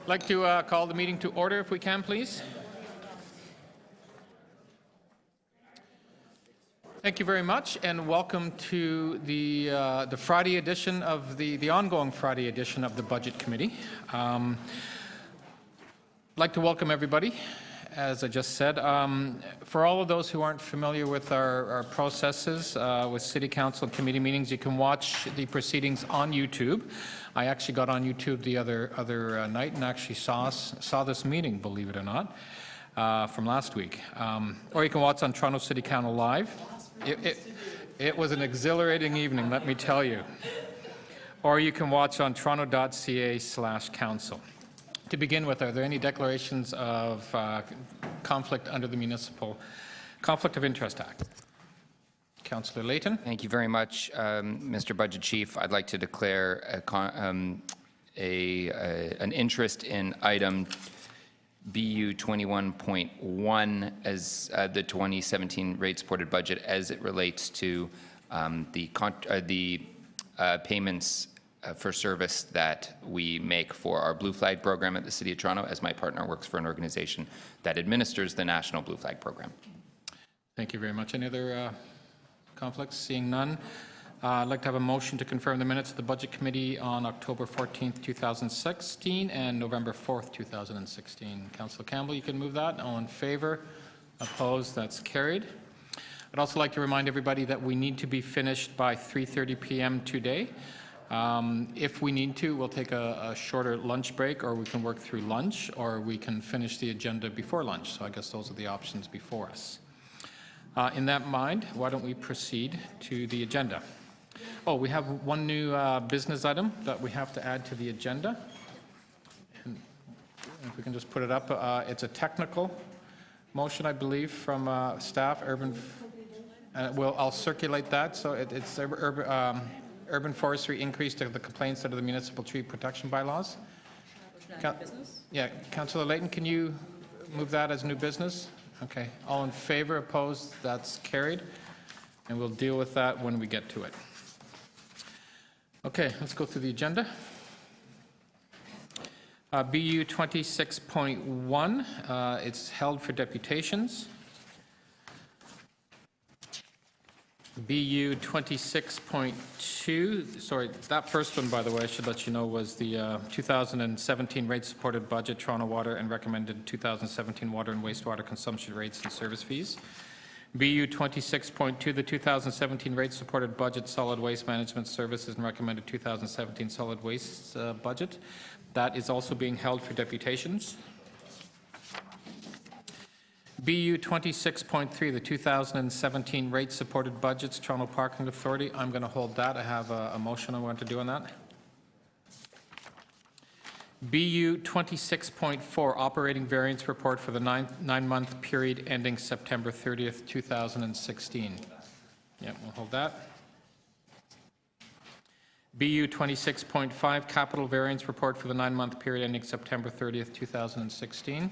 I'd like to call the meeting to order, if we can, please. Thank you very much, and welcome to the Friday edition of the ongoing Friday edition of the Budget Committee. I'd like to welcome everybody, as I just said. For all of those who aren't familiar with our processes with City Council and committee meetings, you can watch the proceedings on YouTube. I actually got on YouTube the other night and actually saw this meeting, believe it or not, from last week. Or you can watch on Toronto City Council Live. It was an exhilarating evening, let me tell you. Or you can watch on toronto.ca/council. To begin with, are there any declarations of conflict under the Municipal Conflict of Interest Act? Councillor Layton. Thank you very much, Mr. Budget Chief. I'd like to declare an interest in item BU 21.1 as the 2017 rate supported budget as it relates to the payments for service that we make for our Blue Flag program at the City of Toronto, as my partner works for an organization that administers the National Blue Flag program. Thank you very much. Any other conflicts? Seeing none. I'd like to have a motion to confirm the minutes of the Budget Committee on October 14th, 2016 and November 4th, 2016. Councillor Campbell, you can move that. All in favour? Opposed? That's carried. I'd also like to remind everybody that we need to be finished by 3:30 p.m. today. If we need to, we'll take a shorter lunch break, or we can work through lunch, or we can finish the agenda before lunch. So I guess those are the options before us. In that mind, why don't we proceed to the agenda? Oh, we have one new business item that we have to add to the agenda. And if we can just put it up, it's a technical motion, I believe, from staff. I'll circulate that. So it's urban forestry increase to the complaints under the municipal tree protection bylaws. Yeah, Councillor Layton, can you move that as new business? Okay. All in favor? Opposed? That's carried. And we'll deal with that when we get to it. Okay, let's go through the agenda. BU 26.1, it's held for deputations. BU 26.2, sorry, that first one, by the way, I should let you know, was the 2017 rate-supported budget, Toronto Water, and recommended 2017 water and wastewater consumption rates and service fees. BU 26.2, the 2017 rate-supported budget, solid waste management services, and recommended 2017 solid waste budget. That is also being held for deputations. BU 26.3, the 2017 rate-supported budgets, Toronto Parking Authority. I'm going to hold that. I have a motion I want to do on that. BU 26.4, operating variance report for the nine-month period ending September 30th, 2016. Yeah, we'll hold that. BU 26.5, capital variance report for the 9-month period ending September 30th, 2016.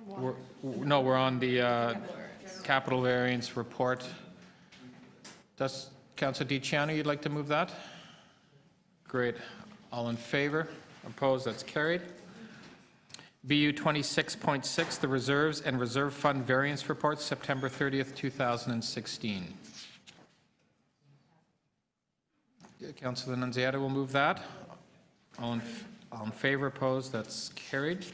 We're on the capital variance report. Does Councillor DiCiano, you'd like to move that? Great. All in favor? Opposed? That's carried. BU 26.6, the reserves and reserve fund variance report, September 30th, 2016. Councillor Nunziata will move that. All in favor? Opposed? That's carried.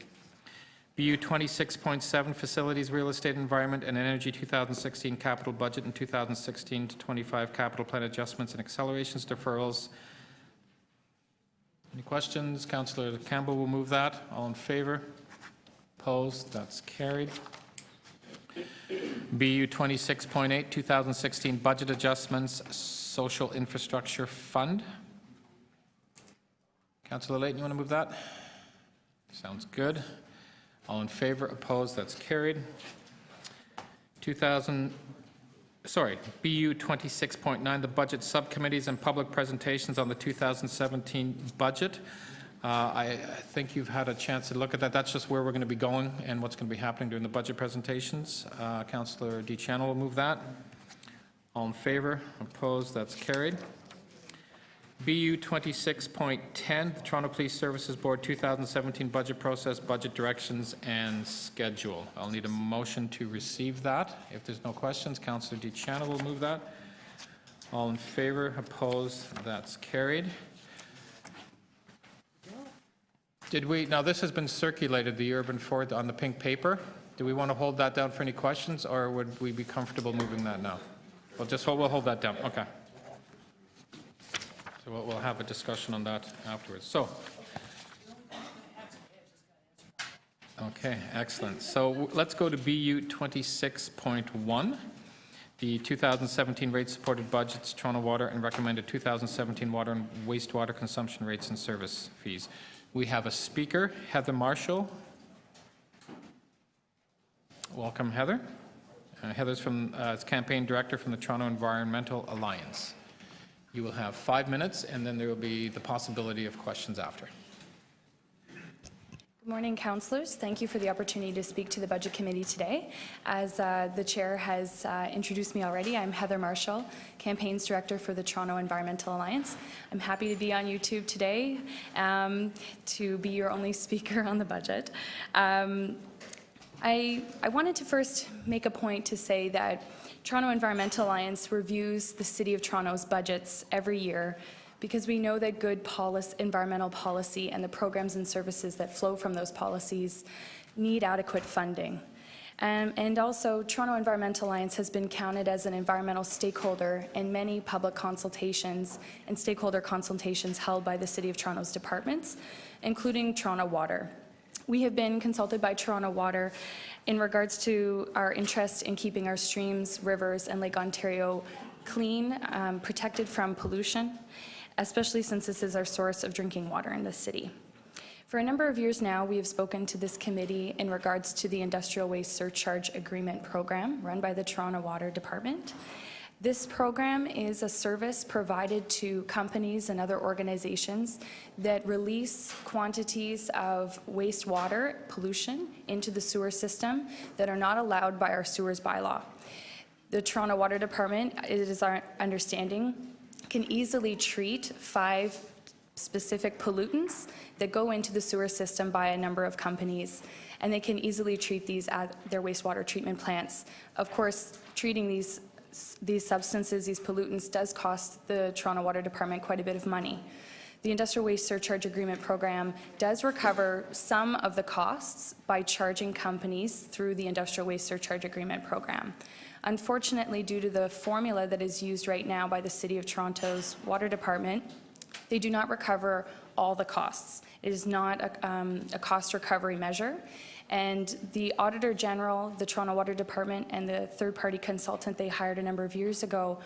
BU 26.7, Facilities, Real Estate, Environment, and Energy 2016 Capital Budget and 2016 to 25 Capital Plan Adjustments and Accelerations Deferrals. Any questions? Councillor Campbell will move that. All in favor? Opposed? That's carried. BU 26.8, 2016 Budget Adjustments, Social Infrastructure Fund. Councillor Layton, you want to move that? Sounds good. All in favor? Opposed? That's carried. BU 26.9, the budget subcommittees and public presentations on the 2017 budget. I think you've had a chance to look at that. That's just where we're going to be going and what's going to be happening during the budget presentations. Councillor DiCiano will move that. All in favor? Opposed? That's carried. BU 26.10, the Toronto Police Services Board 2017 budget process, budget directions, and schedule. I'll need a motion to receive that. If there's no questions, Councillor DeChana will move that. All in favor, opposed, that's carried. Now this has been circulated, the urban forward on the pink paper. Do we want to hold that down for any questions, or would we be comfortable moving that now? We'll hold that down, okay. So we'll have a discussion on that afterwards. So, okay, excellent. So let's go to BU 26.1, the 2017 rate-supported budgets, Toronto Water, and recommended 2017 water and wastewater consumption rates and service fees. We have a speaker, Heather Marshall. Welcome, Heather. Heather's is campaign director from the Toronto Environmental Alliance. You will have 5 minutes, and then there will be the possibility of questions after. Good morning, councillors. Thank you for the opportunity to speak to the Budget Committee today. As the Chair has introduced me already, I'm Heather Marshall, Campaigns Director for the Toronto Environmental Alliance. I'm happy to be on YouTube today to be your only speaker on the budget. I wanted to first make a point to say that Toronto Environmental Alliance reviews the City of Toronto's budgets every year because we know that good environmental policy and the programs and services that flow from those policies need adequate funding. And also, Toronto Environmental Alliance has been counted as an environmental stakeholder in many public consultations and stakeholder consultations held by the City of Toronto's departments, including Toronto Water. We have been consulted by Toronto Water in regards to our interest in keeping our streams, rivers, and Lake Ontario clean, protected from pollution, especially since this is our source of drinking water in the city. For a number of years now, we have spoken to this committee in regards to the Industrial Waste Surcharge Agreement program run by the Toronto Water Department. This program is a service provided to companies and other organizations that release quantities of wastewater pollution into the sewer system that are not allowed by our sewers bylaw. The Toronto Water Department, it is our understanding, can easily treat 5 specific pollutants that go into the sewer system by a number of companies, and they can easily treat these at their wastewater treatment plants. Of course, treating these substances, these pollutants, does cost the Toronto Water Department quite a bit of money. The Industrial Waste Surcharge Agreement program does recover some of the costs by charging companies through the Industrial Waste Surcharge Agreement program. Unfortunately, due to the formula that is used right now by the City of Toronto's Water Department, they do not recover all the costs. It is not a cost recovery measure. And the Auditor General, the Toronto Water Department, and the third-party consultant they hired a number of years ago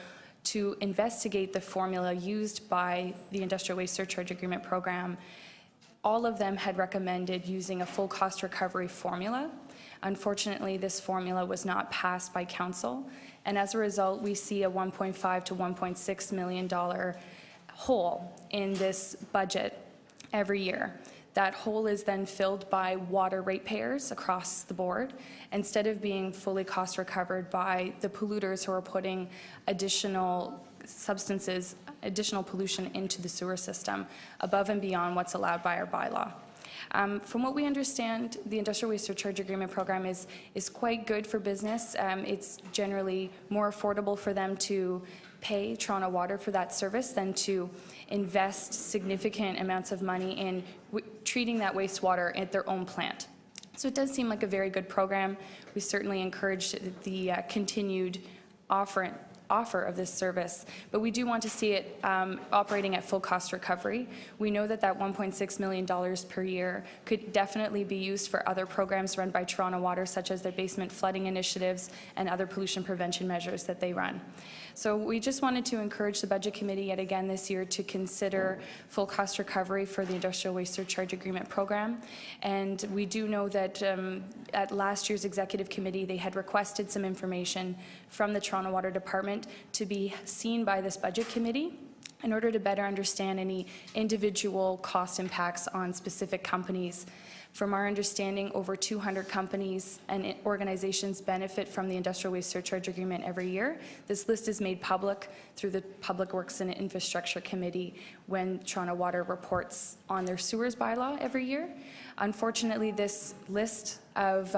to investigate the formula used by the Industrial Waste Surcharge Agreement program, all of them had recommended using a full cost recovery formula. Unfortunately, this formula was not passed by Council, and as a result, we see a $1.5 to $1.6 million hole in this budget every year. That hole is then filled by water ratepayers across the board, instead of being fully cost recovered by the polluters who are putting additional substances, additional pollution into the sewer system above and beyond what's allowed by our bylaw. From what we understand, the Industrial Waste Surcharge Agreement program is quite good for business. It's generally more affordable for them to pay Toronto Water for that service than to invest significant amounts of money in treating that wastewater at their own plant. So it does seem like a very good program. We certainly encourage the continued offer of this service, but we do want to see it operating at full cost recovery. We know that $1.6 million per year could definitely be used for other programs run by Toronto Water, such as their basement flooding initiatives and other pollution prevention measures that they run. So we just wanted to encourage the Budget Committee yet again this year to consider full cost recovery for the Industrial Waste Surcharge Agreement program. And we do know that at last year's Executive Committee, they had requested some information from the Toronto Water Department to be seen by this Budget Committee. in order to better understand any individual cost impacts on specific companies. From our understanding, over 200 companies and organizations benefit from the Industrial Waste Surcharge Agreement every year. This list is made public through the Public Works and Infrastructure Committee when Toronto Water reports on their sewers bylaw every year. Unfortunately, this list of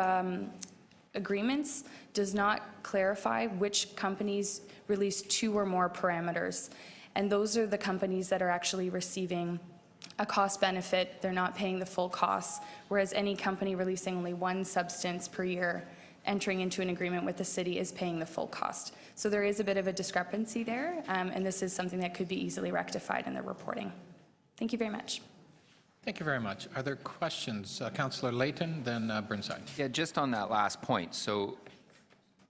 agreements does not clarify which companies release 2 or more parameters. And those are the companies that are actually receiving a cost benefit. They're not paying the full costs, whereas any company releasing only 1 substance per year entering into an agreement with the city is paying the full cost. So there is a bit of a discrepancy there, and this is something that could be easily rectified in the reporting. Thank you very much. Thank you very much. Are there questions? Councillor Layton, then Burnside. Yeah, just on that last point. So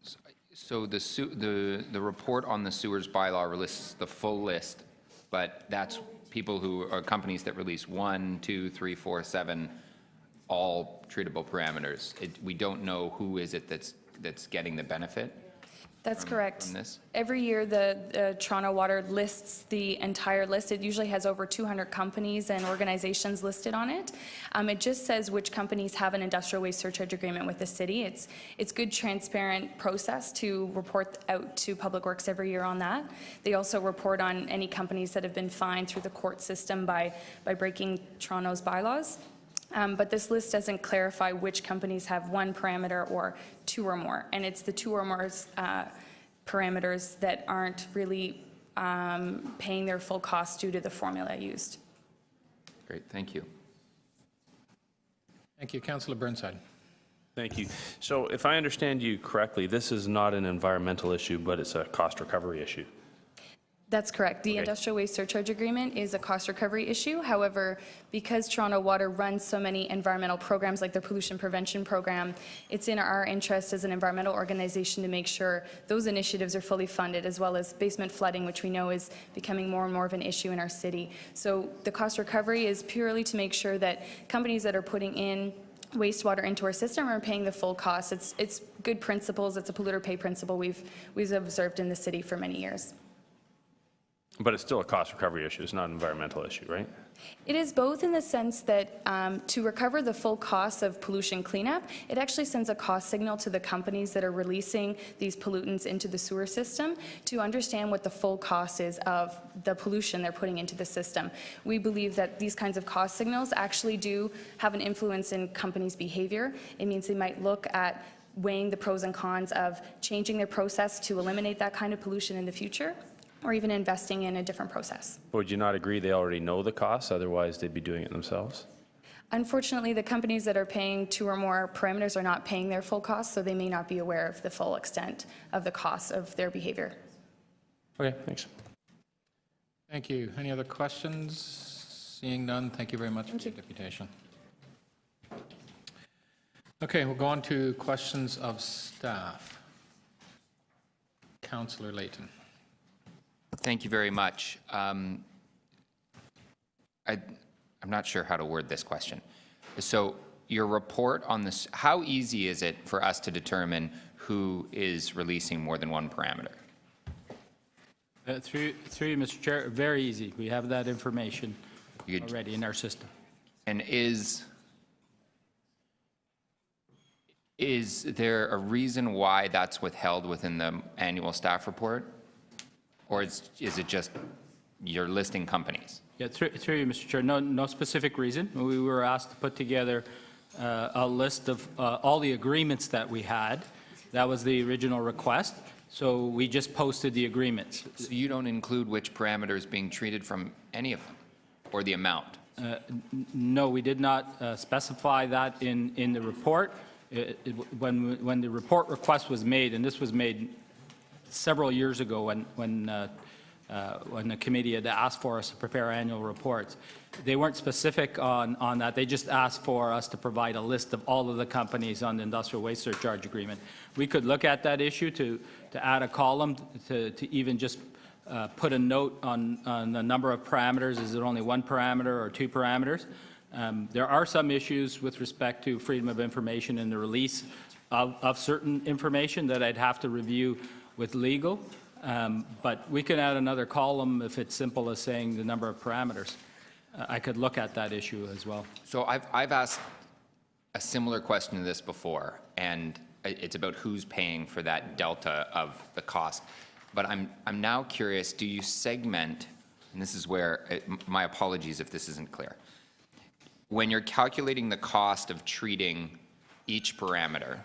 the report on the sewers bylaw lists the full list, but that's people who are companies that release 1, 2, 3, 4, 7, all treatable parameters. We don't know who is it that's getting the benefit. That's correct. From this? Every year, the Toronto Water lists the entire list. It usually has over 200 companies and organizations listed on it. It just says which companies have an industrial waste surcharge agreement with the city. It's good, transparent process to report out to Public Works every year on that. They also report on any companies that have been fined through the court system by breaking Toronto's bylaws. But this list doesn't clarify which companies have 1 parameter or 2 or more. And it's the 2 or more parameters that aren't really paying their full cost due to the formula used. Great, thank you. Thank you. Councillor Burnside. Thank you. So if I understand you correctly, this is not an environmental issue, but it's a cost recovery issue. That's correct. The Okay. industrial waste surcharge agreement is a cost recovery issue. However, because Toronto Water runs so many environmental programs like their pollution prevention program, it's in our interest as an environmental organization to make sure those initiatives are fully funded, as well as basement flooding, which we know is becoming more and more of an issue in our city. So the cost recovery is purely to make sure that companies that are putting in wastewater into our system are paying the full cost. It's good principles. It's a polluter pay principle we've observed in the city for many years. But it's still a cost recovery issue. It's not an environmental issue, right? It is both in the sense that to recover the full costs of pollution cleanup, it actually sends a cost signal to the companies that are releasing these pollutants into the sewer system to understand what the full cost is of the pollution they're putting into the system. We believe that these kinds of cost signals actually do have an influence in companies' behavior. It means they might look at weighing the pros and cons of changing their process to eliminate that kind of pollution in the future, or even investing in a different process. Would you not agree they already know the costs? Otherwise, they'd be doing it themselves? Unfortunately, the companies that are paying 2 or more parameters are not paying their full costs, so they may not be aware of the full extent of the costs of their behavior. Okay, thanks. Thank you. Any other questions? Seeing none, thank you very much for your deputation. Okay, we'll go on to questions of staff. Councillor Layton. Thank you very much. I'm not sure how to word this question. So your report on this, how easy is it for us to determine who is releasing more than 1 parameter? Through you, Mr. Chair, very easy. We have that information You could- already in our system. And is there a reason why that's withheld within the annual staff report? Or is it just you're listing companies? Yeah, through you, Mr. Chair, no specific reason. We were asked to put together a list of all the agreements that we had. That was the original request. So we just posted the agreements. So you don't include which parameter is being treated from any of them, or the amount? No, we did not specify that in the report. When the report request was made, and this was made several years ago when the committee had asked for us to prepare annual reports, they weren't specific on that. They just asked for us to provide a list of all of the companies on the industrial waste surcharge agreement. We could look at that issue to add a column to even just put a note on the number of parameters. Is it only 1 parameter or 2 parameters? There are some issues with respect to freedom of information and the release of certain information that I'd have to review with legal. But we can add another column if it's simple as saying the number of parameters. I could look at that issue as well. So I've asked a similar question to this before, and it's about who's paying for that delta of the cost. But I'm now curious, do you segment, and this is where, my apologies if this isn't clear. When you're calculating the cost of treating each parameter,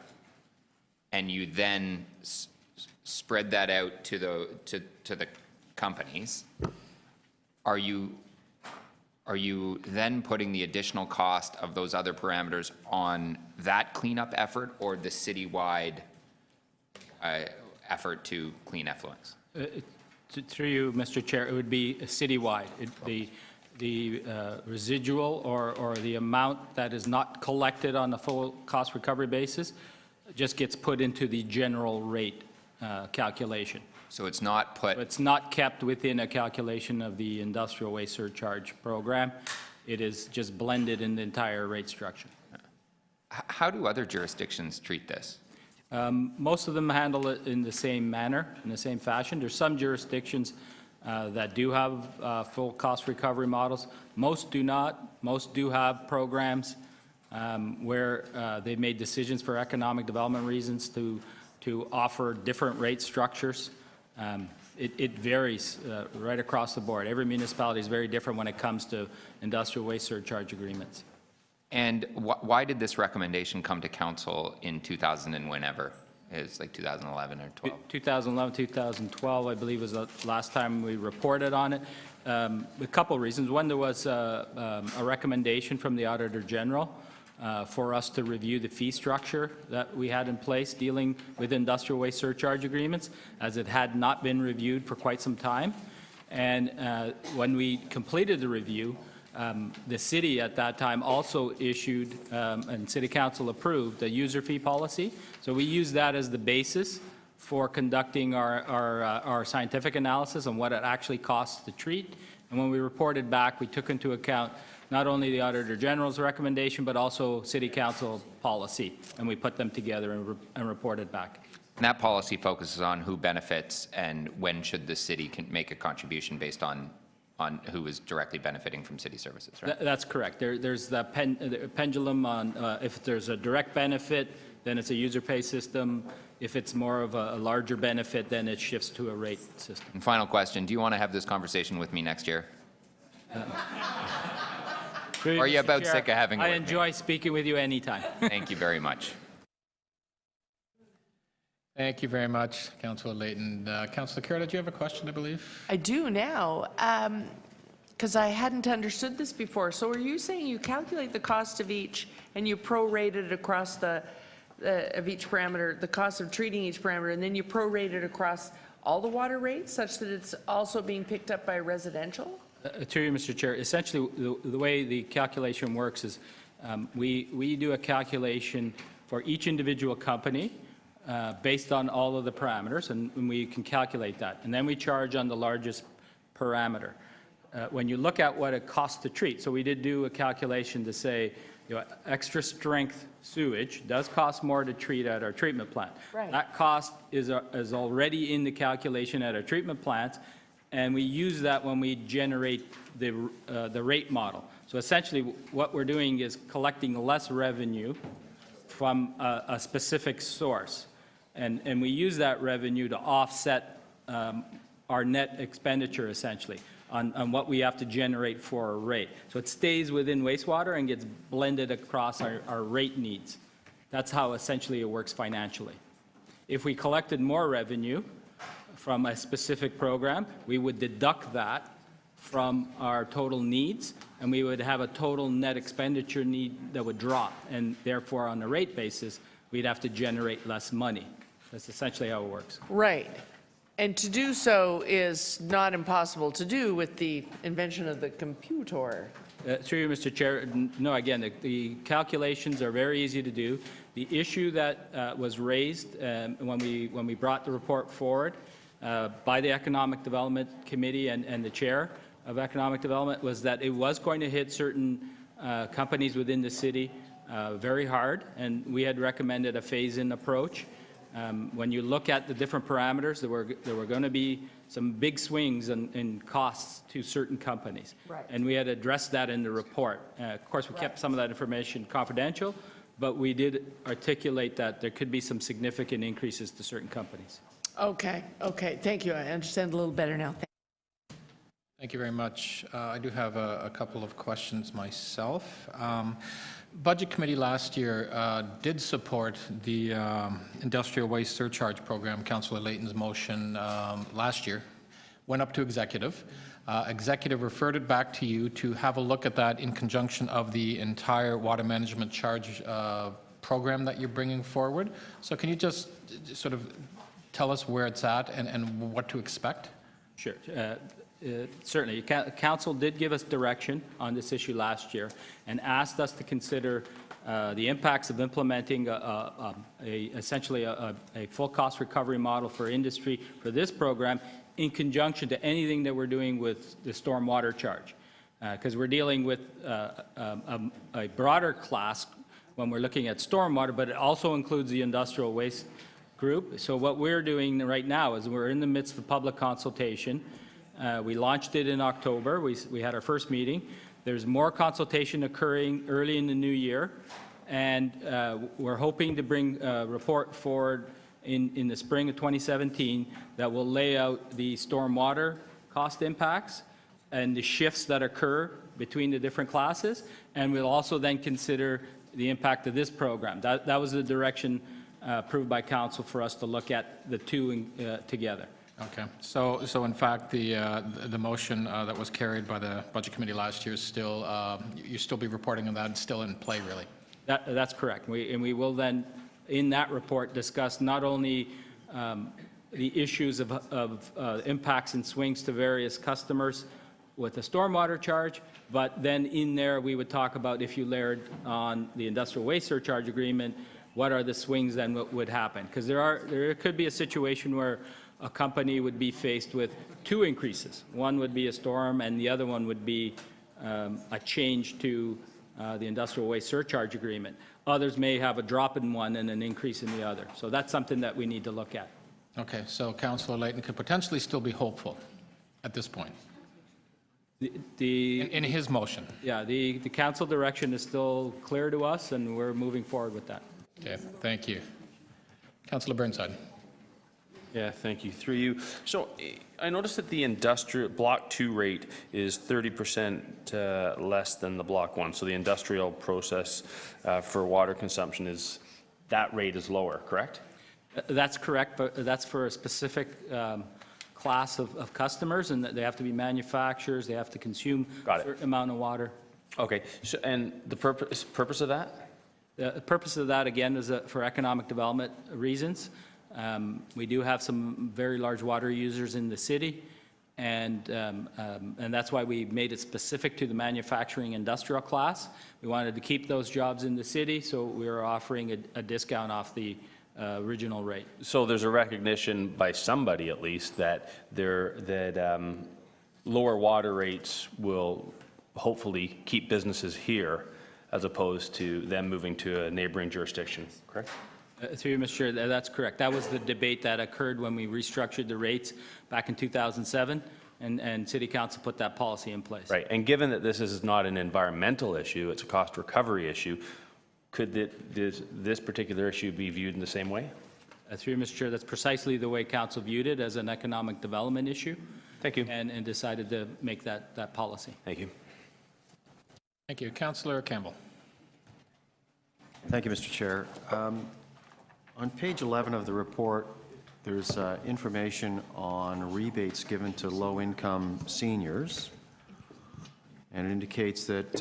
and you then spread that out to the companies, are you then putting the additional cost of those other parameters on that cleanup effort or the citywide effort to clean effluents? Through you, Mr. Chair, it would be citywide. The residual or the amount that is not collected on the full cost recovery basis just gets put into the general rate calculation. So it's not put, It's not kept within a calculation of the industrial waste surcharge program. It is just blended in the entire rate structure. how do other jurisdictions treat this? Most of them handle it in the same manner, in the same fashion. There's some jurisdictions that do have full cost recovery models. Most do not. Most do have programs where they've made decisions for economic development reasons to offer different rate structures. It varies right across the board. Every municipality is very different when it comes to industrial waste surcharge agreements. And why did this recommendation come to council in 2000 and whenever? It's like 2011 or 12? 2011, 2012, I believe, was the last time we reported on it. A couple of reasons. One, there was a recommendation from the Auditor General for us to review the fee structure that we had in place dealing with industrial waste surcharge agreements, as it had not been reviewed for quite some time. And when we completed the review, the city at that time also issued, and City Council approved, a user fee policy. So we used that as the basis for conducting our scientific analysis on what it actually costs to treat. And when we reported back, we took into account not only the Auditor General's recommendation, but also City Council policy, and we put them together and reported back. And that policy focuses on who benefits and when should the city make a contribution based on who is directly benefiting from city services, right? That's correct. There's the pendulum on if there's a direct benefit, then it's a user pay system. If it's more of a larger benefit, then it shifts to a rate system. And final question, do you want to have this conversation with me next year? Or are you about sick of having it I with me? enjoy speaking with you anytime. Thank you very much. Thank you very much, Councillor Layton. Councillor Carroll, did you have a question, I believe? I do now, because I hadn't understood this before. So are you saying you calculate the cost of each and you prorate it across of each parameter, the cost of treating each parameter, and then you prorate it across all the water rates such that it's also being picked up by residential? To you, Mr. Chair, essentially the way the calculation works is we do a calculation for each individual company based on all of the parameters, and we can calculate that. And then we charge on the largest parameter. When you look at what it costs to treat, so we did do a calculation to say, extra strength sewage does cost more to treat at our treatment plant. Right. That cost is already in the calculation at our treatment plants, and we use that when we generate the rate model. So essentially, what we're doing is collecting less revenue from a specific source. And we use that revenue to offset our net expenditure, essentially, on what we have to generate for a rate. So it stays within wastewater and gets blended across our rate needs. That's how essentially it works financially. If we collected more revenue from a specific program, we would deduct that from our total needs, and we would have a total net expenditure need that would drop, and therefore on a rate basis, we'd have to generate less money. That's essentially how it works. Right. And to do so is not impossible to do with the invention of the computer. Through you, Mr. Chair, no, again, the calculations are very easy to do. The issue that was raised when we brought the report forward by the Economic Development Committee and the Chair of Economic Development was that it was going to hit certain companies within the city very hard, and we had recommended a phase-in approach. When you look at the different parameters, there were going to be some big swings in costs to certain companies. Right. And we had addressed that in the report. Of course, we kept some of that information confidential, but we did articulate that there could be some significant increases to certain companies. Okay, thank you. I understand a little better now. Thank you very much. I do have a couple of questions myself. Budget Committee last year did support the industrial waste surcharge program. Councillor Layton's motion last year went up to executive. Executive referred it back to you to have a look at that in conjunction of the entire water management charge program that you're bringing forward. So can you just sort of tell us where it's at and what to expect? Sure. Certainly. Council did give us direction on this issue last year and asked us to consider the impacts of implementing essentially a full cost recovery model for industry for this program in conjunction to anything that we're doing with the stormwater charge. Because we're dealing with a broader class when we're looking at stormwater, but it also includes the industrial waste group. So what we're doing right now is we're in the midst of public consultation. We launched it in October. We had our first meeting. There's more consultation occurring early in the new year, and we're hoping to bring a report forward in the spring of 2017 that will lay out the stormwater cost impacts and the shifts that occur between the different classes, and we'll also then consider the impact of this program. That was the direction approved by council for us to look at the two together. Okay. So in fact, the motion that was carried by the Budget Committee last year is still, you still be reporting on that, it's still in play, really? That's correct. We will then, in that report, discuss not only the issues of impacts and swings to various customers with the stormwater charge, but then in there, we would talk about if you layered on the industrial waste surcharge agreement, what are the swings then what would happen? Because there could be a situation where a company would be faced with two increases. One would be a storm, and the other one would be a change to the industrial waste surcharge agreement. Others may have a drop in one and an increase in the other. So that's something that we need to look at. Okay, so Councillor Layton could potentially still be hopeful at this point, in his motion. Yeah, the council direction is still clear to us, and we're moving forward with that. Okay, thank you. Councillor Burnside. Yeah, thank you. Through you. So I noticed that the industrial Block 2 rate is 30% less than the Block 1. So the industrial process for water consumption is, that rate is lower, correct? That's correct, but that's for a specific class of customers, and they have to be manufacturers, they have to consume a certain amount of water. Okay, so, and the purpose of that? The purpose of that, again, is for economic development reasons. We do have some very large water users in the city, and that's why we made it specific to the manufacturing industrial class. We wanted to keep those jobs in the city, so we are offering a discount off the original rate. So there's a recognition by somebody at least that lower water rates will hopefully keep businesses here as opposed to them moving to a neighboring jurisdiction, correct? Through you, Mr. Chair, that's correct. That was the debate that occurred when we restructured the rates back in 2007, and City Council put that policy in place. Right, and given that this is not an environmental issue, it's a cost recovery issue, could this particular issue be viewed in the same way? Through you, Mr. Chair, that's precisely the way Council viewed it, as an economic development issue. Thank you. And decided to make that policy. Thank you. Thank you. Councillor Campbell. Thank you, Mr. Chair. On page 11 of the report, there's information on rebates given to low-income seniors, and it indicates that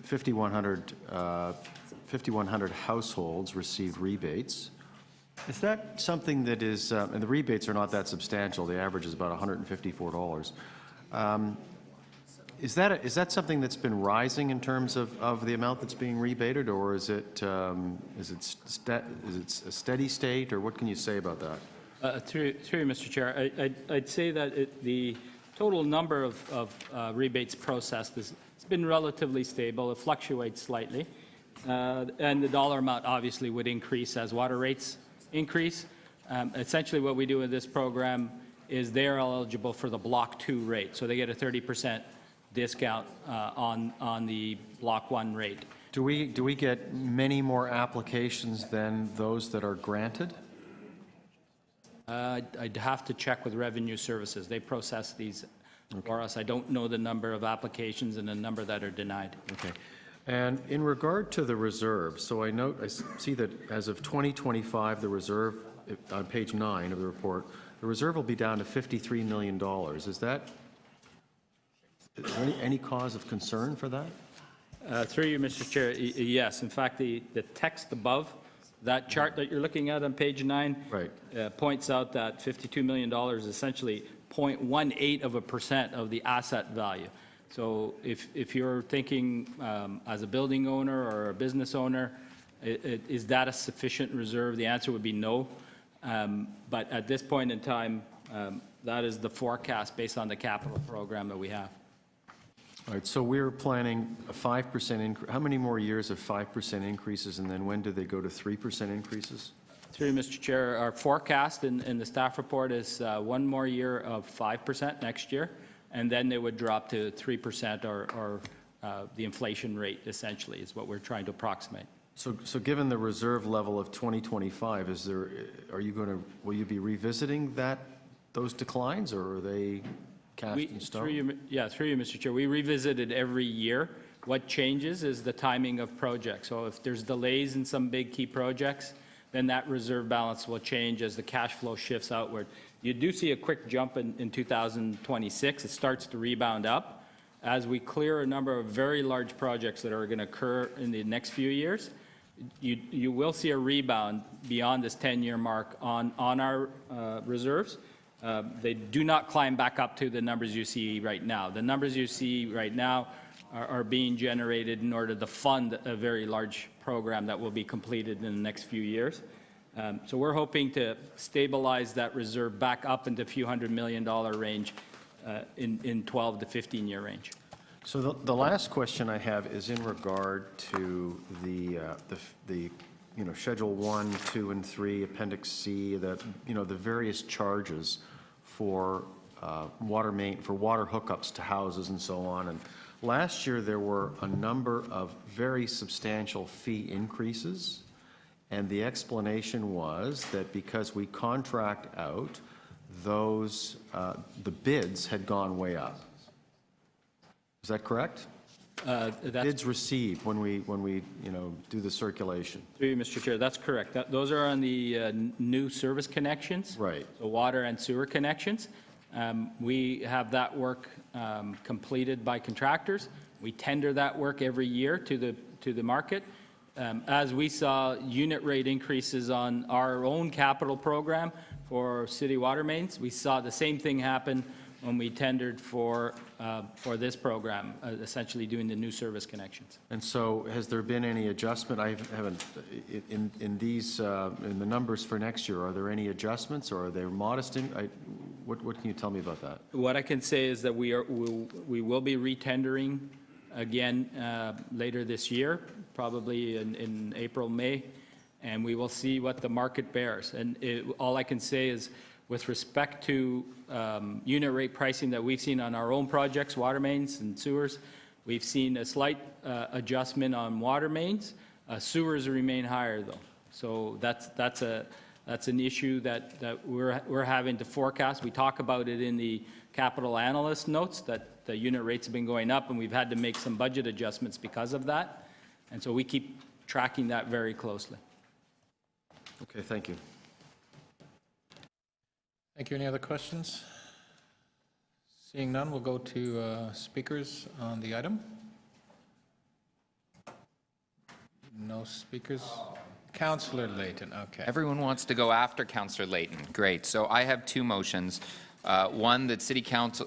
5,100 households received rebates. Is that something that is, and the rebates are not that substantial, the average is about $154. Is that something that's been rising in terms of the amount that's being rebated, or is it a steady state, or what can you say about that? Through you, Mr. Chair, I'd say that the total number of rebates processed has been relatively stable. It fluctuates slightly, and the dollar amount obviously would increase as water rates increase. Essentially, what we do with this program is they're eligible for the Block 2 rate, so they get a 30% discount on the Block 1 rate. Do we get many more applications than those that are granted? I'd have to check with Revenue Services. They process these for us. I don't know the number of applications and the number that are denied. Okay. And in regard to the reserve, so I see that as of 2025, the reserve, on page 9 of the report, the reserve will be down to $53 million. Is there any cause of concern for that? Through you, Mr. Chair, yes. In fact, the text above that chart that you're looking at on page 9 Right. points out that $52 million is essentially 0.18% of the asset value. So if you're thinking as a building owner or a business owner, is that a sufficient reserve? The answer would be no. But at this point in time, that is the forecast based on the capital program that we have. All right, so we're planning a 5% increase. How many more years of 5% increases, and then when do they go to 3% increases? Through you, Mr. Chair, our forecast in the staff report is one more year of 5% next year, and then they would drop to 3% or the inflation rate, essentially, is what we're trying to approximate. So given the reserve level of 2025, will you be revisiting those declines, or are they cast in stone? Through you, Mr. Chair. We revisit it every year. What changes is the timing of projects. So if there's delays in some big key projects, then that reserve balance will change as the cash flow shifts outward. You do see a quick jump in 2026. It starts to rebound up. As we clear a number of very large projects that are going to occur in the next few years, you will see a rebound beyond this 10-year mark on our reserves. They do not climb back up to the numbers you see right now. The numbers you see right now are being generated in order to fund a very large program that will be completed in the next few years. So we're hoping to stabilize that reserve back up into a few $100 million range in 12 to 15-year range. So the last question I have is in regard to the Schedule 1, 2, and 3, Appendix C, the various charges for water hookups to houses and so on. And last year there were a number of very substantial fee increases, and the explanation was that because we contract out, the bids had gone way up. Is that correct? Bids received when we do the circulation. Through you, Mr. Chair, that's correct. Those are on the new service connections. Right. The water and sewer connections. We have that work completed by contractors. We tender that work every year to the market. As we saw unit rate increases on our own capital program for city water mains, we saw the same thing happen when we tendered for this program, essentially doing the new service connections. And so has there been any adjustment? I haven't, in the numbers for next year, are there any adjustments, or are they modest? What can you tell me about that? What I can say is that we will be retendering again later this year, probably in April, May, and we will see what the market bears. And all I can say is, with respect to unit rate pricing that we've seen on our own projects, water mains and sewers, we've seen a slight adjustment on water mains. Sewers remain higher, though. So that's an issue that we're having to forecast. We talk about it in the capital analyst notes that the unit rates have been going up, and we've had to make some budget adjustments because of that. And so we keep tracking that very closely. Okay, thank you. Thank you. Any other questions? Seeing none, we'll go to speakers on the item. No speakers. Councillor Layton, okay. Everyone wants to go after Councillor Layton. Great. So I have two motions. One, that City Council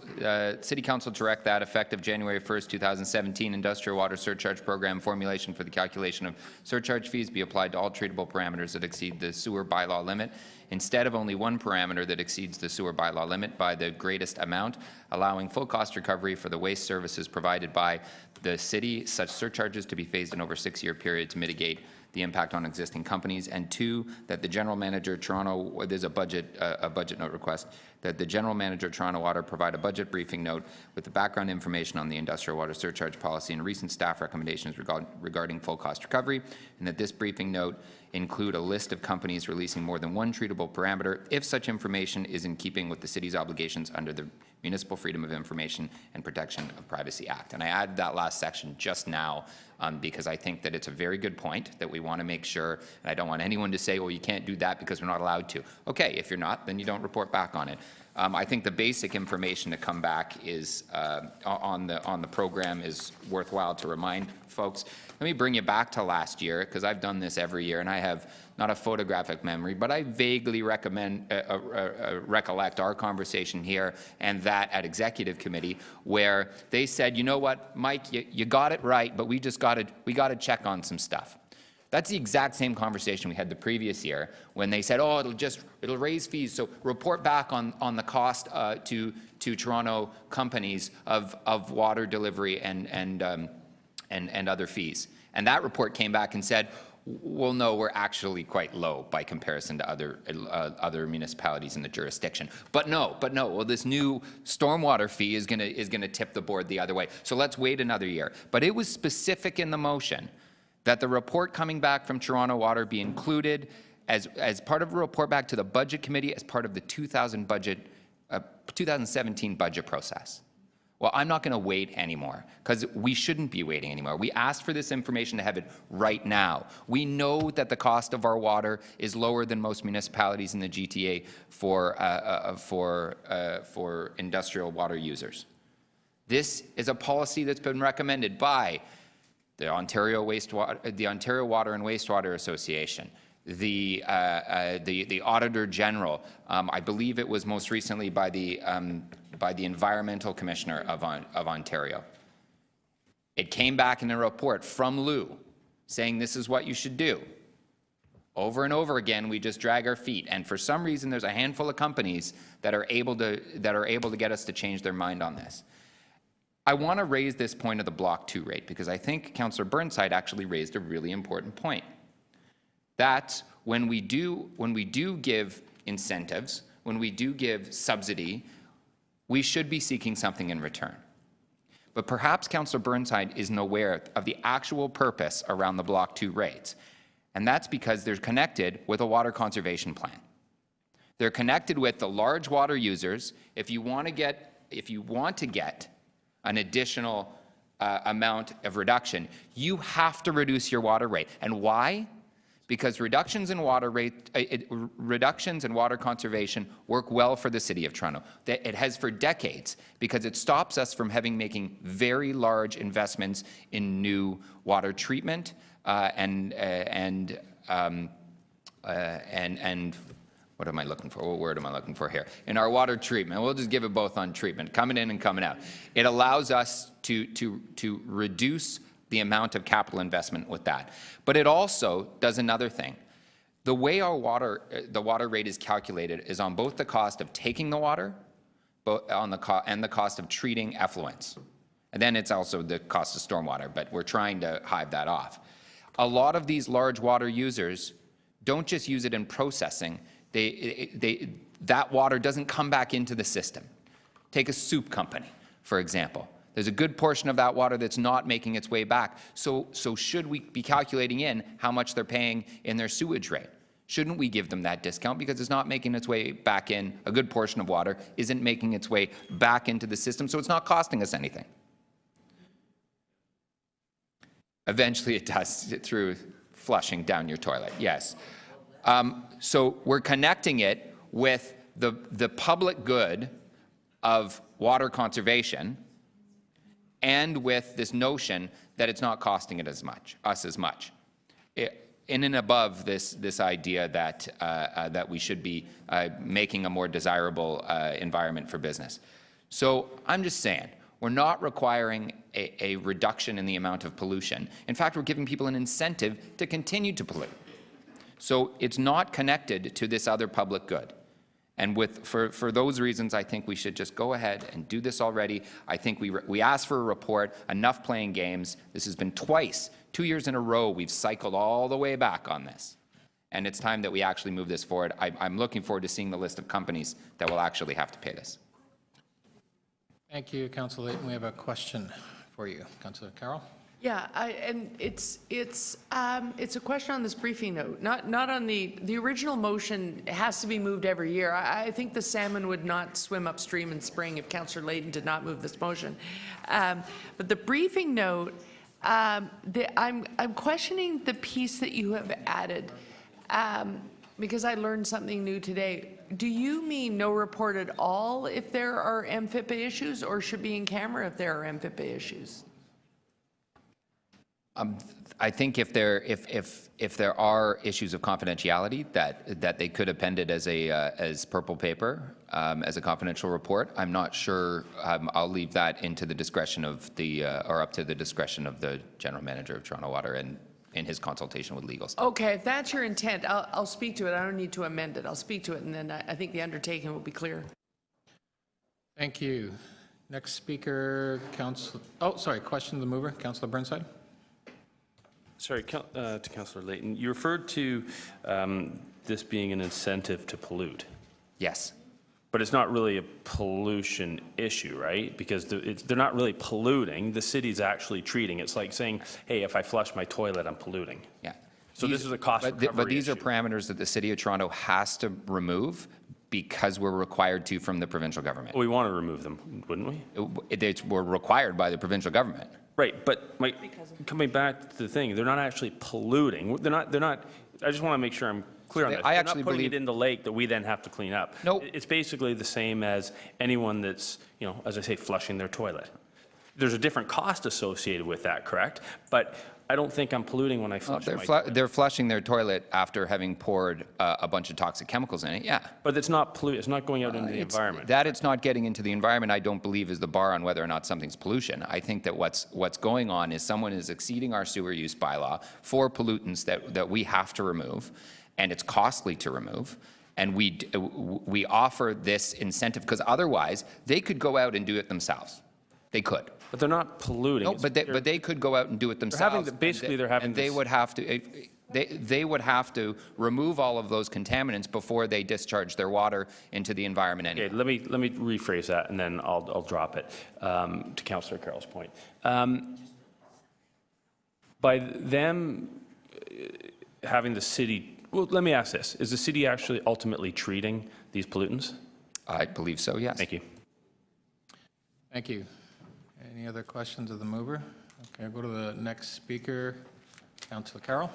direct that effective January 1st, 2017, industrial water surcharge program formulation for the calculation of surcharge fees be applied to all treatable parameters that exceed the sewer bylaw limit, instead of only one parameter that exceeds the sewer bylaw limit by the greatest amount, allowing full cost recovery for the waste services provided by the city, such surcharges to be phased in over a 6-year period to mitigate the impact on existing companies, and 2, that the general manager, Toronto, there's a budget note request, that the general manager, Toronto Water, provide a budget briefing note with the background information on the industrial water surcharge policy and recent staff recommendations regarding full cost recovery, and that this briefing note include a list of companies releasing more than one treatable parameter if such information is in keeping with the city's obligations under the Municipal Freedom of Information and Protection of Privacy Act. And I added that last section just now because I think that it's a very good point that we want to make sure, and I don't want anyone to say, well, you can't do that because we're not allowed to. Okay, if you're not, then you don't report back on it. I think the basic information to come back is on the program is worthwhile to remind folks. Let me bring you back to last year, because I've done this every year, and I have not a photographic memory, but I vaguely recollect our conversation here and that at Executive Committee, where they said, you know what, Mike, you got it right, but we got to check on some stuff. That's the exact same conversation we had the previous year when they said, oh, it'll raise fees, so report back on the cost to Toronto companies of water delivery and other fees. And that report came back and said, well, no, we're actually quite low by comparison to other municipalities in the jurisdiction. But no, well, this new stormwater fee is gonna tip the board the other way. So let's wait another year. But it was specific in the motion that the report coming back from Toronto Water be included as part of a report back to the Budget Committee as part of the 2017 budget process. Well, I'm not going to wait anymore, because we shouldn't be waiting anymore. We asked for this information to have it right now. We know that the cost of our water is lower than most municipalities in the GTA for industrial water users. This is a policy that's been recommended by the Ontario Water and Wastewater Association, the Auditor General. I believe it was most recently by the Environmental Commissioner of Ontario. It came back in a report from Lou saying this is what you should do. Over and over again, we just drag our feet, and for some reason, there's a handful of companies that are able to get us to change their mind on this. I want to raise this point of the Block 2 rate because I think Councillor Burnside actually raised a really important point. That when we do give incentives, when we do give subsidy, we should be seeking something in return. But perhaps Councillor Burnside isn't aware of the actual purpose around the Block 2 rates, and that's because they're connected with a water conservation plan. They're connected with the large water users. If you want to get an additional amount of reduction, you have to reduce your water rate. And why? Because reductions in water conservation work well for the City of Toronto. It has for decades, because it stops us from making very large investments in new water treatment and what am I looking for? What word am I looking for here? In our water treatment, we'll just give it both on treatment, coming in and coming out. It allows us to reduce the amount of capital investment with that. But it also does another thing. The way the water rate is calculated is on both the cost of taking the water and the cost of treating effluents. And then it's also the cost of stormwater, but we're trying to hive that off. A lot of these large water users don't just use it in processing. That water doesn't come back into the system. Take a soup company, for example. There's a good portion of that water that's not making its way back. So should we be calculating in how much they're paying in their sewage rate? Shouldn't we give them that discount because it's not making its way back in? A good portion of water isn't making its way back into the system, so it's not costing us anything. Eventually it does through flushing down your toilet, yes. So we're connecting it with the public good of water conservation and with this notion that it's not costing us as much. In and above this idea that we should be making a more desirable environment for business. So I'm just saying, we're not requiring a reduction in the amount of pollution. In fact, we're giving people an incentive to continue to pollute. So it's not connected to this other public good. And for those reasons, I think we should just go ahead and do this already. I think we asked for a report, enough playing games. This has been twice 2 years in a row, we've cycled all the way back on this. And it's time that we actually move this forward. I'm looking forward to seeing the list of companies that will actually have to pay this. Thank you, Councillor Layton. We have a question for you. Councillor Carroll? Yeah, and it's a question on this briefing note, not on the original motion. Has to be moved every year. I think the salmon would not swim upstream in spring if Councillor Layton did not move this motion. But the briefing note, I'm questioning the piece that you have added, because I learned something new today. Do you mean no report at all if there are MFIPA issues, or should be in camera if there are MFIPA issues? I think if there are issues of confidentiality that they could append it as purple paper, as a confidential report. I'm not sure. I'll leave that into the discretion of or up to the discretion of the general manager of Toronto Water and in his consultation with legal staff. Okay, if that's your intent, I'll speak to it. I don't need to amend it. I'll speak to it, and then I think the undertaking will be clear. Thank you. Next speaker, question to the mover, Councillor Burnside. Sorry, to Councillor Layton, you referred to this being an incentive to pollute, Yes. but it's not really a pollution issue, right? Because they're not really polluting. The city's actually treating. It's like saying, hey, if I flush my toilet, I'm polluting. Yeah. So this is a cost recovery But these are issue. parameters that the City of Toronto has to remove because we're required to from the provincial government. We want to remove them, wouldn't we? We're required by the provincial government. Right, but coming back to the thing, they're not actually polluting. They're not, I just want to make sure I'm clear on this. I They're actually not putting believe- it in the lake that we then have to clean up. No. It's basically the same as anyone that's, as I say, flushing their toilet. There's a different cost associated with that, correct? But I don't think I'm polluting when I flush my toilet. They're flushing their toilet after having poured a bunch of toxic chemicals in it, yeah. But it's not it's not going out into the environment. That it's not getting into the environment, I don't believe is the bar on whether or not something's pollution. I think that what's going on is someone is exceeding our sewer use bylaw for pollutants that we have to remove, and it's costly to remove. And we offer this incentive, because otherwise, they could go out and do it themselves. They could. But they're not polluting. No, but they could go out and do it themselves. basically, they're having and they this- would have to. They would have to remove all of those contaminants before they discharge their water into the environment anyway. Okay, let me rephrase that, and then I'll drop it to Councillor Carroll's point. By them having the city, well, let me ask this: is the city actually ultimately treating these pollutants? I believe so, yes. Thank you. Thank you. Any other questions of the mover? Okay, I'll go to the next speaker, Councillor Carroll.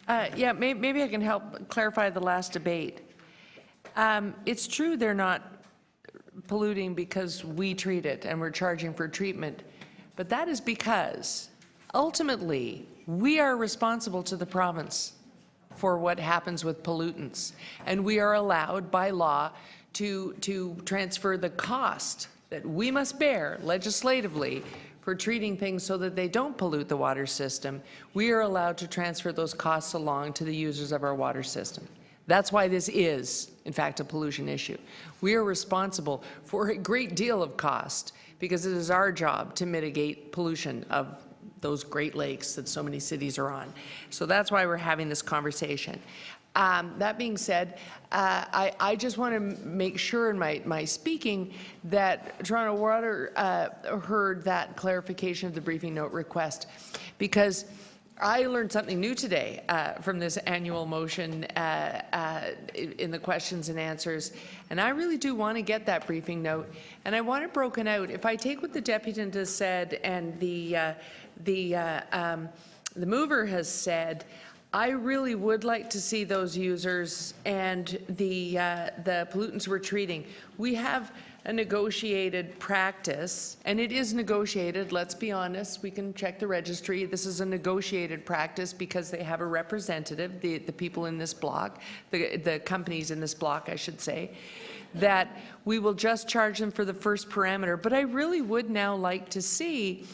Yeah, maybe I can help clarify the last debate. It's true they're not polluting because we treat it and we're charging for treatment, but that is because ultimately we are responsible to the province for what happens with pollutants, and we are allowed by law to transfer the cost that we must bear legislatively for treating things so that they don't pollute the water system. We are allowed to transfer those costs along to the users of our water system. That's why this is, in fact, a pollution issue. We are responsible for a great deal of cost because it is our job to mitigate pollution of those Great Lakes that so many cities are on. So that's why we're having this conversation. That being said, I just want to make sure in my speaking that Toronto Water heard that clarification of the briefing note request, because I learned something new today from this annual motion in the questions and answers, and I really do want to get that briefing note, and I want it broken out. If I take what the deputant has said and the mover has said, I really would like to see those users and the pollutants we're treating. We have a negotiated practice, and it is negotiated, let's be honest, we can check the registry. This is a negotiated practice because they have a representative, the people in this block, the companies in this block, I should say, that we will just charge them for the first parameter. But I really would now like to see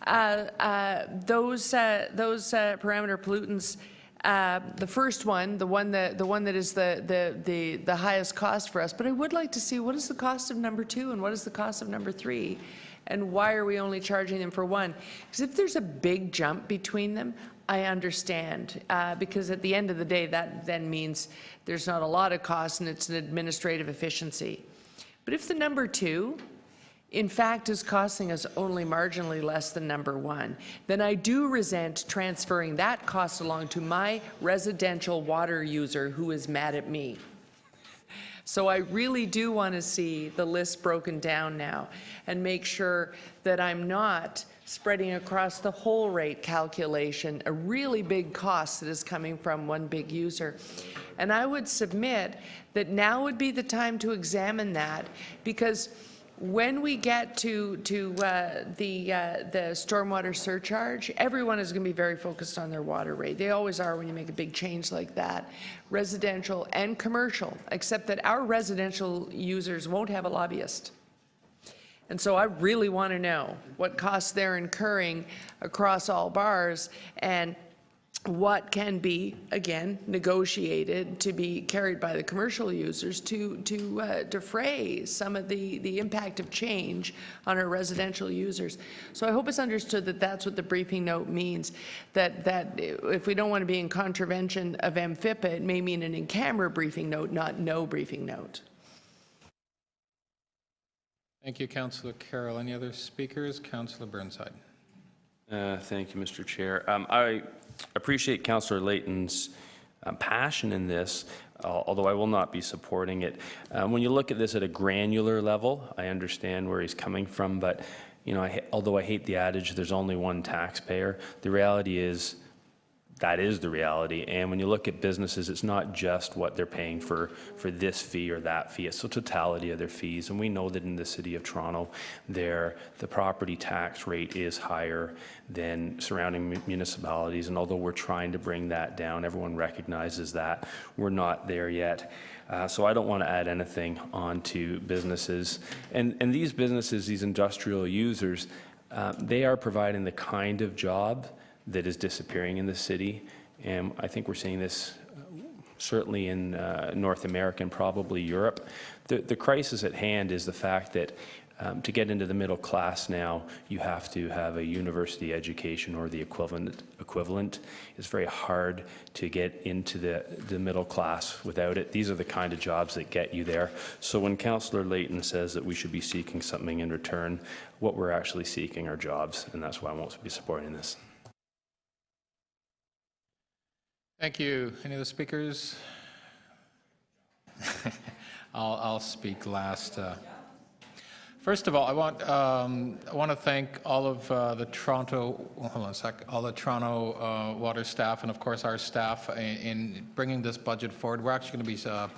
those parameter pollutants. The first one, the one that is the highest cost for us, but I would like to see what is the cost of number 2 and what is the cost of number 3, and why are we only charging them for one? Because if there's a big jump between them, I understand, because at the end of the day, that then means there's not a lot of cost and it's an administrative efficiency. But if the number 2, in fact, is costing us only marginally less than number 1, then I do resent transferring that cost along to my residential water user who is mad at me. So I really do want to see the list broken down now and make sure that I'm not spreading across the whole rate calculation a really big cost that is coming from one big user. And I would submit that now would be the time to examine that, because when we get to the stormwater surcharge, everyone is going to be very focused on their water rate. They always are when you make a big change like that, residential and commercial, except that our residential users won't have a lobbyist. And so I really want to know what costs they're incurring across all bars and what can be, again, negotiated to be carried by the commercial users to defray some of the impact of change on our residential users. So I hope it's understood that that's what the briefing note means, that if we don't want to be in contravention of MFIPA, it may mean an in-camera briefing note, not no briefing note. Thank you, Councillor Carroll. Any other speakers? Councillor Burnside. Thank you, Mr. Chair. I appreciate Councillor Layton's passion in this, although I will not be supporting it. When you look at this at a granular level, I understand where he's coming from, but although I hate the adage, there's only one taxpayer, the reality is that is the reality. And when you look at businesses, it's not just what they're paying for this fee or that fee, it's the totality of their fees. And we know that in the City of Toronto, the property tax rate is higher than surrounding municipalities. And although we're trying to bring that down, everyone recognizes that we're not there yet. So I don't want to add anything onto businesses. And these businesses, these industrial users, they are providing the kind of job that is disappearing in the city. And I think we're seeing this certainly in North America and probably Europe. The crisis at hand is the fact that to get into the middle class now, you have to have a university education or the equivalent. It's very hard to get into the middle class without it. These are the kind of jobs that get you there. So when Councillor Layton says that we should be seeking something in return, what we're actually seeking are jobs, and that's why I won't be supporting this. Thank you. Any other speakers? I'll speak last. First of all, I want to thank all of the Toronto, hold on a sec, all the Toronto water staff and of course our staff in bringing this budget forward. We're actually going to be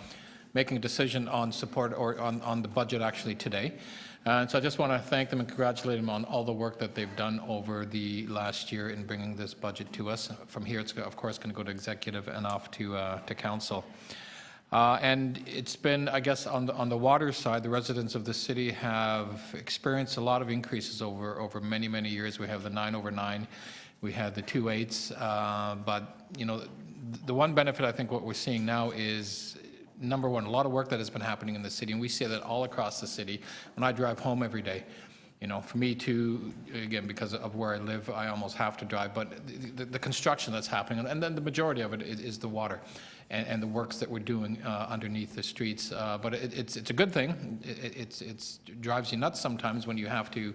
making a decision on support or on the budget actually today. So I just want to thank them and congratulate them on all the work that they've done over the last year in bringing this budget to us. From here, it's of course going to go to executive and off to council. And it's been, I guess, on the water side, the residents of the city have experienced a lot of increases over many, many years. We have the 9/9, we had the 2/8, but the one benefit I think what we're seeing now is, number one, a lot of work that has been happening in the city, and we see that all across the city. When I drive home every day, for me to, again, because of where I live, I almost have to drive, but the construction that's happening, and then the majority of it is the water and the works that we're doing underneath the streets. But it's a good thing. It drives you nuts sometimes when you have to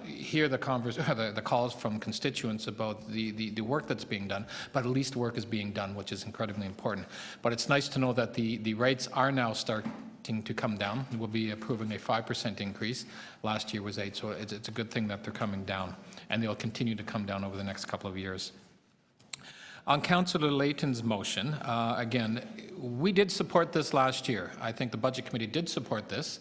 hear the calls from constituents about the work that's being done, but at least work is being done, which is incredibly important. But it's nice to know that the rates are now starting to come down. We'll be approving a 5% increase. Last year was 8%, so it's a good thing that they're coming down, and they'll continue to come down over the next couple of years. On Councillor Layton's motion, again, we did support this last year. I think the Budget Committee did support this.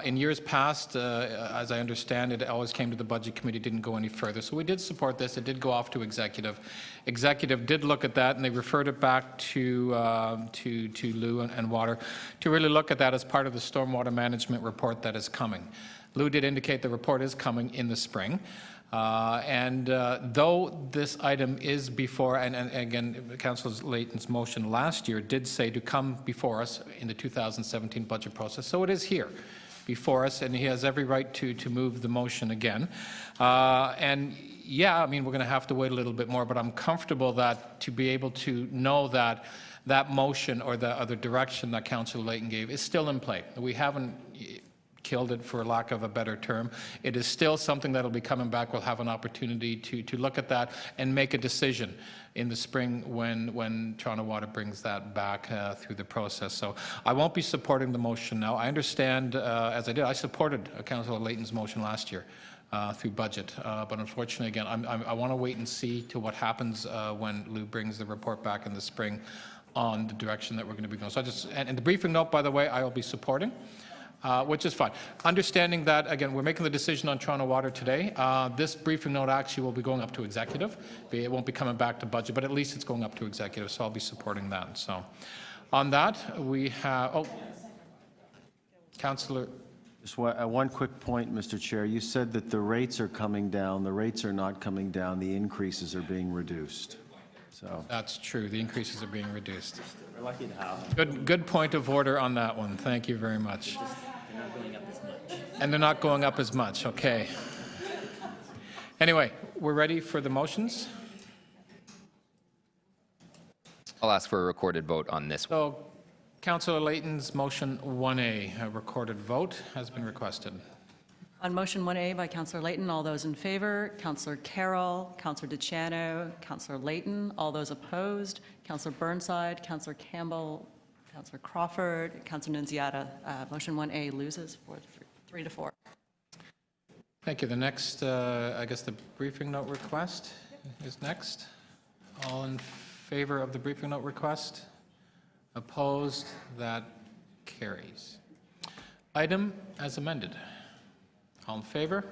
In years past, as I understand it, always came to the Budget Committee, didn't go any further. So we did support this. It did go off to Executive. Executive did look at that, and they referred it back to Lou and Water to really look at that as part of the stormwater management report that is coming. Lou did indicate the report is coming in the spring. Though this item is before, and again, Councillor Layton's motion last year did say to come before us in the 2017 budget process, so it is here. before us, and he has every right to move the motion again. And yeah, I mean, we're going to have to wait a little bit more, but I'm comfortable that to be able to know that that motion or the other direction that Councillor Layton gave is still in play. We haven't killed it, for lack of a better term. It is still something that will be coming back. We'll have an opportunity to look at that and make a decision in the spring when Toronto Water brings that back through the process. So I won't be supporting the motion now. I understand, as I supported Councillor Layton's motion last year through budget, but unfortunately, again, I want to wait and see to what happens when Lou brings the report back in the spring on the direction that we're going to be going. So and the briefing note, by the way, I will be supporting. Which is fine. Understanding that, again, we're making the decision on Toronto Water today. This briefing note actually will be going up to executive. It won't be coming back to budget, but at least it's going up to executive, so I'll be supporting that. So on that, we have, Councillor. Just one quick point, Mr. Chair. You said that the rates are coming down. The rates are not coming down. The increases are being reduced. So That's true. The increases are being reduced. We're lucky to have. Good point of order on that one. Thank you very much. And they're not going up as much. Okay. Anyway, we're ready for the motions. I'll ask for a recorded vote on this one. So, Councillor Layton's motion 1A, a recorded vote, has been requested. On motion 1A by Councillor Layton, all those in favor, Councillor Carroll, Councillor DeChano, Councillor Layton, all those opposed, Councillor Burnside, Councillor Campbell, Councillor Crawford, Councillor Nunziata. Motion 1A loses 3 to 4. Thank you. The next, I guess the briefing note request is next. All in favor of the briefing note request? Opposed? That carries. Item as amended. All in favor?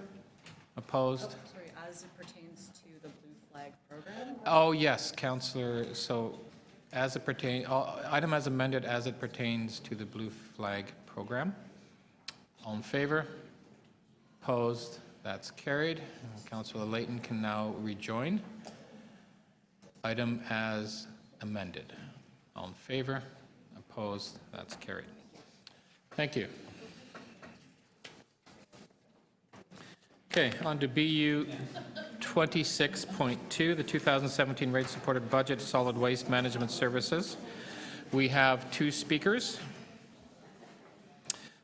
Opposed? Sorry, as it pertains to the Blue Flag program? Oh, yes, Councillor. So as it pertains, item as amended as it pertains to the Blue Flag program. All in favor? Opposed? That's carried. Councillor Layton can now rejoin. Item as amended. All in favor? Opposed? That's carried. Thank you. Okay, on to BU 26.2, the 2017 rate-supported budget, solid waste management services. We have two speakers.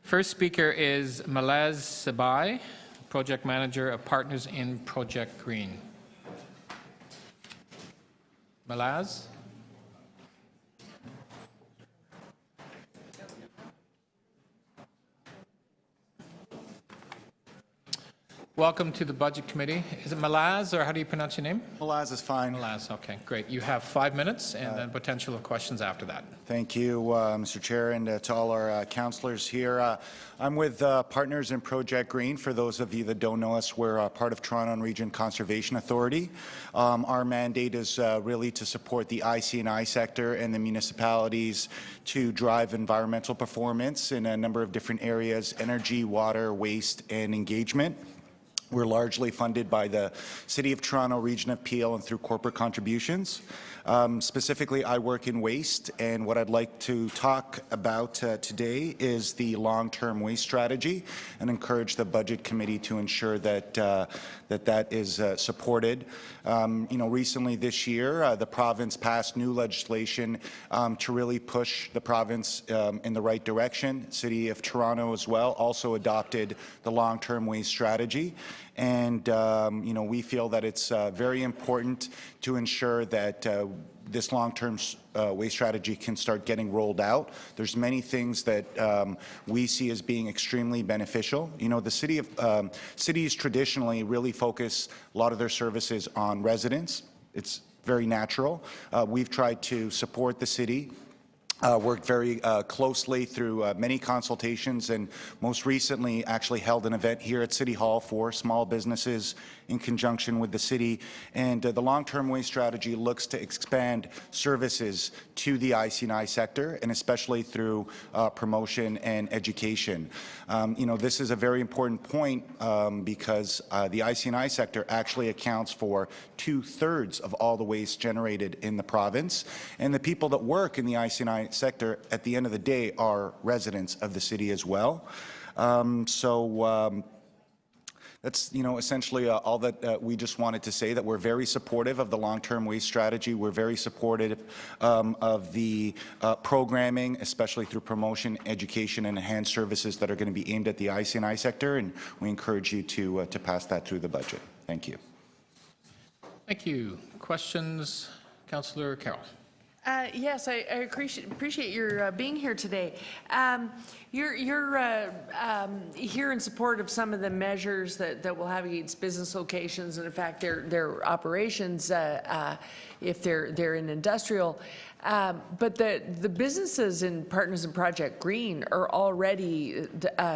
First speaker is Malaz Sabai, project manager of Partners in Project Green. Malaz? Welcome to the Budget Committee. Is it Malaz, or how do you pronounce your name? Malaz is fine. Malaz, okay, great. You have 5 minutes and then potential of questions after that. Thank you, Mr. Chair, and to all our councillors here. I'm with Partners in Project Green. For those of you that don't know us, we're part of Toronto and Region Conservation Authority. Our mandate is really to support the IC&I sector and the municipalities to drive environmental performance in a number of different areas: energy, water, waste, and engagement. We're largely funded by the City of Toronto, Region of Peel, and through corporate contributions. Specifically, I work in waste, and what I'd like to talk about today is the long-term waste strategy, and encourage the Budget Committee to ensure that that is supported. Recently this year, the province passed new legislation to really push the province in the right direction. City of Toronto as well also adopted the long-term waste strategy. And, we feel that it's very important to ensure that this long-term waste strategy can start getting rolled out. There's many things that we see as being extremely beneficial. The cities traditionally really focus a lot of their services on residents. It's very natural. We've tried to support the city. Worked very closely through many consultations, and most recently actually held an event here at City Hall for small businesses in conjunction with the city. And the long-term waste strategy looks to expand services to the IC&I sector, and especially through promotion and education. This is a very important point because the IC&I sector actually accounts for 2/3 of all the waste generated in the province. And the people that work in the IC&I sector at the end of the day are residents of the city as well. That's, essentially all that we just wanted to say, that we're very supportive of the long-term waste strategy. We're very supportive of the programming, especially through promotion, education, and enhanced services that are going to be aimed at the IC&I sector, and we encourage you to pass that through the budget. Thank you. Thank you. Questions? Councillor Carroll. Yes, I appreciate your being here today. You're here in support of some of the measures that we'll have against business locations, and in fact, their operations if they're in industrial. But the businesses in Partners in Project Green are already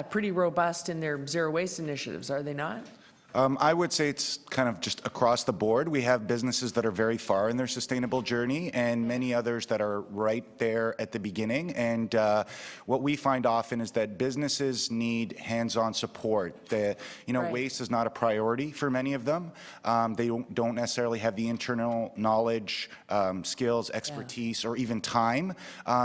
pretty robust in their zero waste initiatives, are they not? I would say it's kind of just across the board. We have businesses that are very far in their sustainable journey and many others that are right there at the beginning. And what we find often is that businesses need hands-on support. Right. Waste is not a priority for many of them. They don't necessarily have the internal knowledge, skills, expertise, or even time.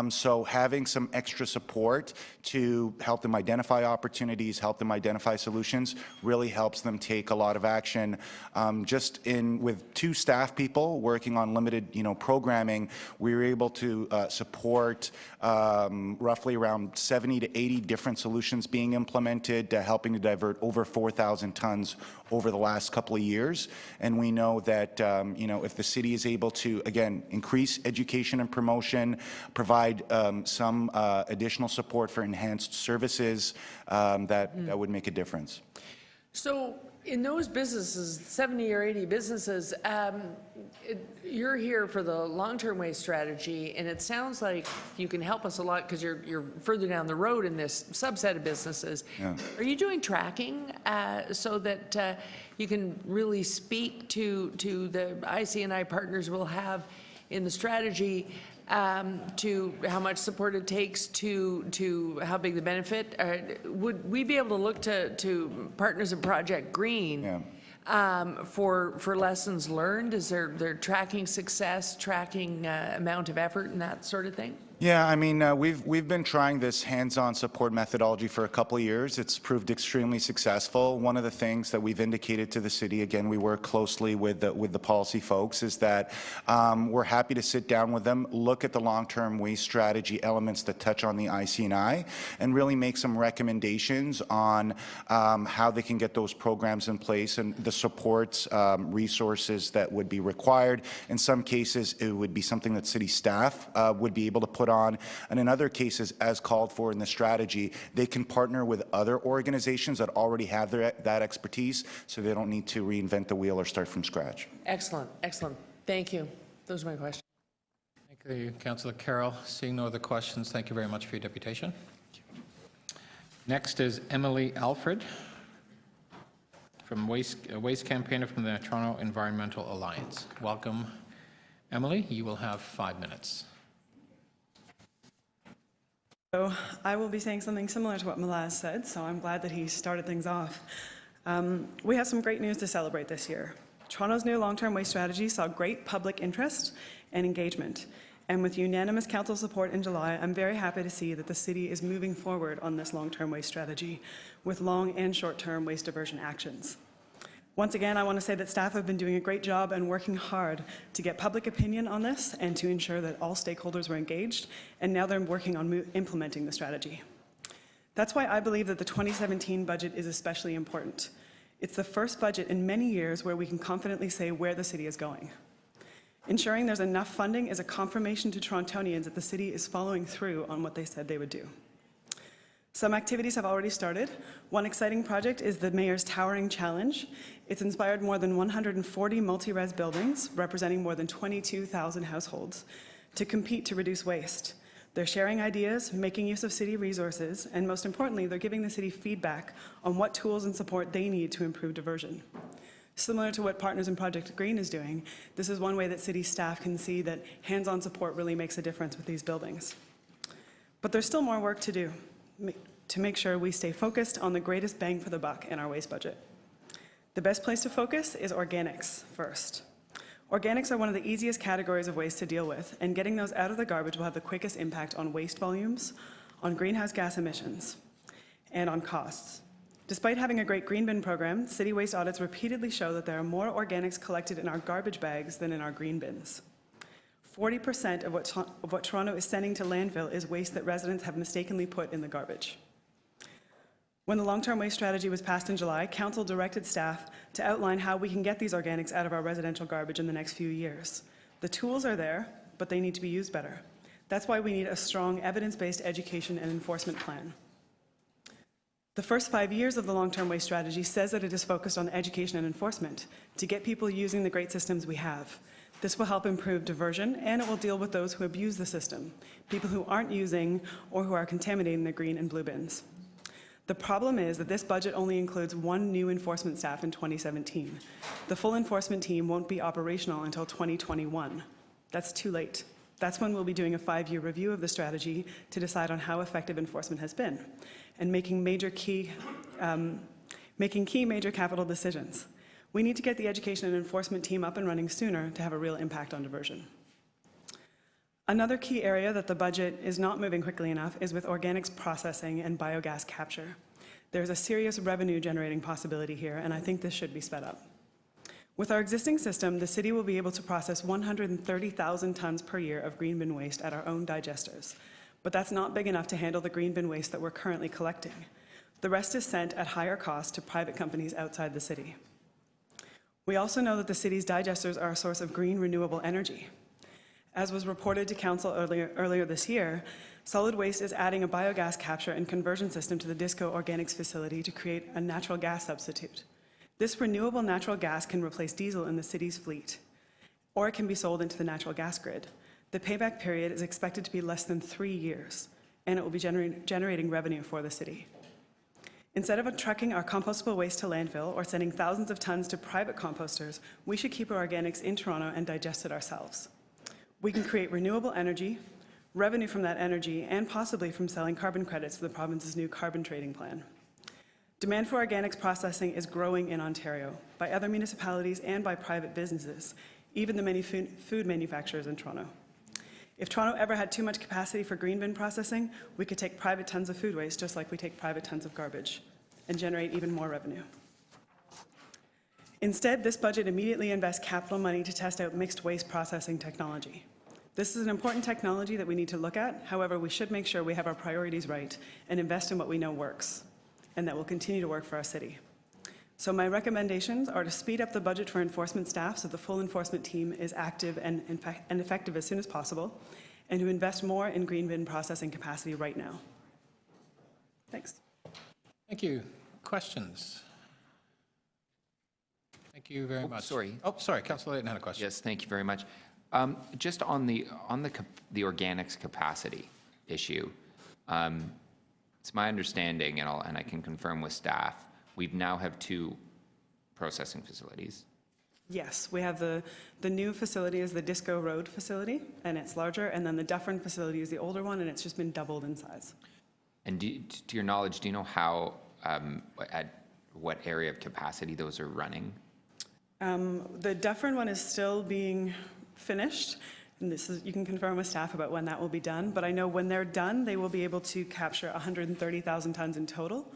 So having some extra support to help them identify opportunities, help them identify solutions, really helps them take a lot of action. With 2 staff people working on limited, programming, we were able to support roughly around 70 to 80 different solutions being implemented, helping to divert over 4,000 tons over the last couple of years. And we know that, if the city is able to, again, increase education and promotion, provide some additional support for enhanced services, that would make a difference. So in those businesses, 70 or 80 businesses, you're here for the long-term waste strategy, and it sounds like you can help us a lot because you're further down the road in this subset of businesses. Yeah. Are you doing tracking so that you can really speak to the IC&I partners we'll have in the strategy, to how much support it takes, to how big the benefit? Would we be able to look to Partners in Project Green for lessons learned? Is there tracking success, tracking amount of effort, and that sort of thing? Yeah, I mean, we've been trying this hands-on support methodology for a couple of years. It's proved extremely successful. One of the things that we've indicated to the city, again, we work closely with the policy folks, is that we're happy to sit down with them, look at the long-term waste strategy elements that touch on the IC&I, and really make some recommendations on how they can get those programs in place and the supports, resources that would be required. In some cases, it would be something that city staff would be able to put on, and in other cases, as called for in the strategy, they can partner with other organizations that already have that expertise, so they don't need to reinvent the wheel or start from scratch. Excellent, excellent. Thank you. Those are my questions. Thank you, Councillor Carroll. Seeing no other questions, thank you very much for your deputation. Next is Emily Alfred, from waste campaigner from the Toronto Environmental Alliance. Welcome, Emily. You will have 5 minutes. So I will be saying something similar to what Malaz said, so I'm glad that he started things off. We have some great news to celebrate this year. Toronto's new long-term waste strategy saw great public interest and engagement. And with unanimous council support in July, I'm very happy to see that the city is moving forward on this long-term waste strategy with long and short-term waste diversion actions. Once again, I want to say that staff have been doing a great job and working hard to get public opinion on this and to ensure that all stakeholders were engaged, and now they're working on implementing the strategy. That's why I believe that the 2017 budget is especially important. It's the first budget in many years where we can confidently say where the city is going. Ensuring there's enough funding is a confirmation to Torontonians that the city is following through on what they said they would do. Some activities have already started. One exciting project is the Mayor's Towering Challenge. It's inspired more than 140 multi-res buildings, representing more than 22,000 households, to compete to reduce waste. They're sharing ideas, making use of city resources, and most importantly, they're giving the city feedback on what tools and support they need to improve diversion. Similar to what Partners in Project Green is doing, this is one way that city staff can see that hands-on support really makes a difference with these buildings. But there's still more work to do to make sure we stay focused on the greatest bang for the buck in our waste budget. The best place to focus is organics first. Organics are one of the easiest categories of waste to deal with, and getting those out of the garbage will have the quickest impact on waste volumes, on greenhouse gas emissions. and on costs. Despite having a great green bin program, city waste audits repeatedly show that there are more organics collected in our garbage bags than in our green bins. 40% of what Toronto is sending to landfill is waste that residents have mistakenly put in the garbage. When the long-term waste strategy was passed in July, Council directed staff to outline how we can get these organics out of our residential garbage in the next few years. The tools are there, but they need to be used better. That's why we need a strong evidence-based education and enforcement plan. The first 5 years of the long-term waste strategy says that it is focused on education and enforcement to get people using the great systems we have. This will help improve diversion, and it will deal with those who abuse the system, people who aren't using or who are contaminating the green and blue bins. The problem is that this budget only includes 1 new enforcement staff in 2017. The full enforcement team won't be operational until 2021. That's too late. That's when we'll be doing a 5-year review of the strategy to decide on how effective enforcement has been and making key major capital decisions. We need to get the education and enforcement team up and running sooner to have a real impact on diversion. Another key area that the budget is not moving quickly enough is with organics processing and biogas capture. There's a serious revenue generating possibility here, and I think this should be sped up. With our existing system, the city will be able to process 130,000 tons per year of green bin waste at our own digesters. But that's not big enough to handle the green bin waste that we're currently collecting. The rest is sent at higher cost to private companies outside the city. We also know that the city's digesters are a source of green renewable energy. As was reported to Council earlier this year, Solid Waste is adding a biogas capture and conversion system to the Disco Organics facility to create a natural gas substitute. This renewable natural gas can replace diesel in the city's fleet, or it can be sold into the natural gas grid. The payback period is expected to be less than 3 years, and it will be generating revenue for the city. Instead of trucking our compostable waste to landfill or sending thousands of tons to private composters, we should keep our organics in Toronto and digest it ourselves. We can create renewable energy, revenue from that energy, and possibly from selling carbon credits to the province's new carbon trading plan. Demand for organics processing is growing in Ontario by other municipalities and by private businesses, even the many food manufacturers in Toronto. If Toronto ever had too much capacity for green bin processing, we could take private tons of food waste just like we take private tons of garbage and generate even more revenue. Instead, this budget immediately invests capital money to test out mixed waste processing technology. This is an important technology that we need to look at. However, we should make sure we have our priorities right and invest in what we know works and that will continue to work for our city. So my recommendations are to speed up the budget for enforcement staff so the full enforcement team is active and effective as soon as possible, and to invest more in green bin processing capacity right now. Thanks. Thank you. Questions? Thank you very much. Sorry. Oh, sorry, Councillor Layton had a question. Yes, thank you very much. Just on the organics capacity issue, it's my understanding, and I can confirm with staff, we now have 2 processing facilities. Yes, we have the new facility is the Disco Road facility, and it's larger, and then the Dufferin facility is the older one, and it's just been doubled in size. And to your knowledge, do you know how, at what area of capacity those are running? The Dufferin one is still being finished, and you can confirm with staff about when that will be done, but I know when they're done, they will be able to capture 130,000 tons in total,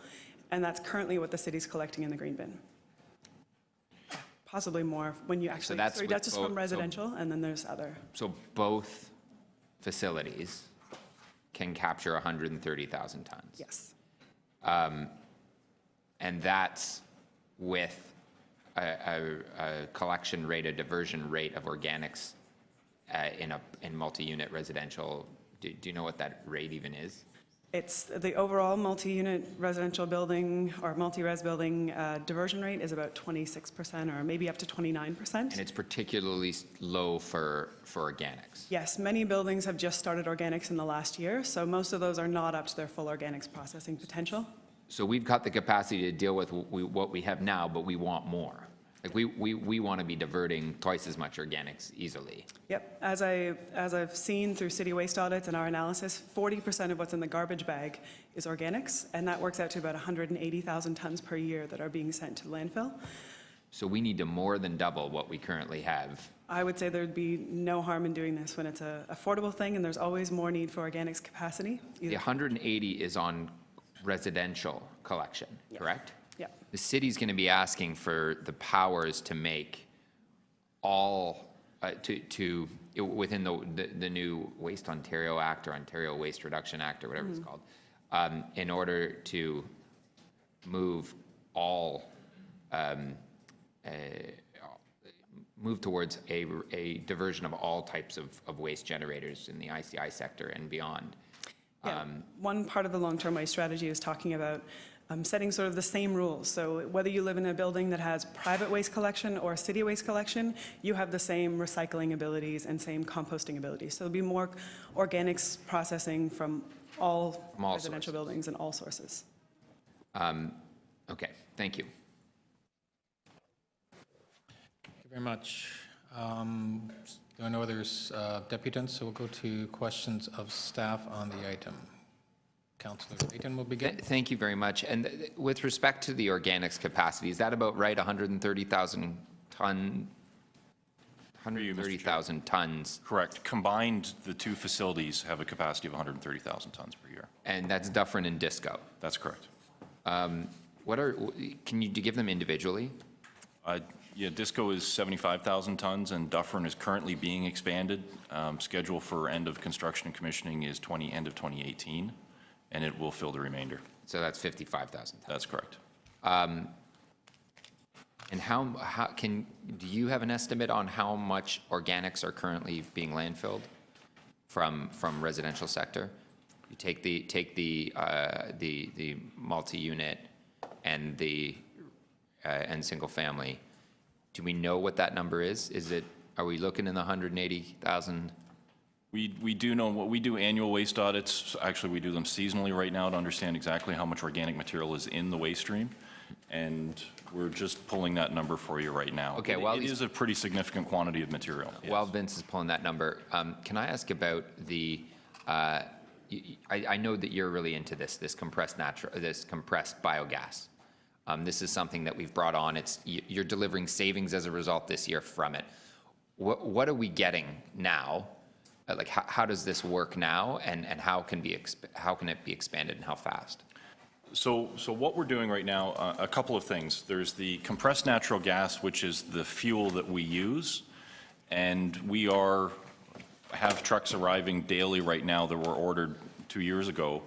and that's currently what the city's collecting in the green bin. Possibly more when you actually, that's with just both- from residential, and then there's other. So both facilities can capture 130,000 tons? Yes. And that's with a collection rate, a diversion rate of organics in multi-unit residential. Do you know what that rate even is? It's the overall multi-unit residential building or multi-res building diversion rate is about 26% or maybe up to 29%. And it's particularly low for organics. Yes, many buildings have just started organics in the last year, so most of those are not up to their full organics processing potential. So we've got the capacity to deal with what we have now, but we want more. Like we want to be diverting twice as much organics easily. Yep, as I've seen through city waste audits and our analysis, 40% of what's in the garbage bag is organics, and that works out to about 180,000 tons per year that are being sent to landfill. So we need to more than double what we currently have. I would say there'd be no harm in doing this when it's an affordable thing, and there's always more need for organics capacity. The 180 is on residential collection, correct? Yeah. The city's going to be asking for the powers to make all, within the new Waste Ontario Act or Ontario Waste Reduction Act or whatever it's called, in order to move all, move towards a diversion of all types of waste generators in the ICI sector and beyond. Yeah. One part of the long-term waste strategy is talking about setting sort of the same rules. So whether you live in a building that has private waste collection or city waste collection, you have the same recycling abilities and same composting abilities. So there'll be more organics processing from all residential buildings and all sources. Okay, thank you. Thank you very much. There are no others, deputants, so we'll go to questions of staff on the item. Councillor Layton will begin. Thank you very much. And with respect to the organics capacity, is that about right? 130,000 ton, 130,000 tons, Correct. Combined, the two facilities have a capacity of 130,000 tons per year. and that's Dufferin and Disco. That's correct. Can you give them individually? Yeah, Disco is 75,000 tons, and Dufferin is currently being expanded. Schedule for end of construction and commissioning is end of 2018, and it will fill the remainder. So that's 55,000 tons. That's correct. And do you have an estimate on how much organics are currently being landfilled from residential sector? You take the multi-unit and and single family. Do we know what that number is? Are we looking in the 180,000? We do know what we do annual waste audits. Actually, we do them seasonally right now to understand exactly how much organic material is in the waste stream. And we're just pulling that number for you right now. Okay, It is a pretty significant quantity of material. While Vince is pulling that number, can I ask about I know that you're really into this compressed biogas. This is something that we've brought on. You're delivering savings as a result this year from it. What are we getting now? Like, how does this work now, and how can it be expanded, and how fast? So what we're doing right now, a couple of things. There's the compressed natural gas, which is the fuel that we use, and we have trucks arriving daily right now that were ordered 2 years ago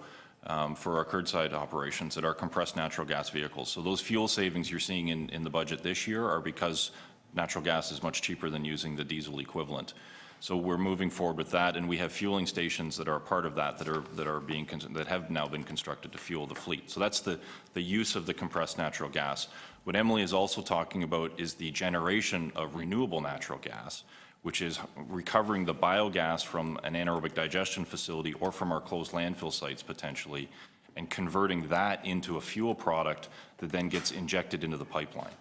for our curbside operations that are compressed natural gas vehicles. So those fuel savings you're seeing in the budget this year are because natural gas is much cheaper than using the diesel equivalent. So we're moving forward with that, and we have fueling stations that are a part of that that have now been constructed to fuel the fleet. So that's the use of the compressed natural gas. What Emily is also talking about is the generation of renewable natural gas, which is recovering the biogas from an anaerobic digestion facility or from our closed landfill sites potentially, and converting that into a fuel product that then gets injected into the pipeline.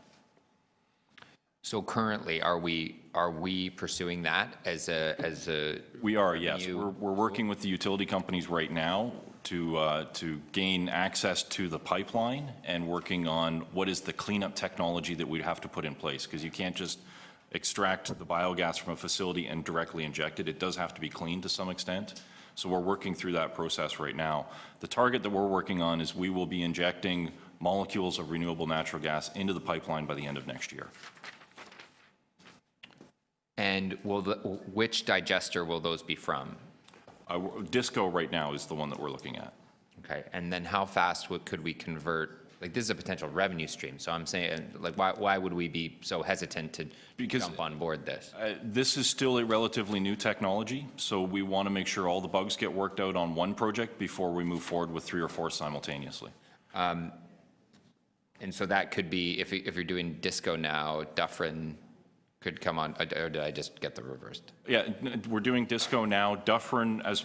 So currently, are we pursuing that as a? We are, yes. We're working with the utility companies right now to gain access to the pipeline and working on what is the cleanup technology that we'd have to put in place, because you can't just extract the biogas from a facility and directly inject it. It does have to be cleaned to some extent. So we're working through that process right now. The target that we're working on is we will be injecting molecules of renewable natural gas into the pipeline by the end of next year. And which digester will those be from? Disco right now is the one that we're looking at. Okay, and then how fast could we convert? Like, this is a potential revenue stream, so I'm saying, like, why would we be so hesitant to jump on board this? This is still a relatively new technology, so we want to make sure all the bugs get worked out on one project before we move forward with 3 or 4 simultaneously. And so that could be, if you're doing Disco now, Dufferin could come on, or did I just get the reversed? Yeah, we're doing Disco now. Dufferin, as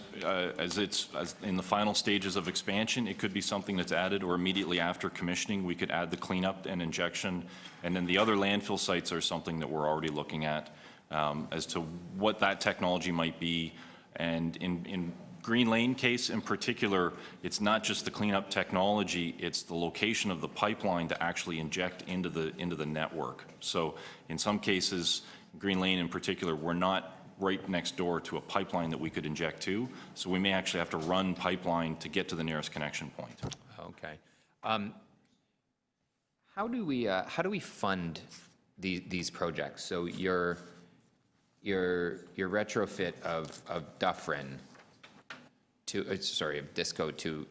it's in the final stages of expansion, it could be something that's added, or immediately after commissioning, we could add the cleanup and injection. And then the other landfill sites are something that we're already looking at as to what that technology might be. And in Green Lane case in particular, it's not just the cleanup technology, it's the location of the pipeline to actually inject into the network. So in some cases, Green Lane in particular, we're not right next door to a pipeline that we could inject to, so we may actually have to run pipeline to get to the nearest connection point. Okay. Okay. How do we fund these projects? So your retrofit of Dufferin to, of Disco to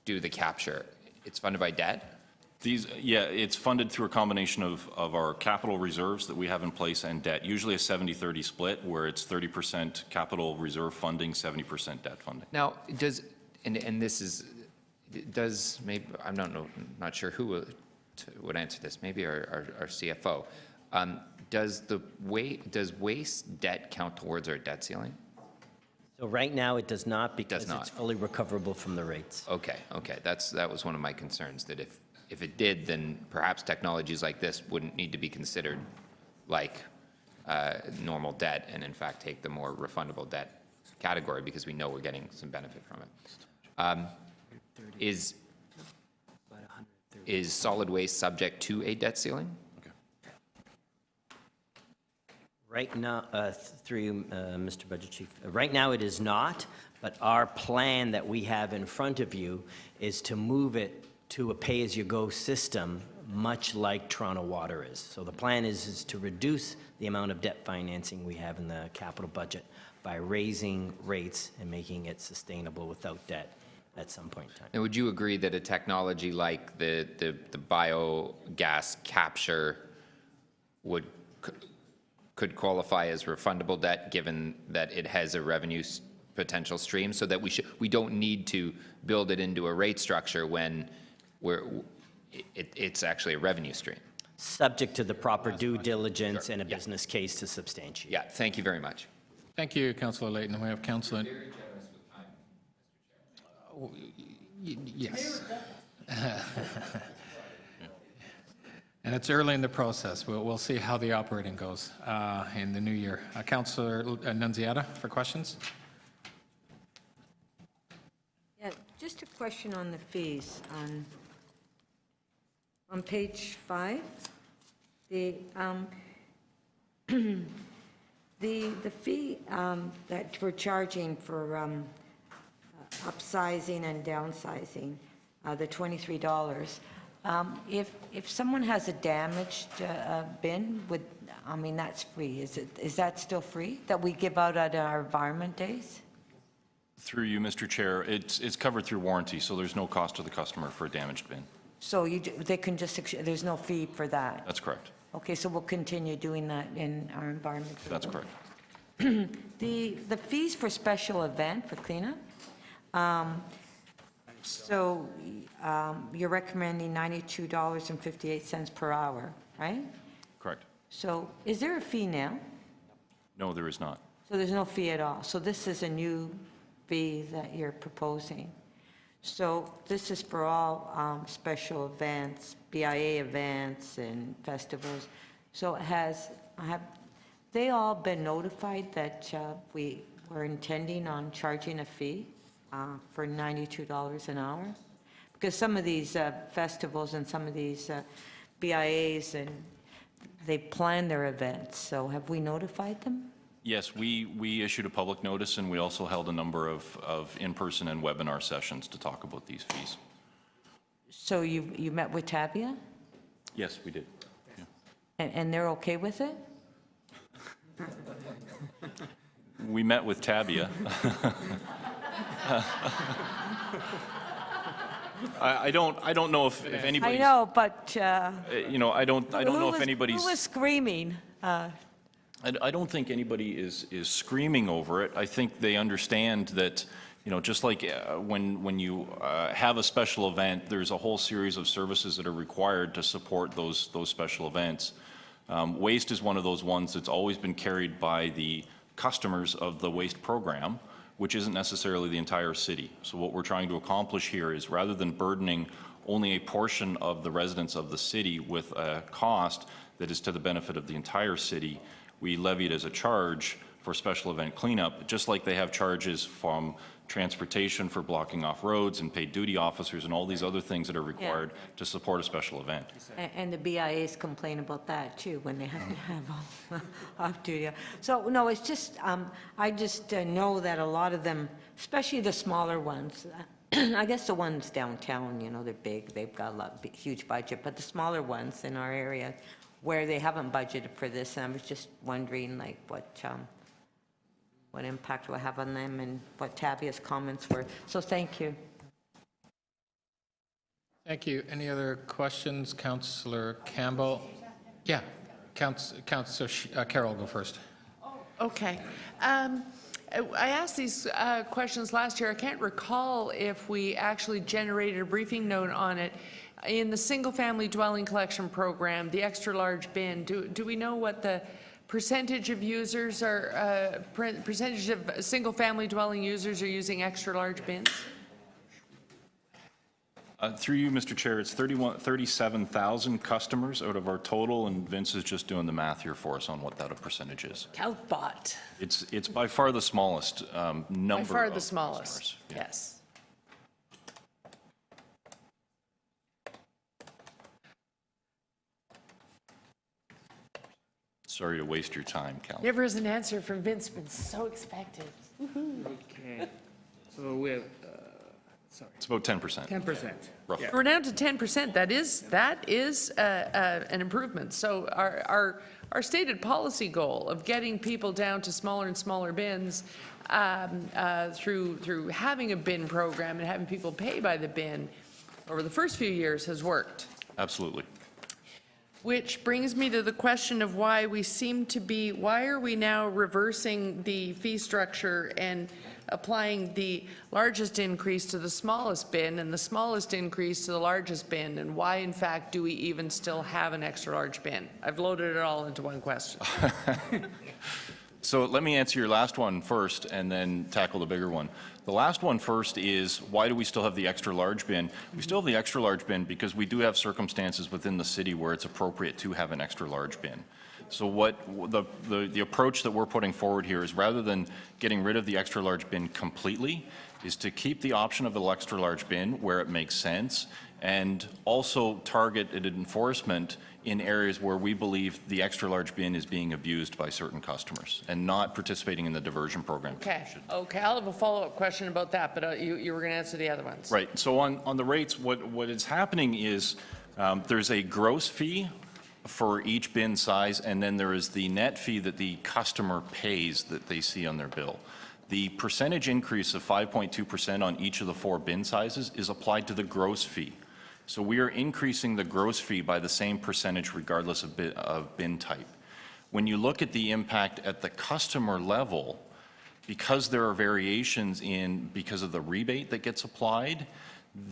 do the capture, it's funded by debt? Yeah, it's funded through a combination of our capital reserves that we have in place and debt, usually a 70-30 split, where it's 30% capital reserve funding, 70% debt funding. Now, maybe, I'm not sure who would answer this, maybe our CFO. Does waste debt count towards our debt ceiling? So right now, it does not because not. it's fully recoverable from the rates. Okay, that was one of my concerns, that if it did, then perhaps technologies like this wouldn't need to be considered like normal debt, and in fact take the more refundable debt category, because we know we're getting some benefit from it. Is solid waste subject to a debt ceiling? Right now, through you, Mr. Budget Chief, right now it is not, but our plan that we have in front of you is to move it to a pay-as-you-go system, much like Toronto Water is. So the plan is to reduce the amount of debt financing we have in the capital budget by raising rates and making it sustainable without debt at some point in time. And would you agree that a technology like the biogas capture could qualify as refundable debt, given that it has a revenue potential stream, so that we don't need to build it into a rate structure when it's actually a revenue stream? Subject to the proper due diligence and a business case to substantiate. Yeah, thank you very much. Thank you, Councillor Layton. We have Councillor... Yes. And it's early in the process. We'll see how the operating goes in the new year. Councillor Nunziata for questions. Yeah, just a question on the fees. On page 5, the fee that we're charging for upsizing and downsizing, the $23, if someone has a damaged bin, that's free. Is that still free, that we give out at our environment days? Through you, Mr. Chair, it's covered through warranty, so there's no cost to the customer for a damaged bin. So they can just, there's no fee for that? That's correct. Okay, so we'll continue doing that in our environment. That's correct. The fees for special event, for cleanup, so you're recommending $92.58 per hour, right? Correct. So is there a fee now? No, there is not. So there's no fee at all? So this is a new fee that you're proposing? So this is for all special events, BIA events and festivals. So have they all been notified that we were intending on charging a fee for $92 an hour? Because some of these festivals and some of these BIAs, and they plan their events, so have we notified them? Yes, we issued a public notice, and we also held a number of in-person and webinar sessions to talk about these fees. So you met with Tabia? Yes, we did. Yeah. And they're okay with it? We met with Tabia. I don't know if anybody's... I know, but... I don't know if anybody's... Who was screaming? I don't think anybody is screaming over it. I think they understand that, just like when you have a special event, there's a whole series of services that are required to support those special events. Waste is one of those ones that's always been carried by the customers of the waste program, which isn't necessarily the entire city. So what we're trying to accomplish here is, rather than burdening only a portion of the residents of the city with a cost that is to the benefit of the entire city, we levy it as a charge for special event cleanup, just like they have charges from transportation for blocking off roads and paid duty officers and all these other things that are required to support a special event. And the BIAs complain about that too, when they have to have off-duty. So, no, it's just, I just know that a lot of them, especially the smaller ones, I guess the ones downtown, you know, they're big, they've got a lot, huge budget, but the smaller ones in our area where they haven't budgeted for this, and I was just wondering like what impact will have on them and what Tavia's comments were. So thank you. Thank you. Any other questions? Councillor Campbell? Yeah, Councillor Carroll, go first. Okay. I asked these questions last year. I can't recall if we actually generated a briefing note on it. In the single-family dwelling collection program, the extra-large bin, do we know what the percentage of users are, percentage of single-family dwelling users are using extra-large bins? Through you, Mr. Chair, it's 37,000 customers out of our total, and Vince is just doing the math here for us on what that percentage is. Calcbot. It's by far the smallest number. By far of the smallest, customers. Yeah. yes. Sorry to waste your time, Cal. Never is an answer from Vince, been so expected. Okay, so we have, It's about 10%. 10%. Roughly. We're down to 10%. That is an improvement. So our stated policy goal of getting people down to smaller and smaller bins through having a bin program and having people pay by the bin over the first few years has worked. Absolutely. Which brings me to the question of why are we now reversing the fee structure and applying the largest increase to the smallest bin and the smallest increase to the largest bin, and why in fact do we even still have an extra large bin? I've loaded it all into one question. So let me answer your last one first and then tackle the bigger one. The last one first is, why do we still have the extra large bin? We still have the extra large bin because we do have circumstances within the city where it's appropriate to have an extra large bin. So what the approach that we're putting forward here is, rather than getting rid of the extra large bin completely, is to keep the option of the extra large bin where it makes sense, and also targeted enforcement in areas where we believe the extra large bin is being abused by certain customers and not participating in the diversion program. Okay, I'll have a follow-up question about that, but you were going to answer the other ones. Right. So on the rates, what is happening is there's a gross fee for each bin size, and then there is the net fee that the customer pays that they see on their bill. The percentage increase of 5.2% on each of the 4 bin sizes is applied to the gross fee. So we are increasing the gross fee by the same percentage regardless of bin type. When you look at the impact at the customer level, because there are variations because of the rebate that gets applied,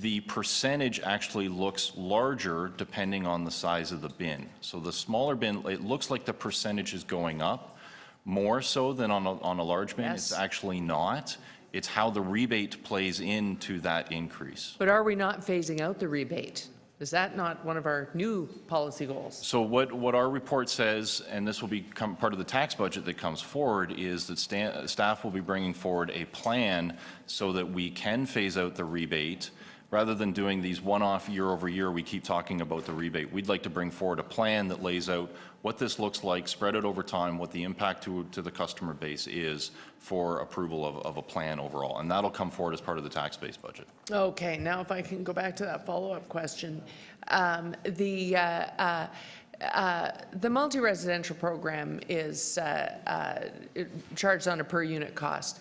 the percentage actually looks larger depending on the size of the bin. So the smaller bin, it looks like the percentage is going up more so than on a large bin. Yes. It's actually not. It's how the rebate plays into that increase. But are we not phasing out the rebate? Is that not one of our new policy goals? So what our report says, and this will become part of the tax budget that comes forward, is that staff will be bringing forward a plan so that we can phase out the rebate. Rather than doing these one-off year over year, we keep talking about the rebate. We'd like to bring forward a plan that lays out what this looks like, spread it over time, what the impact to the customer base is for approval of a plan overall. And that'll come forward as part of the tax-based budget. Okay, now if I can go back to that follow-up question. The multi-residential program is charged on a per-unit cost.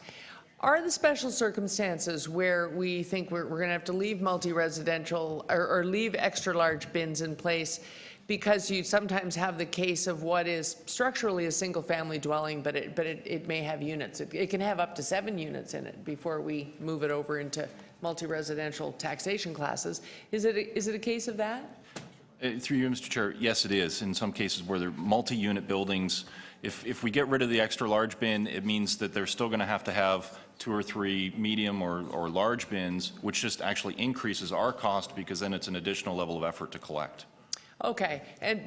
Are the special circumstances where we think we're going to have to leave multi-residential or leave extra large bins in place because you sometimes have the case of what is structurally a single-family dwelling, but it may have units. It can have up to 7 units in it before we move it over into multi-residential taxation classes. Is it a case of that? Through you, Mr. Chair, yes, it is. In some cases where they're multi-unit buildings, if we get rid of the extra large bin, it means that they're still going to have 2 or 3 medium or large bins, which just actually increases our cost because then it's an additional level of effort to collect. Okay,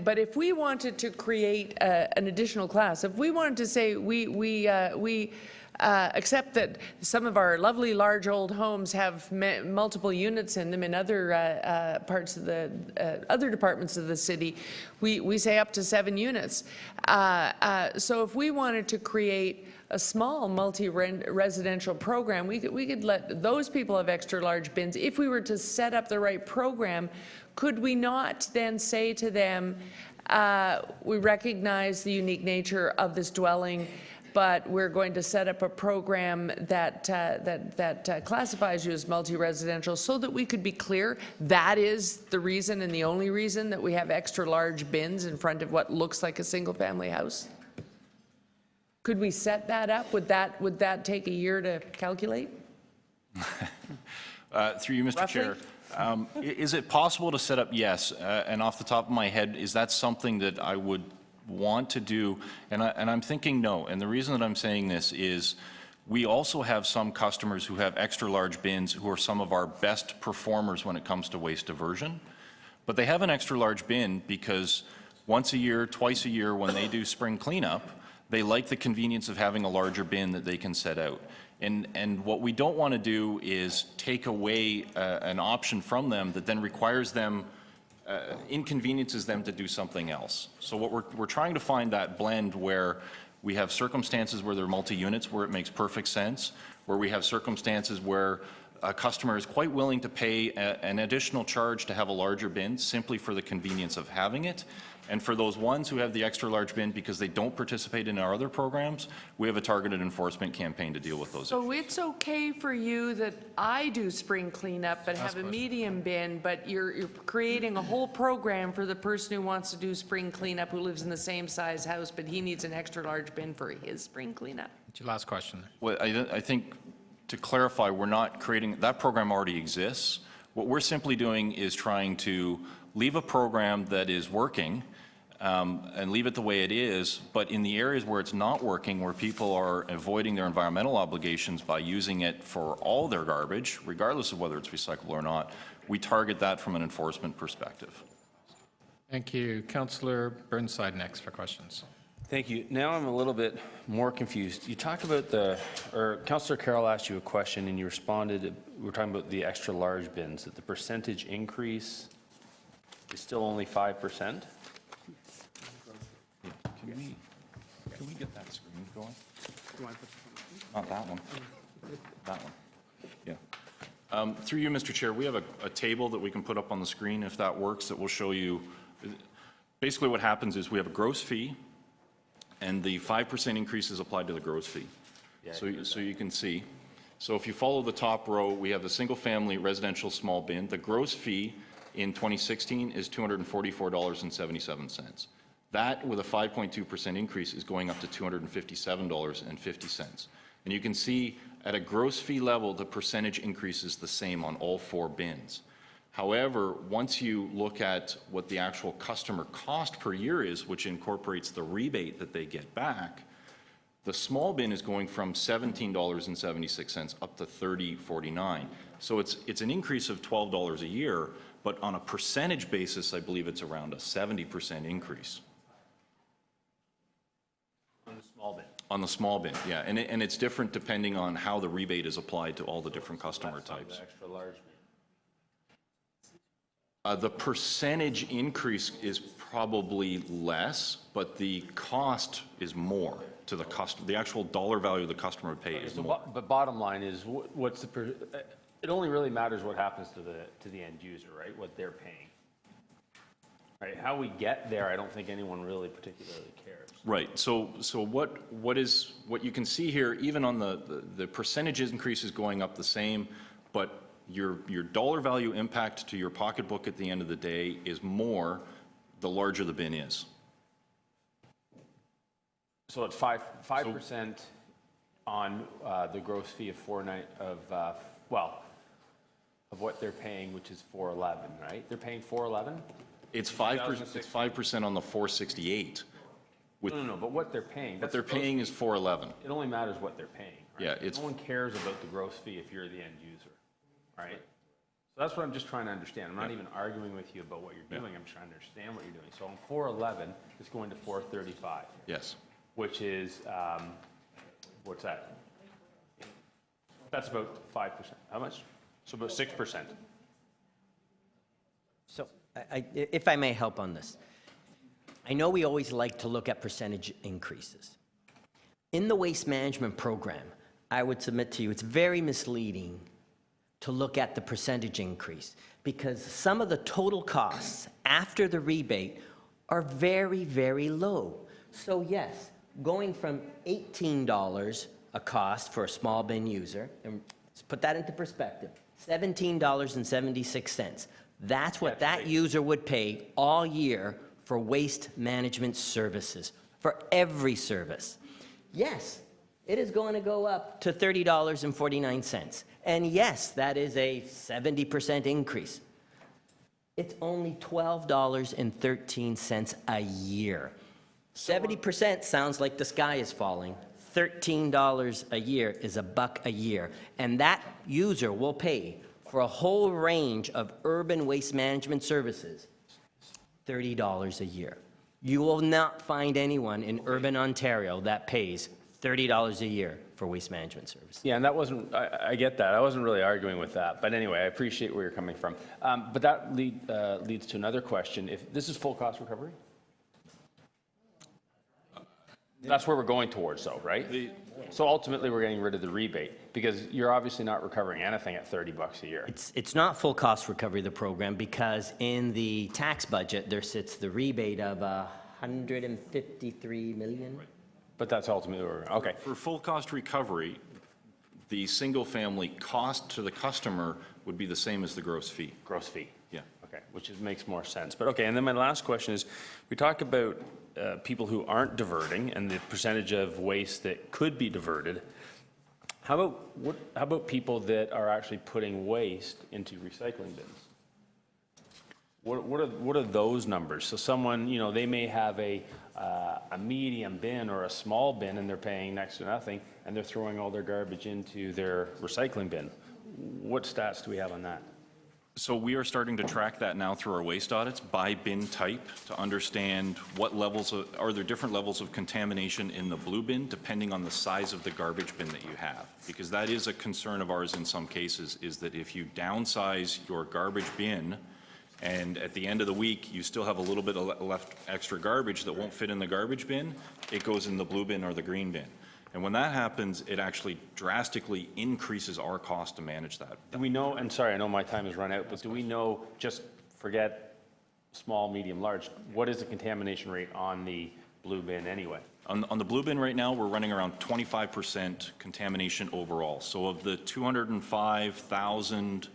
but if we wanted to create an additional class, if we wanted to say we accept that some of our lovely large old homes have multiple units in them in other parts of the other departments of the city, we say up to 7 units. So if we wanted to create a small multi-residential program. We could let those people have extra large bins. If we were to set up the right program, could we not then say to them, we recognize the unique nature of this dwelling, but we're going to set up a program that classifies you as multi-residential, so that we could be clear that is the reason and the only reason that we have extra large bins in front of what looks like a single-family house? Could we set that up? Would that take a year to calculate? Through you, Mr. Roughly? Chair. Is it possible to set up? Yes. And off the top of my head, is that something that I would want to do? And I'm thinking no. And the reason that I'm saying this is we also have some customers who have extra large bins who are some of our best performers when it comes to waste diversion. But they have an extra large bin because once a year, twice a year, when they do spring cleanup, they like the convenience of having a larger bin that they can set out. And what we don't want to do is take away an option from them that then requires them, inconveniences them to do something else. So what we're trying to find that blend where we have circumstances where there are multi-units where it makes perfect sense, where we have circumstances where a customer is quite willing to pay an additional charge to have a larger bin simply for the convenience of having it. And for those ones who have the extra large bin because they don't participate in our other programs, we have a targeted enforcement campaign to deal with those issues. So it's okay for you that I do spring cleanup but have a medium bin, but you're creating a whole program for the person who wants to do spring cleanup who lives in the same size house, but he needs an extra large bin for his spring cleanup? That's your last question. Well, I think to clarify, we're not creating, that program already exists. What we're simply doing is trying to leave a program that is working and leave it the way it is, but in the areas where it's not working, where people are avoiding their environmental obligations by using it for all their garbage, regardless of whether it's recyclable or not, we target that from an enforcement perspective. Thank you. Councillor Burnside next for questions. Thank you. Now I'm a little bit more confused. You talked about Councillor Carroll asked you a question and you responded, we were talking about the extra large bins, that the percentage increase is still only 5%? Can we get that screen going? Not that one. That one. Yeah. Through you, Mr. Chair, we have a table that we can put up on the screen if that works, that will show you. Basically what happens is we have a gross fee and the 5% increase is applied to the gross fee. Yeah, so you can see. So if you follow the top row, we have a single family residential small bin. The gross fee in 2016 is $244.77. That, with a 5.2% increase, is going up to $257.50. And you can see at a gross fee level, the percentage increase is the same on all 4 bins. However, once you look at what the actual customer cost per year is, which incorporates the rebate that they get back, the small bin is going from $17.76 up to $30.49. So it's an increase of $12 a year, but on a percentage basis, I believe it's around a 70% increase. On the small bin? On the small bin, yeah. And it's different depending on how the rebate is applied to all the different customer types. The extra large bin. The percentage increase is probably less, but the cost is more to the customer. The actual dollar value the customer would pay is more. But bottom line is, what's the? It only really matters what happens to the end user, right? What they're paying. Right? How we get there, I don't think anyone really particularly cares. Right. So what you can see here, even on the percentage increase is going up the same, but your dollar value impact to your pocketbook at the end of the day is more the larger the bin is. So it's 5% on the gross fee of of what they're paying, which is $411, right? They're paying $411. It's 5%. It's 5% on the 468. No, but what they're paying. What they're paying is $411. It only matters what they're paying. Right? Yeah, no one cares about the gross fee if you're the end user, right? So that's what I'm just trying to understand. I'm not even arguing with you about what you're doing. I'm trying to understand what you're doing. So on 411, it's going to 435. Yes. Which is, what's that? That's about 5%. How much? So about 6%. So if I may help on this, I know we always like to look at percentage increases, In the waste management program, I would submit to you, it's very misleading to look at the percentage increase because some of the total costs after the rebate are very, very low. So yes, going from $18 a cost for a small bin user, and let's put that into perspective, $17.76. That's what that user would pay all year for waste management services, for every service. Yes, it is going to go up to $30.49. And yes, that is a 70% increase. It's only $12.13 a year. 70% sounds like the sky is falling. $13 a year is $1 a year. And that user will pay for a whole range of urban waste management services, $30 a year. You will not find anyone in urban Ontario that pays $30 a year for waste management services. Yeah, and that wasn't, I get that. I wasn't really arguing with that. But anyway, I appreciate where you're coming from. But that leads to another question. If this is full cost recovery? That's where we're going towards, though, right? So ultimately, we're getting rid of the rebate because you're obviously not recovering anything at $30 a year. It's not full cost recovery of the program because in the tax budget, there sits the rebate of $153 million. But that's ultimately where we're going. Okay. For full cost recovery, the single-family cost to the customer would be the same as the gross fee. Gross fee. Yeah. Okay, makes more sense. But okay, and then my last question is, we talk about people who aren't diverting and the percentage of waste that could be diverted. How about people that are actually putting waste into recycling bins? What are those numbers? So someone, you know, they may have a medium bin or a small bin and they're paying next to nothing and they're throwing all their garbage into their recycling bin. What stats do we have on that? So we are starting to track that now through our waste audits by bin type to understand what levels of, are there different levels of contamination in the blue bin depending on the size of the garbage bin that you have. Because that is a concern of ours in some cases, is that if you downsize your garbage bin and at the end of the week you still have a little bit of left extra garbage that won't fit in the garbage bin, it goes in the blue bin or the green bin. And when that happens, it actually drastically increases our cost to manage that. Do we know, and sorry, I know my time has run out, but do we know, just forget small, medium, large, what is the contamination rate on the blue bin anyway? On the blue bin right now, we're running around 25% contamination overall. So of the 205,000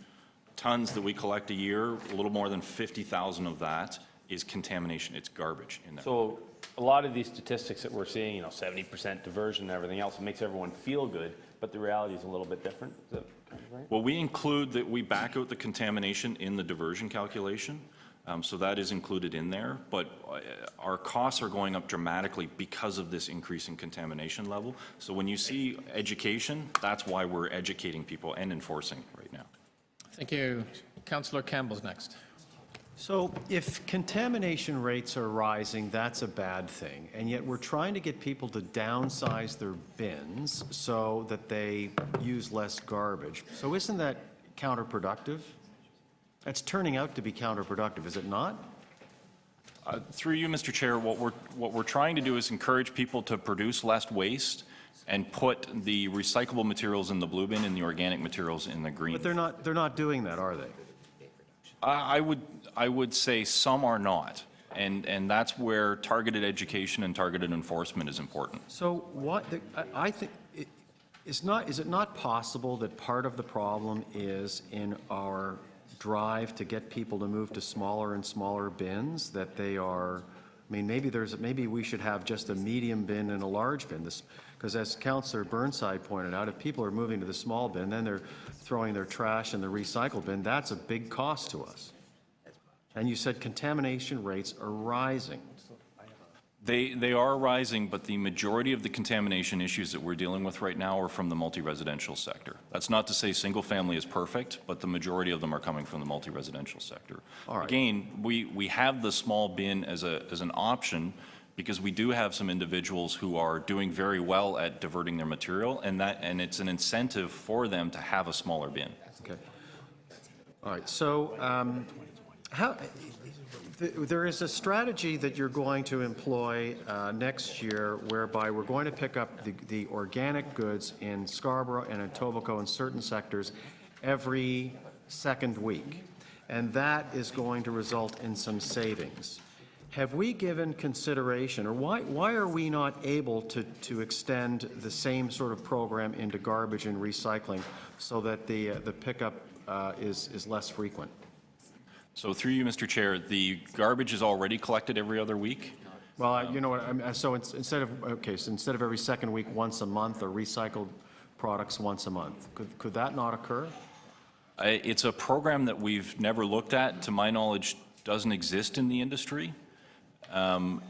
tons that we collect a year, a little more than 50,000 of that is contamination. It's garbage in there. So a lot of these statistics that we're seeing, you know, 70% diversion and everything else, it makes everyone feel good, but the reality is a little bit different. Is that kind of right? Well, we include that we back out the contamination in the diversion calculation. So that is included in there, but our costs are going up dramatically because of this increase in contamination level. So when you see education, that's why we're educating people and enforcing right now. Thank you. Councillor Campbell's next. So if contamination rates are rising, that's a bad thing, and yet we're trying to get people to downsize their bins so that they use less garbage. So isn't that counterproductive? That's turning out to be counterproductive, is it not? Through you, Mr. Chair, what we're trying to do is encourage people to produce less waste and put the recyclable materials in the blue bin and the organic materials in the green. But they're not doing that, are they? I would say some are not, and that's where targeted education and targeted enforcement is important. So I think, is it not possible that part of the problem is in our drive to get people to move to smaller and smaller bins, that they are, I mean, maybe we should have just a medium bin and a large bin, because as Councillor Burnside pointed out, if people are moving to the small bin, then they're throwing their trash in the recycle bin, that's a big cost to us. And you said contamination rates are rising. They are rising, but the majority of the contamination issues that we're dealing with right now are from the multi-residential sector. That's not to say single family is perfect, but the majority of them are coming from the multi-residential sector. All right. Again, we have the small bin as an option because we do have some individuals who are doing very well at diverting their material, and it's an incentive for them to have a smaller bin. Okay. All right, so There is a strategy that you're going to employ next year whereby we're going to pick up the organic goods in Scarborough and in Etobicoke in certain sectors every second week, and that is going to result in some savings. Have we given consideration, or why are we not able to extend the same sort of program into garbage and recycling so that the pickup is less frequent? So through you, Mr. Chair, the garbage is already collected every other week. Well, you know what, so instead of every second week, once a month, or recycled products once a month, could that not occur? It's a program that we've never looked at. To my knowledge, doesn't exist in the industry. I'm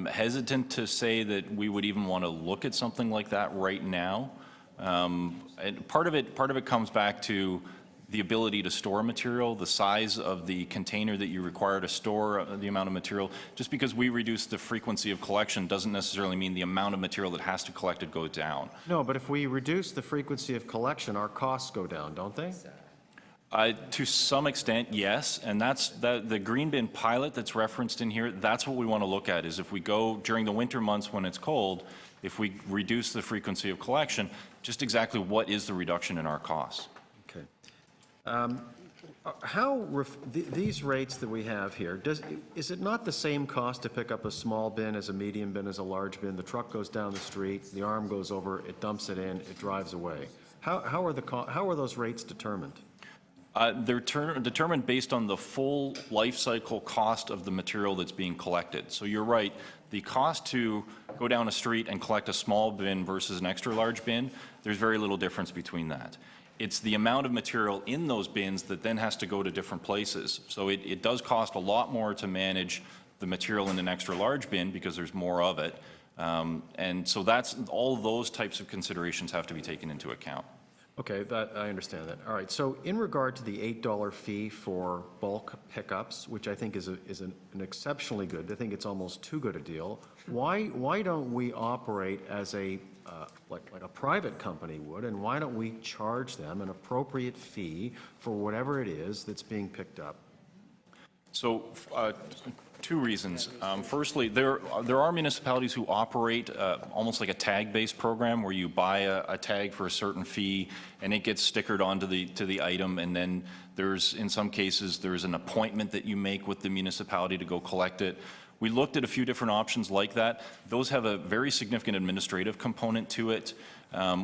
hesitant to say that we would even want to look at something like that right now. And part of it comes back to the ability to store material, the size of the container that you require to store the amount of material. Just because we reduce the frequency of collection doesn't necessarily mean the amount of material that has to collect it goes down. No, but if we reduce the frequency of collection, our costs go down, don't they? To some extent, yes, and the green bin pilot that's referenced in here, that's what we want to look at, is if we go during the winter months when it's cold, if we reduce the frequency of collection, just exactly what is the reduction in our costs? Okay. These rates that we have here, is it not the same cost to pick up a small bin as a medium bin as a large bin? The truck goes down the street, the arm goes over, it dumps it in, it drives away. How are those rates determined? They're determined based on the full life cycle cost of the material that's being collected. So you're right, the cost to go down a street and collect a small bin versus an extra large bin, there's very little difference between that. It's the amount of material in those bins that then has to go to different places. So it does cost a lot more to manage the material in an extra large bin because there's more of it. And so all those types of considerations have to be taken into account. Okay, I understand that. All right, so in regard to the $8 fee for bulk pickups, which I think is an exceptionally good, I think it's almost too good a deal, why don't we operate as like a private company would, and why don't we charge them an appropriate fee for whatever it is that's being picked up? So two reasons. Firstly, there are municipalities who operate almost like a tag-based program where you buy a tag for a certain fee and it gets stickered onto the item, and then in some cases there's an appointment that you make with the municipality to go collect it. We looked at a few different options like that. Those have a very significant administrative component to it,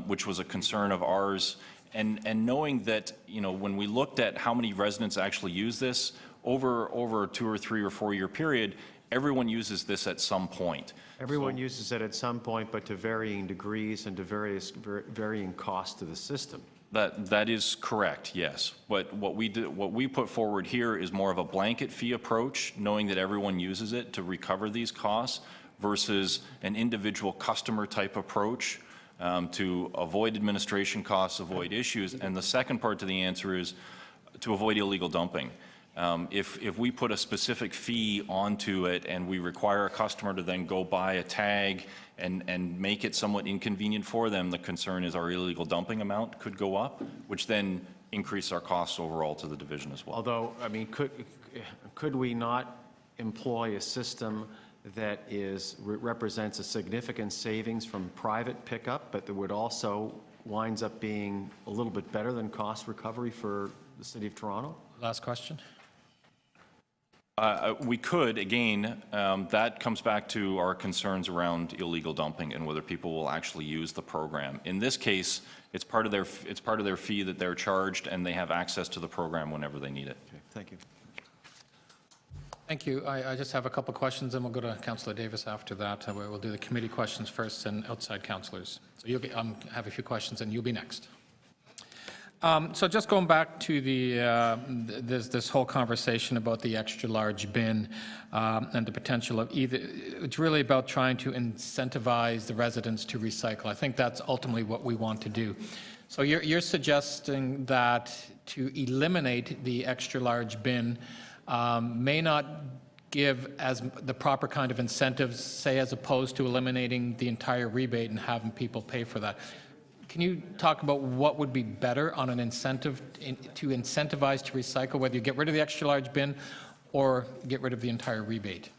which was a concern of ours. And knowing that, when we looked at how many residents actually use this, over a 2 or 3 or 4 year period, everyone uses this at some point. Everyone uses it at some point, but to varying degrees and to varying costs to the system. That is correct, yes. But what we put forward here is more of a blanket fee approach, knowing that everyone uses it to recover these costs, versus an individual customer type approach to avoid administration costs, avoid issues. And the second part to the answer is to avoid illegal dumping. If we put a specific fee onto it and we require a customer to then go buy a tag and make it somewhat inconvenient for them, the concern is our illegal dumping amount could go up, which then increase our costs overall to the division as well. Although, I mean, could we not employ a system that represents a significant savings from private pickup, but that would also winds up being a little bit better than cost recovery for the City of Toronto? Last question. We could, again, that comes back to our concerns around illegal dumping and whether people will actually use the program. In this case, it's part of their fee that they're charged, and they have access to the program whenever they need it. Okay, thank you. Thank you. I just have a couple of questions, and we'll go to Councillor Davis after that. We'll do the committee questions first and outside councillors. So you'll have a few questions, and you'll be next. So just going back to this whole conversation about the extra large bin and the potential of it's really about trying to incentivize the residents to recycle. I think that's ultimately what we want to do. So you're suggesting that to eliminate the extra large bin may not give as the proper kind of incentives, say, as opposed to eliminating the entire rebate and having people pay for that. can you talk about what would be better on an incentive, to incentivize to recycle, whether you get rid of the extra large bin or get rid of the entire rebate?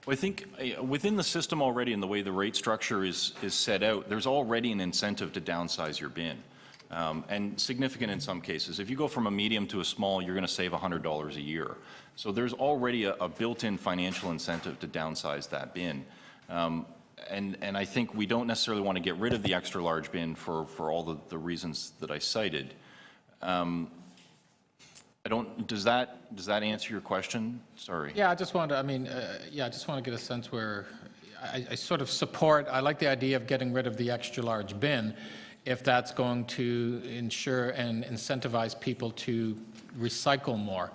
Well, I think within the system already and the way the rate structure is set out, there's already an incentive to downsize your bin, and significant in some cases. If you go from a medium to a small, you're going to save $100 a year. So there's already a built-in financial incentive to downsize that bin. And I think we don't necessarily want to get rid of the extra large bin for all the reasons that I cited. Does that answer your question? Sorry. Yeah, I just wanted to, I just want to get a sense where I sort of support, I like the idea of getting rid of the extra large bin if that's going to ensure and incentivize people to recycle more.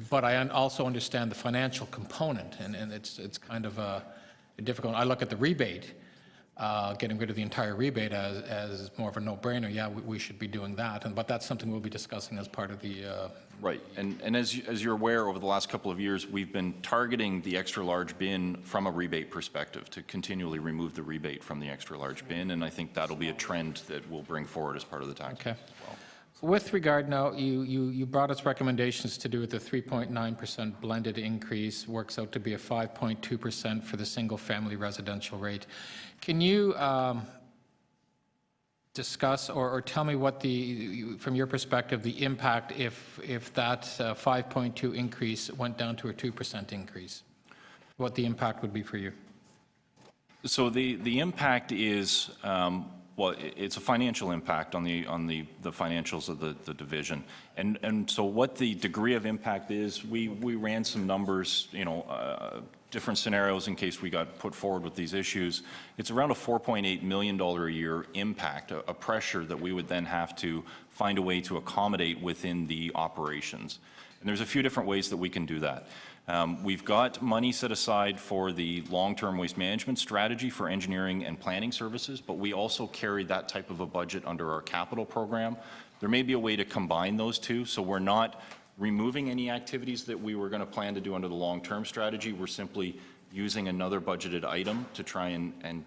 But I also understand the financial component, and it's kind of a difficult. I look at the rebate, getting rid of the entire rebate as more of a no-brainer. Yeah, we should be doing that, but that's something we'll be discussing as part of the. Right, and as you're aware, over the last couple of years, we've been targeting the extra large bin from a rebate perspective to continually remove the rebate from the extra large bin, and I think that'll be a trend that we'll bring forward as part of the tax. Okay. With regard now, you brought us recommendations to do with the 3.9% blended increase, works out to be a 5.2% for the single-family residential rate. Can you discuss or tell me what from your perspective, the impact if that 5.2 increase went down to a 2% increase? What the impact would be for you? So the impact is, well, it's a financial impact on the financials of the division. And so what the degree of impact is, we ran some numbers, different scenarios in case we got put forward with these issues. It's around a $4.8 million a year impact, a pressure that we would then have to find a way to accommodate within the operations. And there's a few different ways that we can do that. We've got money set aside for the long-term waste management strategy for engineering and planning services, but we also carry that type of a budget under our capital program. There may be a way to combine those two, so we're not removing any activities that we were going to plan to do under the long-term strategy. We're simply using another budgeted item to try and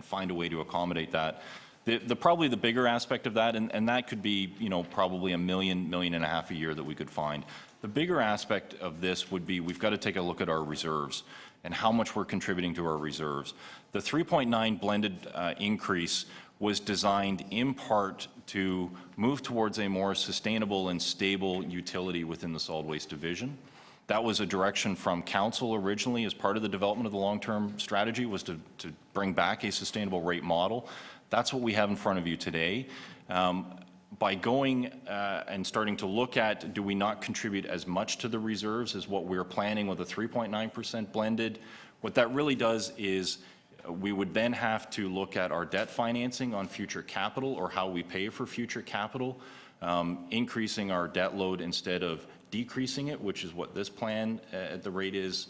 find a way to accommodate that. Probably the bigger aspect of that, and that could be, probably $1 million, $1.5 million a year that we could find. The bigger aspect of this would be we've got to take a look at our reserves and how much we're contributing to our reserves. The 3.9 blended increase was designed in part to move towards a more sustainable and stable utility within the solid waste division. That was a direction from council originally as part of the development of the long-term strategy, was to bring back a sustainable rate model. That's what we have in front of you today. By going and starting to look at, do we not contribute as much to the reserves as what we're planning with a 3.9% blended, what that really does is we would then have to look at our debt financing on future capital or how we pay for future capital, increasing our debt load instead of decreasing it, which is what this plan at the rate is.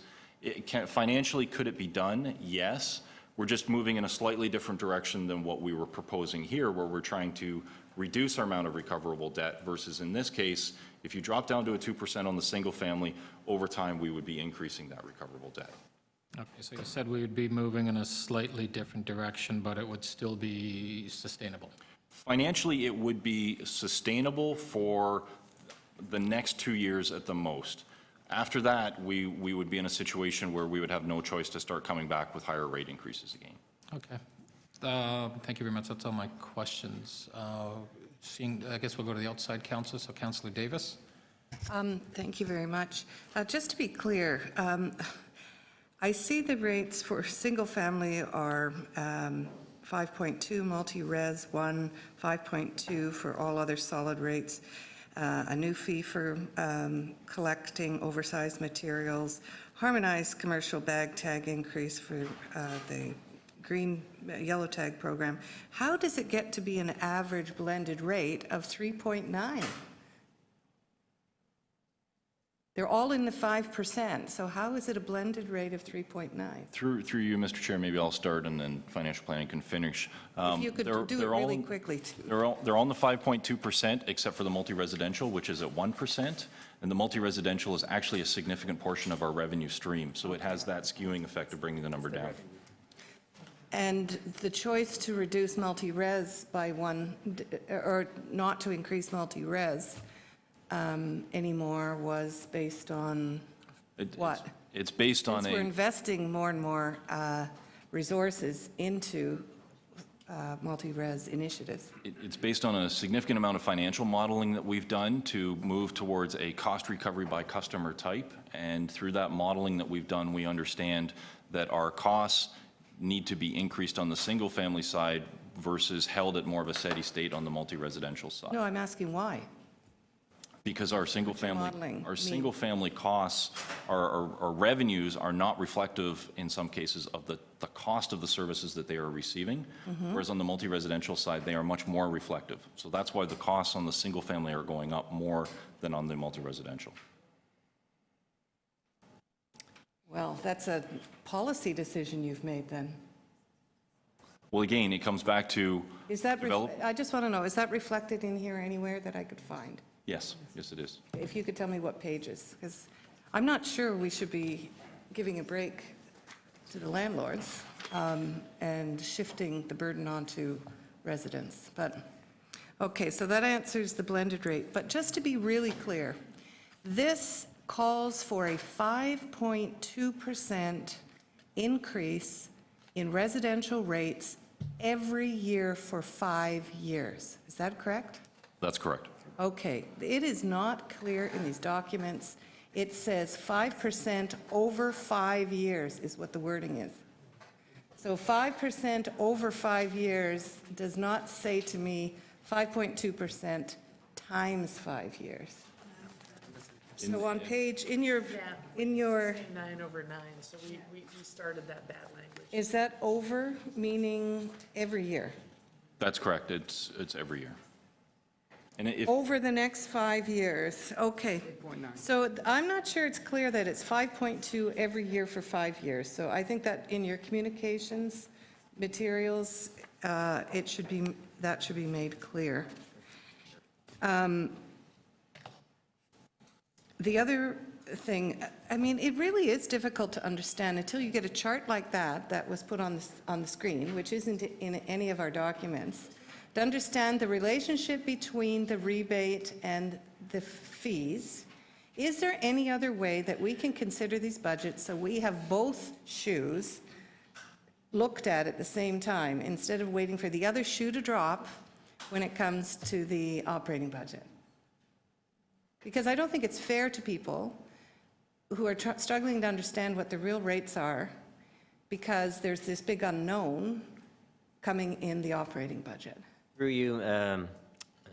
Financially, could it be done? Yes. We're just moving in a slightly different direction than what we were proposing here, where we're trying to reduce our amount of recoverable debt versus in this case, if you drop down to a 2% on the single family, over time we would be increasing that recoverable debt. Okay, so you said we would be moving in a slightly different direction, but it would still be sustainable. Financially, it would be sustainable for the next 2 years at the most. After that, we would be in a situation where we would have no choice to start coming back with higher rate increases again. Okay. Thank you very much. That's all my questions. I guess we'll go to the outside council. So Councillor Davis. Thank you very much. Just to be clear, I see the rates for single family are 5.2, multi-res 1, 5.2 for all other solid rates, a new fee for collecting oversized materials, harmonized commercial bag tag increase for the green yellow tag program. How does it get to be an average blended rate of 3.9? They're all in the 5%, so how is it a blended rate of 3.9? Through you, Mr. Chair, maybe I'll start and then financial planning can finish. If you could do it really quickly, too. They're on the 5.2% except for the multi-residential, which is at 1%. And the multi-residential is actually a significant portion of our revenue stream, so it has that skewing effect of bringing the number down. And the choice to reduce multi-res by one, or not to increase multi-res anymore was based on what? It's based on Since we're a, investing more and more resources into multi-res initiatives. it's based on a significant amount of financial modeling that we've done to move towards a cost recovery by customer type. And through that modeling that we've done, we understand that our costs need to be increased on the single-family side versus held at more of a steady state on the multi-residential side. No, I'm asking why. Because our modeling single-family costs, our revenues are not reflective, in some cases, of the cost of the services that they are receiving, whereas on the multi-residential side, they are much more reflective. So that's why the costs on the single-family are going up more than on the multi-residential. Well, that's a policy decision you've made then. Well, again, it comes back to Is that, develop. I just want to know, is that reflected in here anywhere that I could find? Yes, yes, it is. If you could tell me what pages, because I'm not sure we should be giving a break to the landlords and shifting the burden onto residents. But, okay, so that answers the blended rate. But just to be really clear, this calls for a 5.2% increase in residential rates every year for 5 years. Is that correct? That's correct. Okay, it is not clear in these documents. It says 5% over 5 years is what the wording is. So 5% over 5 years does not say to me 5.2% times 5 years. So on page, in your, 9 over 9, so we started that bad language. is that over, meaning every year? That's correct. It's every year. And if, Over the next 5 years, okay. So I'm not sure it's clear that it's 5.2 every year for 5 years. So I think that in your communications materials, it should be, that should be made clear. The other thing, I mean, it really is difficult to understand until you get a chart like that, that was put on the screen, which isn't in any of our documents, to understand the relationship between the rebate and the fees. Is there any other way that we can consider these budgets so we have both shoes looked at the same time, instead of waiting for the other shoe to drop when it comes to the operating budget? Because I don't think it's fair to people who are struggling to understand what the real rates are, because there's this big unknown coming in the operating budget. Through you,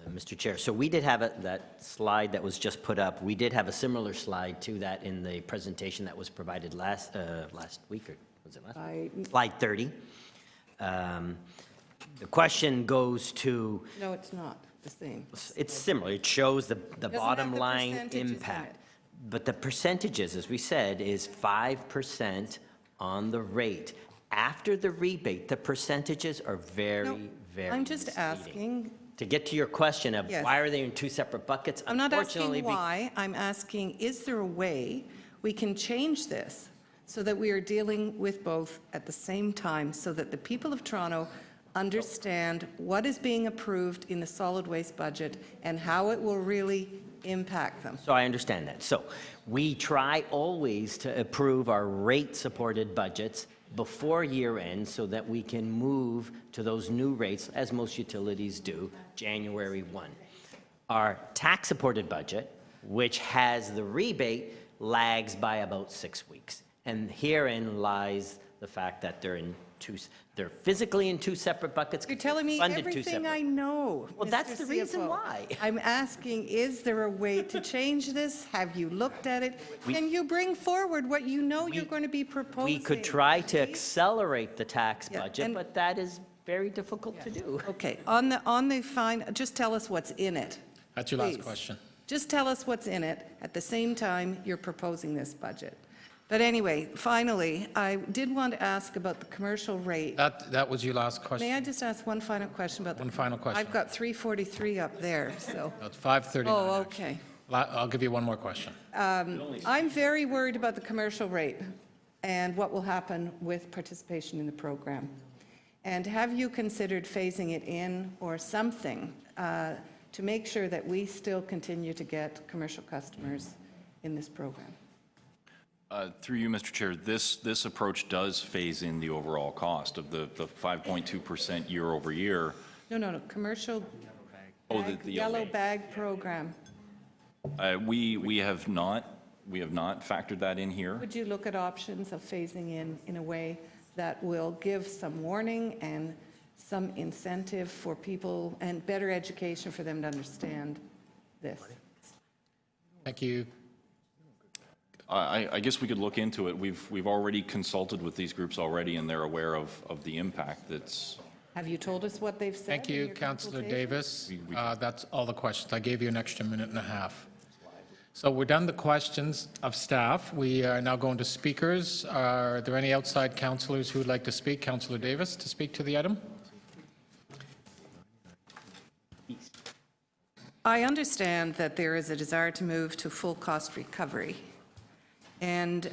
Mr. Chair. So we did have that slide that was just put up. We did have a similar slide to that in the presentation that was provided last week, or was it last week? Slide 30. The question goes to... No, it's not the same. It's similar. It shows the have bottom the line percentages in impact. it. But the percentages, as we said, is 5% on the rate. After the rebate, the percentages are very, very I'm just misleading. asking, To get to your question of Yes. why are they in two separate buckets? I'm not unfortunately, asking why, I'm asking, is there a way we can change this so that we are dealing with both at the same time, so that the people of Toronto understand what is being approved in the solid waste budget and how it will really impact them? So I understand that. So we try always to approve our rate-supported budgets before year end so that we can move to those new rates, as most utilities do, January 1. Our tax-supported budget, which has the rebate, lags by about 6 weeks. And herein lies the fact that they're physically in two separate buckets. You're telling me funded two everything separate- I know. Well, Mr. that's the reason CFO. why. I'm asking, is there a way to change this? Have you looked at it? Can you bring forward what you know you're going to be proposing? We could try to accelerate the tax Yeah, budget, and- but that is very difficult to do. Okay, on the fine, just tell us what's in it. That's your last Please. question. Just tell us what's in it at the same time you're proposing this budget. But anyway, finally, I did want to ask about the commercial rate. That was your last question. May I just ask one final question about the... One final question. I've got 343 up there, so... It's 5:39. Oh, okay. I'll give you one more question. I'm very worried about the commercial rate and what will happen with participation in the program. And have you considered phasing it in or something to make sure that we still continue to get commercial customers in this program? Through you, Mr. Chair, this approach does phase in the overall cost of the 5.2% year over year. No, commercial Oh, bag, the yellow bag program. We have not factored that in here. Would you look at options of phasing in a way that will give some warning and some incentive for people and better education for them to understand this? Thank you. I guess we could look into it. We've already consulted with these groups already, and they're aware of the impact that's. Have you told us what they've said? Thank in you, your Councillor consultation? Davis. That's all the questions. I gave you an extra minute and a half. So we're done the questions of staff. We are now going to speakers. Are there any outside councillors who would like to speak? Councillor Davis, to speak to the item? I understand that there is a desire to move to full cost recovery. And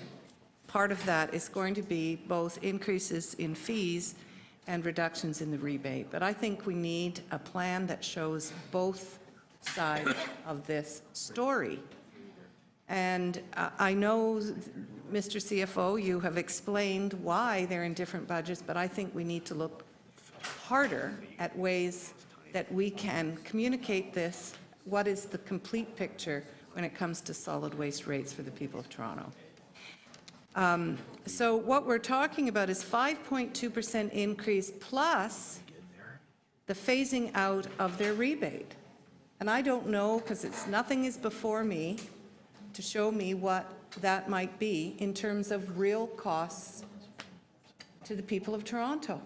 part of that is going to be both increases in fees and reductions in the rebate. But I think we need a plan that shows both sides of this story. And I know, Mr. CFO, you have explained why they're in different budgets, but I think we need to look harder at ways that we can communicate this, what is the complete picture when it comes to solid waste rates for the people of Toronto. So what we're talking about is 5.2% increase plus the phasing out of their rebate. And I don't know, because nothing is before me to show me what that might be in terms of real costs to the people of Toronto.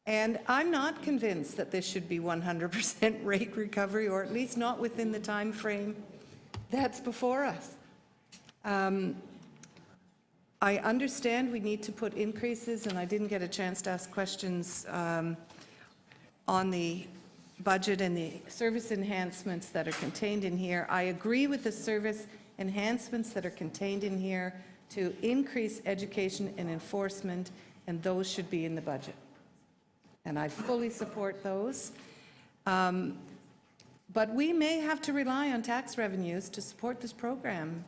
And I'm not convinced that this should be 100% rate recovery, or at least not within the time frame that's before us. I understand we need to put increases, and I didn't get a chance to ask questions on the budget and the service enhancements that are contained in here. I agree with the service enhancements that are contained in here to increase education and enforcement, and those should be in the budget. And I fully support those. But we may have to rely on tax revenues to support this program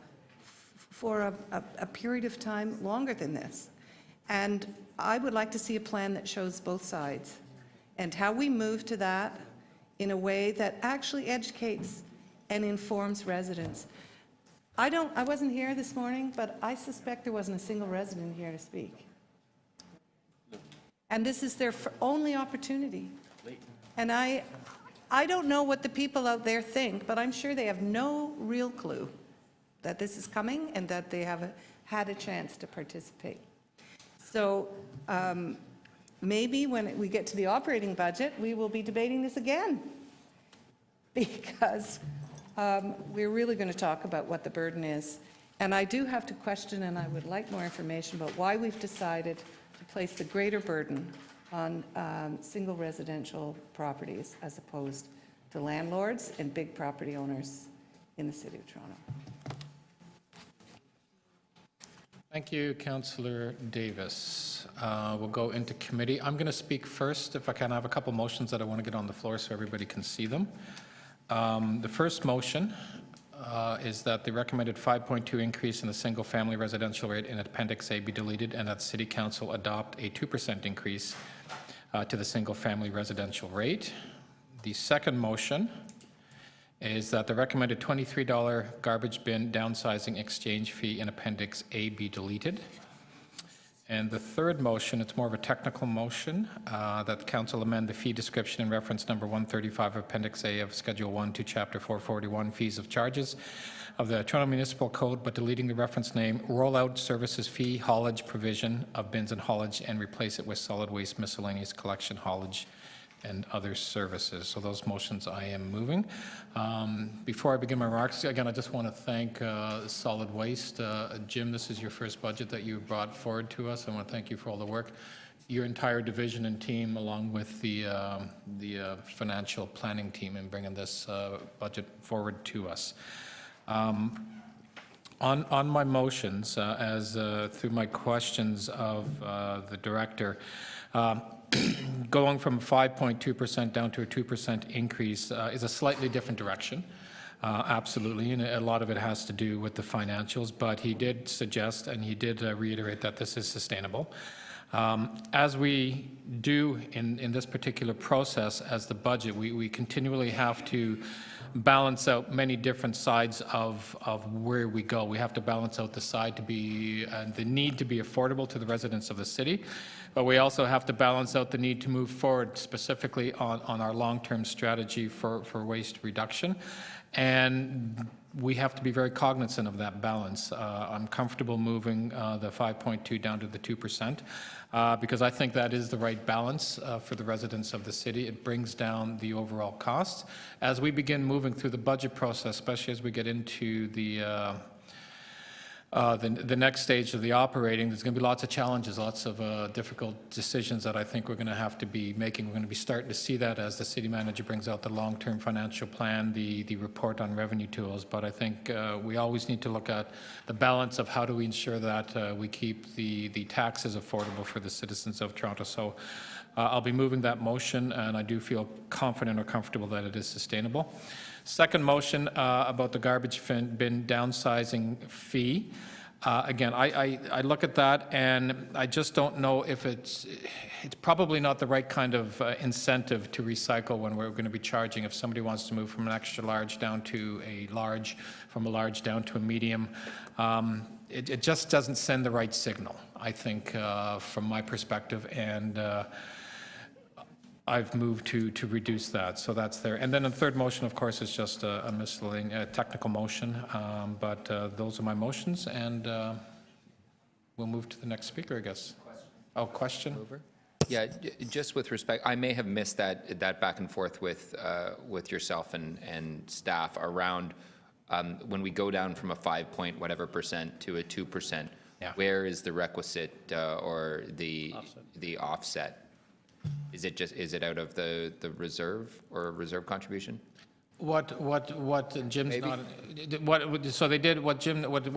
for a period of time longer than this. And I would like to see a plan that shows both sides and how we move to that in a way that actually educates and informs residents. I wasn't here this morning, but I suspect there wasn't a single resident here to speak. And this is their only opportunity. And I don't know what the people out there think, but I'm sure they have no real clue that this is coming and that they have had a chance to participate. So maybe when we get to the operating budget, we will be debating this again, because we're really going to talk about what the burden is. And I do have to question, and I would like more information about why we've decided to place the greater burden on single residential properties as opposed to landlords and big property owners in the City of Toronto. Thank you, Councillor Davis. We'll go into committee. I'm going to speak first, if I can. I have a couple motions that I want to get on the floor so everybody can see them. The first motion is that the recommended 5.2 increase in the single-family residential rate in Appendix A be deleted, and that City Council adopt a 2% increase to the single-family residential rate. The second motion is that the recommended $23 garbage bin downsizing exchange fee in Appendix A be deleted. And the third motion, it's more of a technical motion, that the council amend the fee description in reference number 135 Appendix A of Schedule 1 to Chapter 441 Fees of Charges of the Toronto Municipal Code, but deleting the reference name Rollout Services Fee Haulage Provision of Bins and Haulage, and replace it with Solid Waste Miscellaneous Collection Haulage and Other Services. So those motions I am moving. Before I begin my remarks, again, I just want to thank Solid Waste. Jim, this is your first budget that you brought forward to us. I want to thank you for all the work. Your entire division and team, along with the financial planning team, in bringing this budget forward to us. On my motions, through my questions of the director, going from 5.2% down to a 2% increase is a slightly different direction. Absolutely, and a lot of it has to do with the financials, but he did suggest and he did reiterate that this is sustainable. As we do in this particular process as the budget, we continually have to balance out many different sides of where we go. We have to balance out the side to be, the need to be affordable to the residents of the city, but we also have to balance out the need to move forward specifically on our long-term strategy for waste reduction. And we have to be very cognizant of that balance. I'm comfortable moving the 5.2 down to the 2% because I think that is the right balance for the residents of the city. It brings down the overall costs. As we begin moving through the budget process, especially as we get into the next stage of the operating, there's going to be lots of challenges, lots of difficult decisions that I think we're going to have to be making. We're going to be starting to see that as the city manager brings out the long-term financial plan, the report on revenue tools. But I think we always need to look at the balance of how do we ensure that we keep the taxes affordable for the citizens of Toronto. So I'll be moving that motion, and I do feel confident or comfortable that it is sustainable. Second motion about the garbage bin downsizing fee. Again, I look at that and I just don't know if it's probably not the right kind of incentive to recycle when we're going to be charging if somebody wants to move from an extra large down to a large, from a large down to a medium. It just doesn't send the right signal, I think, from my perspective, and I've moved to reduce that, so that's there. And then the third motion, of course, is just a miscellaneous technical motion, but those are my motions, and we'll move to the next speaker, I guess. Oh, question? Yeah, just with respect, I may have missed that back and forth with yourself and staff around when we go down from a 5% to a 2%. Yeah. Where is the requisite or the offset? Is it out of the reserve or reserve contribution? What Jim's Maybe. not, so they did, what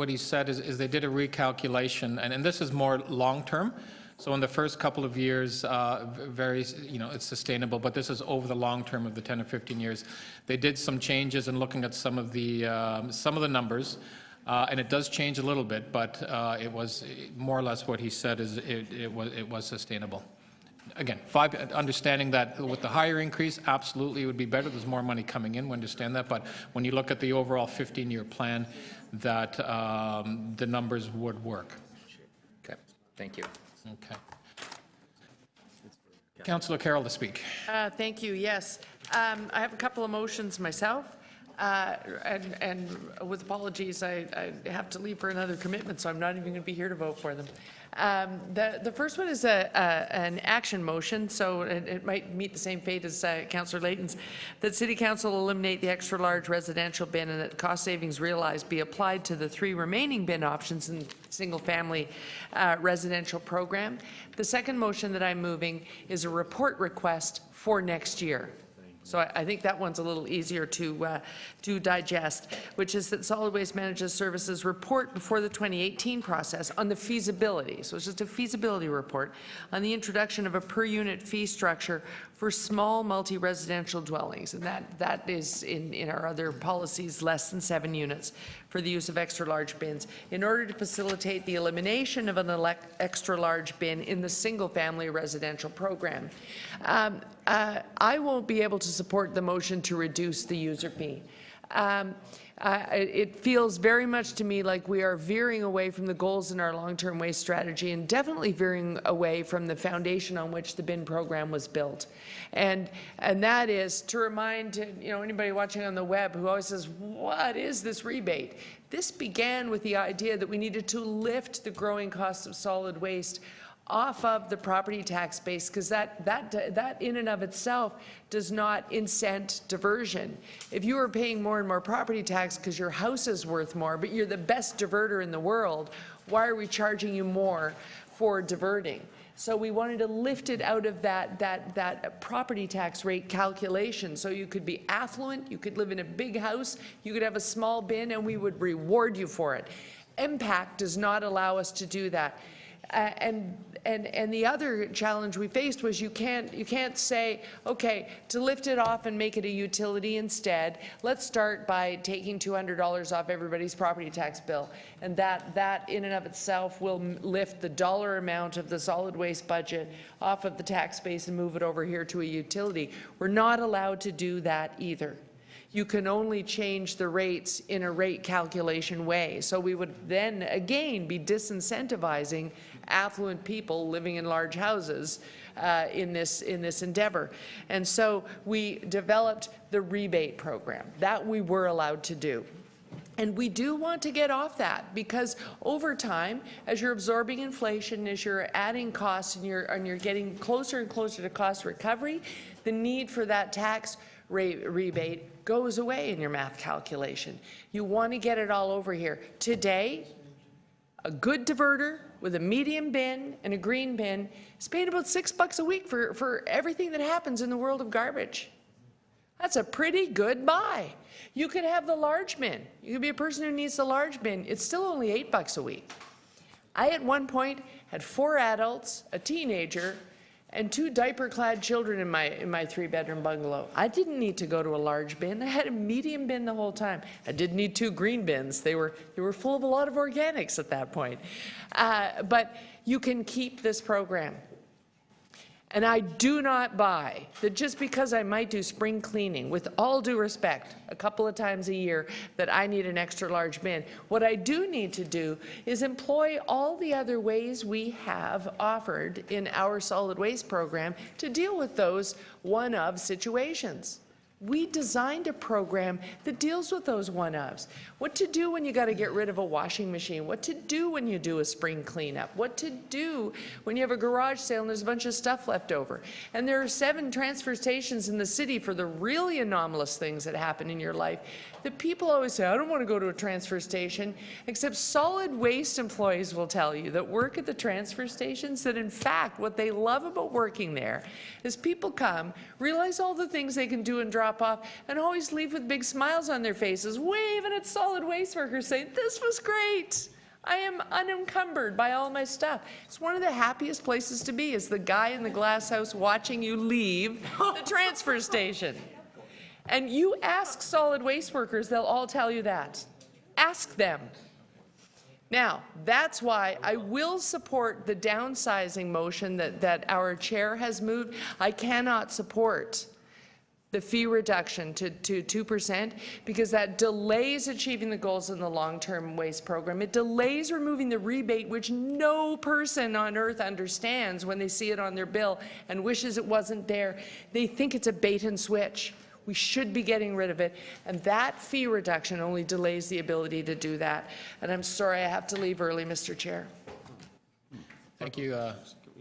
he said is they did a recalculation, and this is more long-term. So in the first couple of years, it's sustainable, but this is over the long term of the 10 or 15 years. They did some changes in looking at some of the numbers, and it does change a little bit, but it was more or less what he said is it was sustainable. Again, understanding that with the higher increase, absolutely it would be better. There's more money coming in, we understand that. But when you look at the overall 15-year plan, that the numbers would work. Okay, thank you. Okay. Councillor Carroll to speak. Thank you, yes. I have a couple of motions myself. And with apologies, I have to leave for another commitment, so I'm not even going to be here to vote for them. The first one is an action motion, so it might meet the same fate as Councillor Layton's, that City Council eliminate the extra large residential bin and that cost savings realized be applied to the 3 remaining bin options in single-family residential program. The second motion that I'm moving is a report request for next year. So I think that one's a little easier to digest, which is that Solid Waste Management Services report before the 2018 process on the feasibility. So it's just a feasibility report on the introduction of a per-unit fee structure for small multi-residential dwellings, and that is in our other policies less than 7 units for the use of extra large bins in order to facilitate the elimination of an extra large bin in the single-family residential program. I won't be able to support the motion to reduce the user fee. It feels very much to me like we are veering away from the goals in our long-term waste strategy and definitely veering away from the foundation on which the bin program was built. And that is to remind anybody watching on the web who always says, what is this rebate? This began with the idea that we needed to lift the growing costs of solid waste off of the property tax base, because that in and of itself does not incent diversion. If you are paying more and more property tax because your house is worth more, but you're the best diverter in the world, why are we charging you more for diverting? So we wanted to lift it out of that property tax rate calculation. So you could be affluent, you could live in a big house, you could have a small bin, and we would reward you for it. MPAC does not allow us to do that. And the other challenge we faced was you can't say, okay, to lift it off and make it a utility instead, let's start by taking $200 off everybody's property tax bill. And that in and of itself will lift the dollar amount of the solid waste budget off of the tax base and move it over here to a utility. We're not allowed to do that either. You can only change the rates in a rate calculation way. So we would then again be disincentivizing affluent people living in large houses in this endeavor. And so we developed the rebate program that we were allowed to do. And we do want to get off that, because over time, as you're absorbing inflation, as you're adding costs and you're getting closer and closer to cost recovery, the need for that tax rebate goes away in your math calculation. You want to get it all over here. Today, a good diverter with a medium bin and a green bin is paying about $6 a week for everything that happens in the world of garbage. That's a pretty good buy. You could have the large bin. You could be a person who needs the large bin. It's still only $8 a week. I at one point had 4 adults, a teenager, and 2 diaper-clad children in my 3-bedroom bungalow. I didn't need to go to a large bin. I had a medium bin the whole time. I didn't need 2 green bins. They were full of a lot of organics at that point. But you can keep this program. And I do not buy that just because I might do spring cleaning, with all due respect, a couple of times a year, that I need an extra large bin. What I do need to do is employ all the other ways we have offered in our solid waste program to deal with those one-of situations. We designed a program that deals with those one-ofs. What to do when you got to get rid of a washing machine, what to do when you do a spring cleanup, what to do when you have a garage sale and there's a bunch of stuff left over. And there are 7 transfer stations in the city for the really anomalous things that happen in your life that people always say, I don't want to go to a transfer station, except solid waste employees will tell you that work at the transfer stations that in fact what they love about working there is people come, realize all the things they can do and drop off, and always leave with big smiles on their faces, waving at solid waste workers saying, this was great. I am unencumbered by all my stuff. It's one of the happiest places to be, is the guy in the glass house watching you leave the transfer station. And you ask solid waste workers, they'll all tell you that. Ask them. Now, that's why I will support the downsizing motion that our chair has moved. I cannot support the fee reduction to 2%, because that delays achieving the goals in the long-term waste program. It delays removing the rebate, which no person on earth understands when they see it on their bill and wishes it wasn't there. They think it's a bait and switch. We should be getting rid of it, and that fee reduction only delays the ability to do that. And I'm sorry I have to leave early, Mr. Chair. Thank you,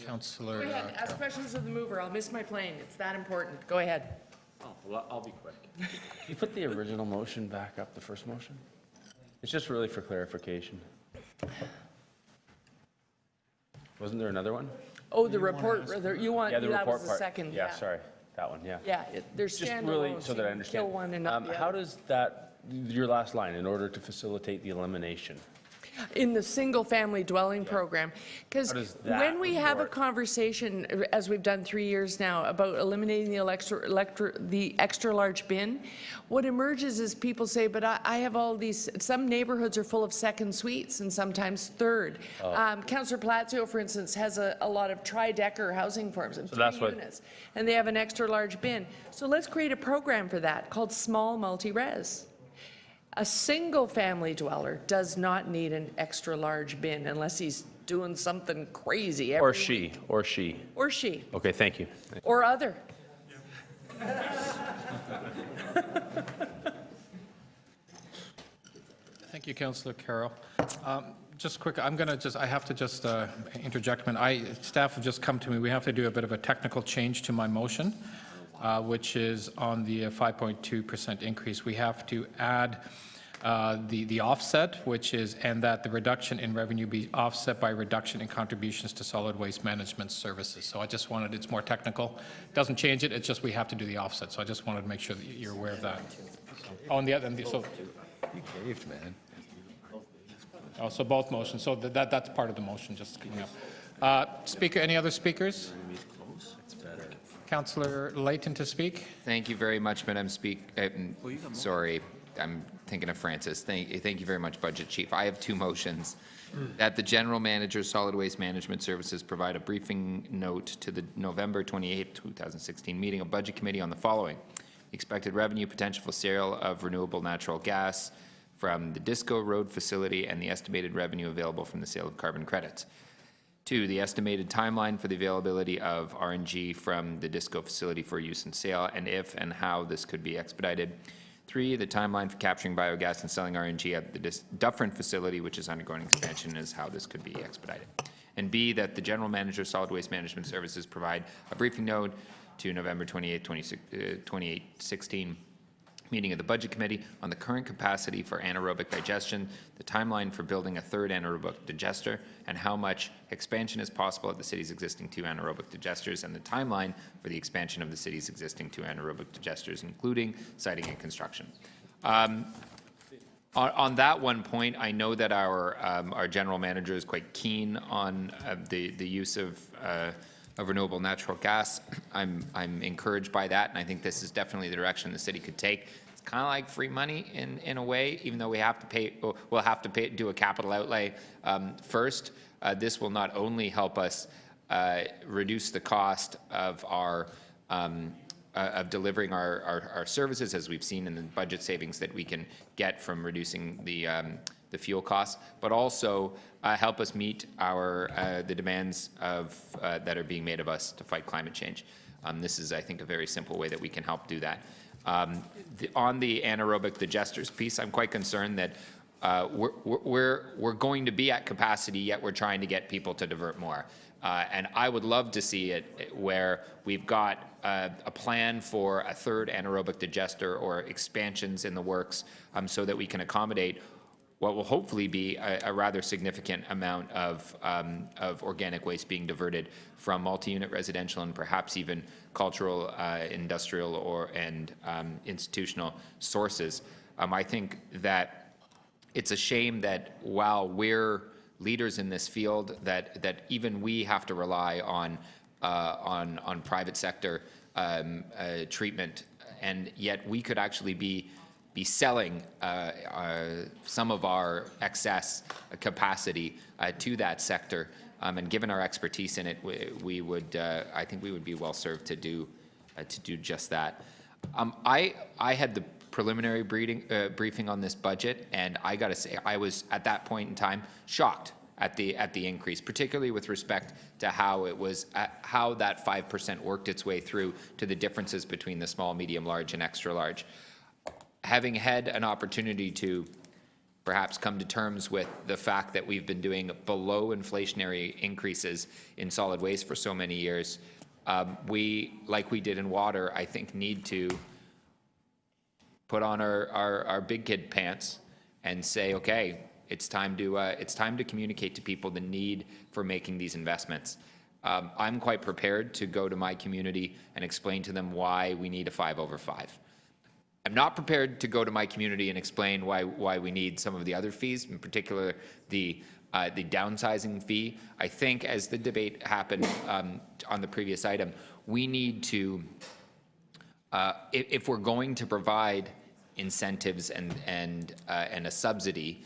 Councillor. Go ahead, ask questions of the mover. I'll miss my plane. It's that important. Go ahead. Oh, well, I'll be quick. Can you put the original motion back up, the first motion? It's just really for clarification. Wasn't there another one? Oh, the report, you want, Yeah, the that report was the part. second. Yeah, sorry, that one, yeah. Yeah, there's Just standalone. really so that I you can understand. Kill one and not the How other. does that, your last line, in order to facilitate the elimination? In the single-family dwelling program, because How does that when we have a work? conversation, as we've done 3 years now, about eliminating the extra large bin, what emerges is people say, but I have all these, some neighborhoods are full of second suites and sometimes third. Councillor Palacio, for instance, has a lot of tri-decker housing forms and 3 units, and they have an extra large bin. So let's create a program for that called small multi-res. A single-family dweller does not need an extra large bin unless he's doing something crazy every Or week. she, or she. Or she, Okay, thank you. or other. Thank you, Councillor Carroll. Just quick, I have to just interject. Staff have just come to me. We have to do a bit of a technical change to my motion, which is on the 5.2% increase. We have to add the offset, which is, and that the reduction in revenue be offset by reduction in contributions to solid waste management services. So I just wanted, it's more technical. Doesn't change it, it's just we have to do the offset. So I just wanted to make sure that you're aware of that. Oh, and the other, so. You caved, man. Oh, so both motions. So that's part of the motion, just coming up. Speaker, any other speakers? Councillor Layton to speak. Thank you very much, Madam Speaker. Sorry, I'm thinking of Francis. Thank you very much, Budget Chief. I have two motions. That the General Manager, Solid Waste Management Services provide a briefing note to the November 28, 2016 meeting of Budget Committee on the following: expected revenue potential for sale of renewable natural gas from the Disco Road facility and the estimated revenue available from the sale of carbon credits. 2, the estimated timeline for the availability of RNG from the Disco facility for use and sale, and if and how this could be expedited. 3, the timeline for capturing biogas and selling RNG at the Dufferin facility, which is undergoing expansion, is how this could be expedited. And B, that the General Manager, Solid Waste Management Services provide a briefing note to November 28, 2016 meeting of the Budget Committee on the current capacity for anaerobic digestion, the timeline for building a third anaerobic digester, and how much expansion is possible at the city's existing 2 anaerobic digesters, and the timeline for the expansion of the city's existing 2 anaerobic digesters, including siting and construction. On that one point, I know that our general manager is quite keen on the use of renewable natural gas. I'm encouraged by that, and I think this is definitely the direction the city could take. It's kind of like free money in a way, even though we have to pay. We'll have to do a capital outlay first. This will not only help us reduce the cost of our of delivering our services, as we've seen in the budget savings that we can get from reducing the fuel costs, but also help us meet the demands that are being made of us to fight climate change. This is, I think, a very simple way that we can help do that. On the anaerobic digesters piece, I'm quite concerned that we're going to be at capacity, yet we're trying to get people to divert more. And I would love to see it where we've got a plan for a third anaerobic digester or expansions in the works, so that we can accommodate what will hopefully be a rather significant amount of organic waste being diverted from multi-unit residential and perhaps even cultural, industrial, and institutional sources. I think that it's a shame that while we're leaders in this field, that even we have to rely on private sector treatment, and yet we could actually be selling some of our excess capacity to that sector, and given our expertise in it, we would, I think we would be well served to do just that. I had the preliminary briefing on this budget, and I got to say, I was at that point in time shocked at the increase, particularly with respect to how how that 5% worked its way through to the differences between the small, medium, large, and extra large. Having had an opportunity to perhaps come to terms with the fact that we've been doing below inflationary increases in solid waste for so many years, we, like we did in water, I think need to put on our big kid pants and say, okay, it's time to communicate to people the need for making these investments. I'm quite prepared to go to my community and explain to them why we need a 5/5. I'm not prepared to go to my community and explain why we need some of the other fees, in particular the downsizing fee. I think, as the debate happened on the previous item, we need to, if we're going to provide incentives and a subsidy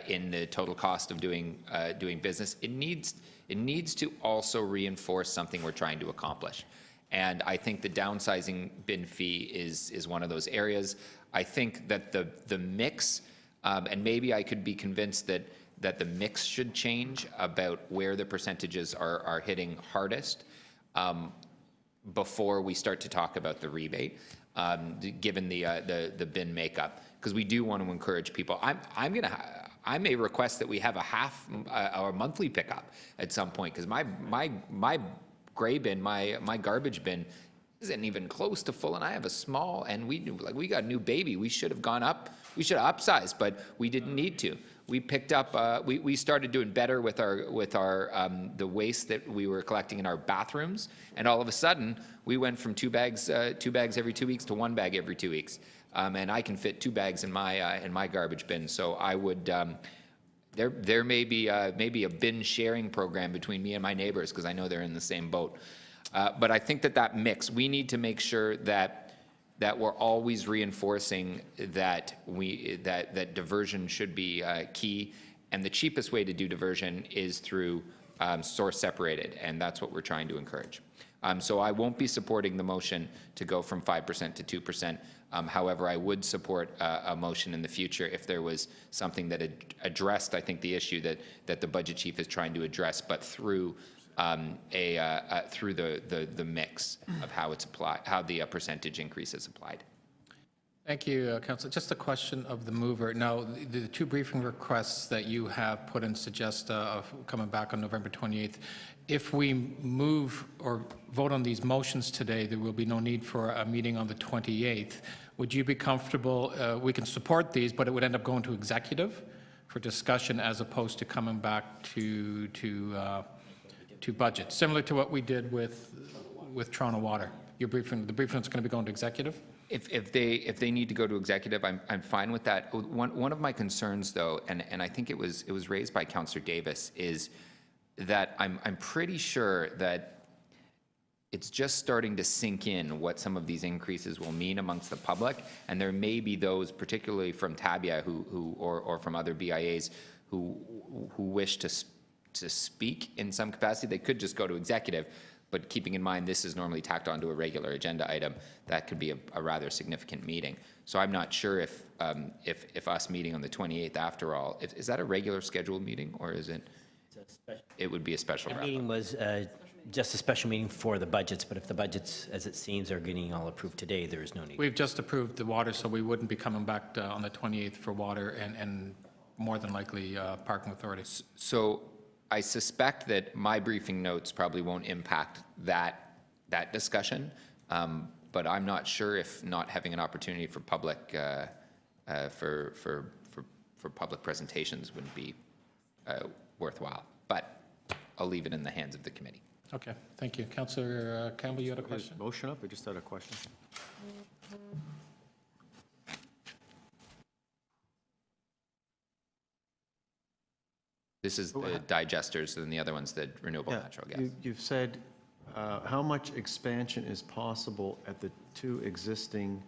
in the total cost of doing business, it needs to also reinforce something we're trying to accomplish. And I think the downsizing bin fee is one of those areas. I think that the mix, and maybe I could be convinced that the mix should change about where the percentages are hitting hardest before we start to talk about the rebate, given the bin makeup, because we do want to encourage people. I may request that we have a half or monthly pickup at some point, because my gray bin, my garbage bin, isn't even close to full, and I have a small, and we got a new baby. We should have gone up. We should have upsized, but we didn't need to. We picked up. We started doing better with our the waste that we were collecting in our bathrooms, and all of a sudden we went from two bags every 2 weeks to 1 bag every 2 weeks. And I can fit 2 bags in my garbage bin. So I would. There may be maybe a bin sharing program between me and my neighbors, because I know they're in the same boat. But I think that mix, we need to make sure that we're always reinforcing that that diversion should be key, and the cheapest way to do diversion is through source separated, and that's what we're trying to encourage. So I won't be supporting the motion to go from 5% to 2%. However, I would support a motion in the future if there was something that addressed, I think, the issue that the budget chief is trying to address, but through through the mix of how it's applied, how the percentage increase is applied. Thank you, Councillor. Just a question of the mover. Now, the 2 briefing requests that you have put in suggest of coming back on November 28th. If we move or vote on these motions today, there will be no need for a meeting on the 28th. Would you be comfortable, we can support these, but it would end up going to executive for discussion as opposed to coming back to budget, similar to what we did with Toronto Water? Your briefing, the briefing is going to be going to executive? If they need to go to executive, I'm fine with that. One of my concerns, though, and I think it was raised by Councillor Davis, is that I'm pretty sure that it's just starting to sink in what some of these increases will mean amongst the public, and there may be those, particularly from Tabia, or from other BIAs, who wish to speak in some capacity. They could just go to executive. But keeping in mind, this is normally tacked onto a regular agenda item, that could be a rather significant meeting. So I'm not sure if us meeting on the 28th, after all, is that a regular scheduled meeting, or is it? It would be a special The meeting was just a special meeting for the budgets, but if the budgets, as it seems, are getting all approved today, there is no need. We've just approved the water, so we wouldn't be coming back on the 28th for water and more than likely parking authority. So I suspect that my briefing notes probably won't impact that discussion, but I'm not sure if not having an opportunity for public for public presentations would be worthwhile. But I'll leave it in the hands of the committee. Okay, thank you. Councillor Campbell, you had a question? Motion up, I just had a question. This is the digesters, and the other one's the renewable Yeah, natural gas. You've said how much expansion is possible at the 2 existing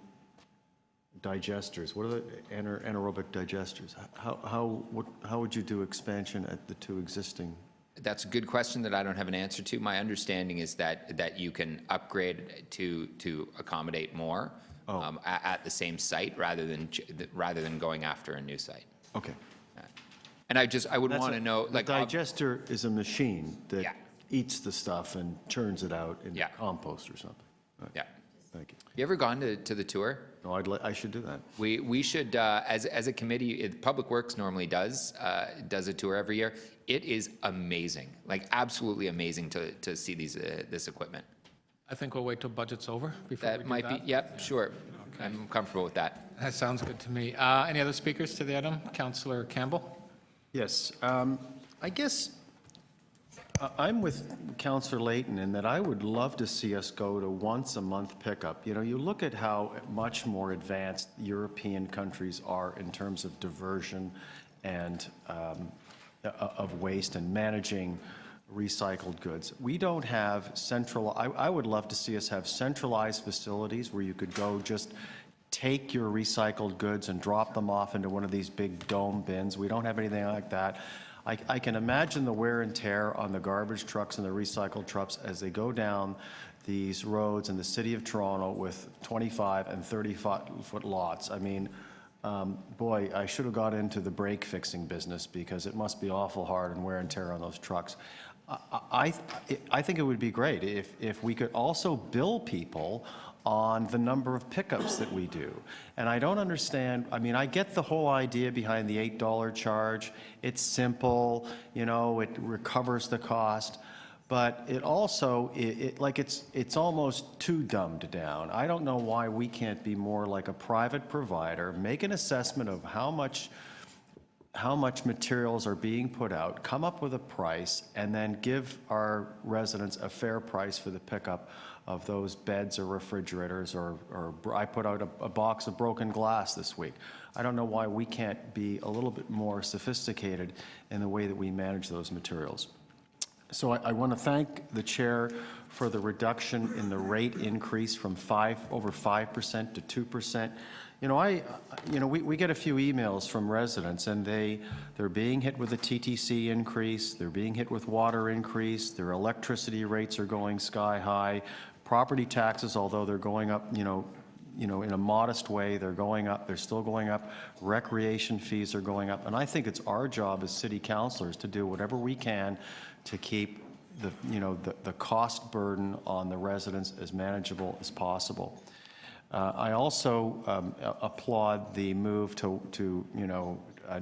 digesters? What are the anaerobic digesters? How would you do expansion at the 2 existing? That's a good question that I don't have an answer to. My understanding is that you can upgrade to accommodate more at the same site rather than going after a new site. Okay. And I would want to know, like, the digester is a machine that eats the stuff and churns it out in compost or something. Right. Yeah. Thank you. You ever gone to the tour? No, I should do that. We should, as a committee, Public Works normally does a tour every year. It is amazing, like absolutely amazing to see this equipment. I think we'll wait till budget's over before we do That might be, yep, sure. Okay. I'm comfortable with that. That sounds good to me. Any other speakers to the item? Councillor Campbell? Yes. I guess I'm with Councillor Layton in that I would love to see us go to once-a-month pickup. You know, you look at how much more advanced European countries are in terms of diversion and of waste and managing recycled goods. We don't have central, I would love to see us have centralized facilities where you could go just take your recycled goods and drop them off into one of these big dome bins. We don't have anything like that. I can imagine the wear and tear on the garbage trucks and the recycled trucks as they go down these roads in the city of Toronto with 25 and 30-foot lots. I mean, boy, I should have got into the brake fixing business because it must be awful hard and wear and tear on those trucks. I think it would be great if we could also bill people on the number of pickups that we do. And I don't understand, I mean, I get the whole idea behind the $8 charge. It's simple, you know, it recovers the cost. but it also, it's almost too dumbed down. I don't know why we can't be more like a private provider, make an assessment of how much materials are being put out, come up with a price, and then give our residents a fair price for the pickup of those beds or refrigerators, or I put out a box of broken glass this week. I don't know why we can't be a little bit more sophisticated in the way that we manage those materials. So I want to thank the chair for the reduction in the rate increase from over 5% to 2%. We get a few emails from residents, and they're being hit with a TTC increase, they're being hit with water increase, their electricity rates are going sky high, property taxes, although they're going up, in a modest way, they're going up, they're still going up, recreation fees are going up, and I think it's our job as city councilors to do whatever we can to keep the cost burden on the residents as manageable as possible. I also applaud the move to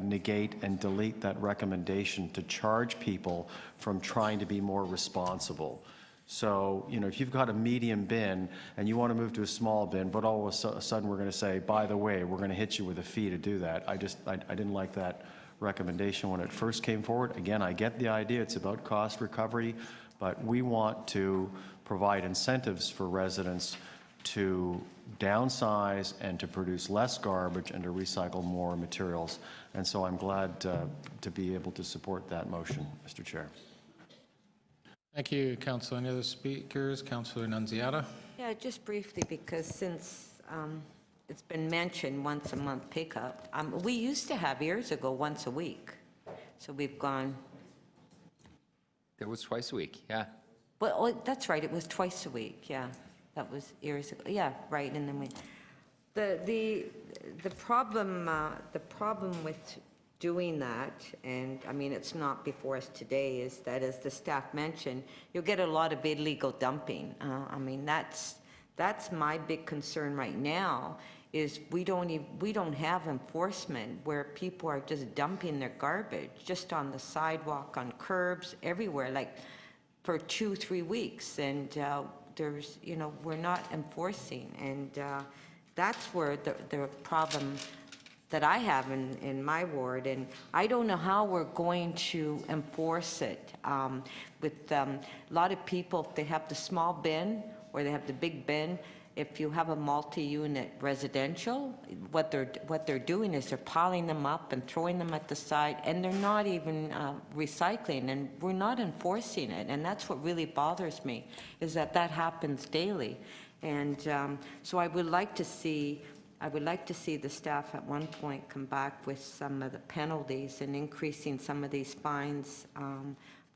negate and delete that recommendation to charge people from trying to be more responsible. So, if you've got a medium bin and you want to move to a small bin, but all of a sudden we're going to say, by the way, we're going to hit you with a fee to do that. I didn't like that recommendation when it first came forward. Again, I get the idea, it's about cost recovery, but we want to provide incentives for residents to downsize and to produce less garbage and to recycle more materials. And so I'm glad to be able to support that motion, Mr. Chair. Thank you, Councillor. Any other speakers? Councillor Nunziata. Yeah, just briefly, because since it's been mentioned once a month pickup, we used to have years ago once a week. So we've gone. It was twice a week, yeah. Well, oh, that's right, it was twice a week, yeah. That was years ago, yeah, right, and then the problem with doing that, and I mean, it's not before us today, is that, as the staff mentioned, you'll get a lot of illegal dumping. I mean, that's my big concern right now, is we don't have enforcement where people are just dumping their garbage just on the sidewalk, on curbs, everywhere, like for 2-3 weeks, and there's, we're not enforcing, and that's where the problem that I have in my ward, and I don't know how we're going to enforce it. With a lot of people, if they have the small bin or they have the big bin, if you have a multi-unit residential, what they're doing is they're piling them up and throwing them at the side, and they're not even recycling, and we're not enforcing it, and that's what really bothers me, is that happens daily. And so I would like to see the staff at one point come back with some of the penalties and increasing some of these fines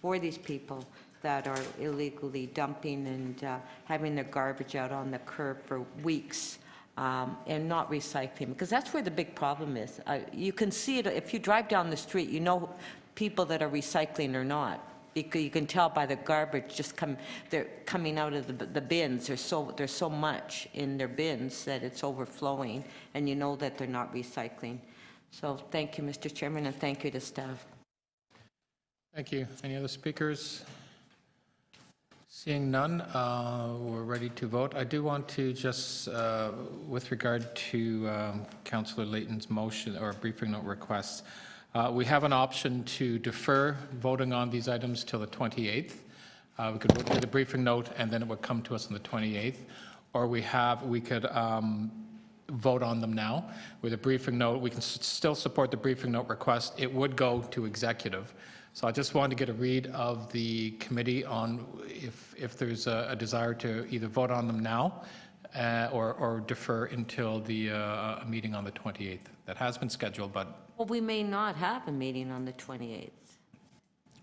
for these people that are illegally dumping and having their garbage out on the curb for weeks and not recycling, because that's where the big problem is. You can see it if you drive down the street, people that are recycling or not. You can tell by the garbage they're coming out of the bins. There's so much in their bins that it's overflowing, and you know that they're not recycling. So thank you, Mr. Chairman, and thank you to staff. Thank you. Any other speakers? Seeing none, we're ready to vote. I do want to just, with regard to Councillor Layton's motion or briefing note request, we have an option to defer voting on these items till the 28th. We could do the briefing note and then it would come to us on the 28th. Or we could vote on them now. With a briefing note, we can still support the briefing note request. It would go to executive. So I just wanted to get a read of the committee on if there's a desire to either vote on them now or defer until the meeting on the 28th. That has been scheduled, but... Well, we may not have a meeting on the 28th.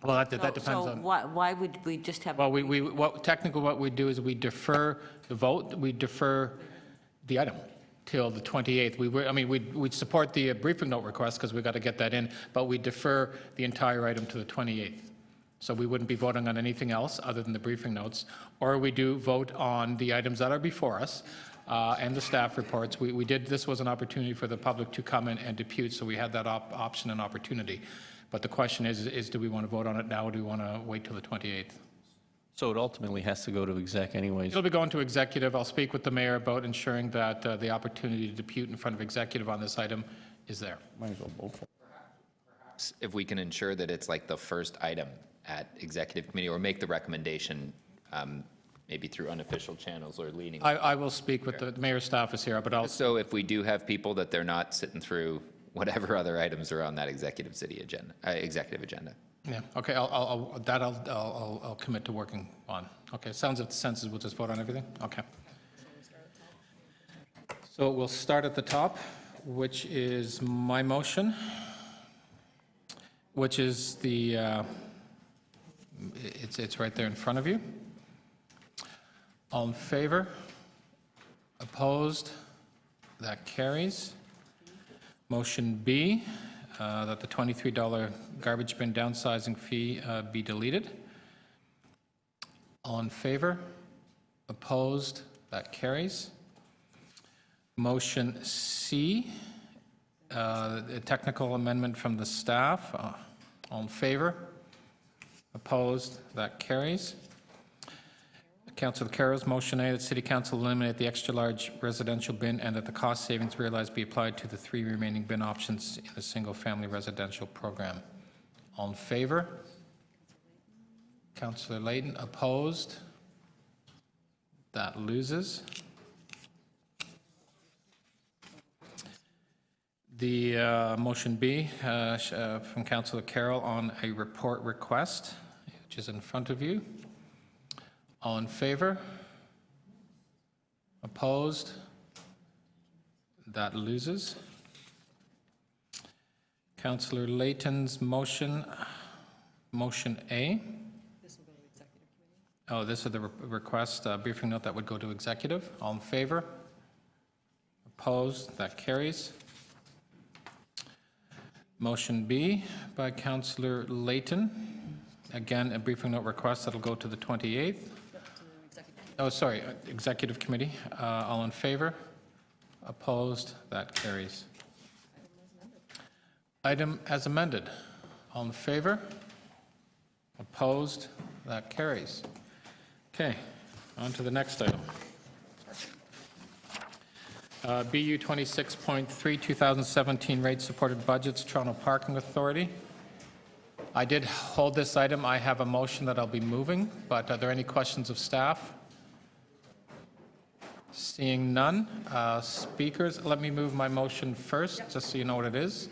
Well, that depends on... Why would we just have... Well, technically what we do is we defer the vote, we defer the item till the 28th. We'd support the briefing note request because we've got to get that in, but we defer the entire item to the 28th. So we wouldn't be voting on anything else other than the briefing notes, or we do vote on the items that are before us and the staff reports. This was an opportunity for the public to come in and depute, so we had that option and opportunity. But the question is do we want to vote on it now, or do we want to wait till the 28th? So it ultimately has to go to exec anyways. It'll be going to executive. I'll speak with the mayor about ensuring that the opportunity to depute in front of executive on this item is there. Might as well vote for it. If we can ensure that it's like the first item at executive committee, or make the recommendation maybe through unofficial channels or leading. I will speak with the mayor's staff is here, but I'll, So if we do have people, that they're not sitting through whatever other items are on that executive agenda. yeah, okay, I'll commit to working on. Okay, sounds like the census, we'll just vote on everything? Okay. So we'll start at the top, which is my motion, which is the, it's right there in front of you. All in favor? Opposed? That carries. Motion B, that the $23 garbage bin downsizing fee be deleted. All in favor? Opposed? That carries. Motion C, a technical amendment from the staff. All in favor? Opposed? That carries. Councillor Carroll's motion A, that City Council eliminate the extra-large residential bin and that the cost savings realized be applied to the 3 remaining bin options in the single-family residential program. All in favor? Councillor Layton, opposed? That loses. The motion B from Councillor Carroll on a report request, which is in front of you. All in favor? Opposed? That loses. Councillor Layton's motion, motion A. Oh, this is the request, briefing note that would go to executive. All in favor? Opposed? That carries. Motion B by Councillor Layton. Again, a briefing note request that'll go to the 28th. Oh, sorry, Executive Committee. All in favor? Opposed? That carries. Item as amended. All in favor? Opposed? That carries. Okay, on to the next item. BU 26.3, 2017 rate-supported budgets, Toronto Parking Authority. I did hold this item. I have a motion that I'll be moving, but are there any questions of staff? Seeing none. Speakers, let me move my motion first, just so you know what it is.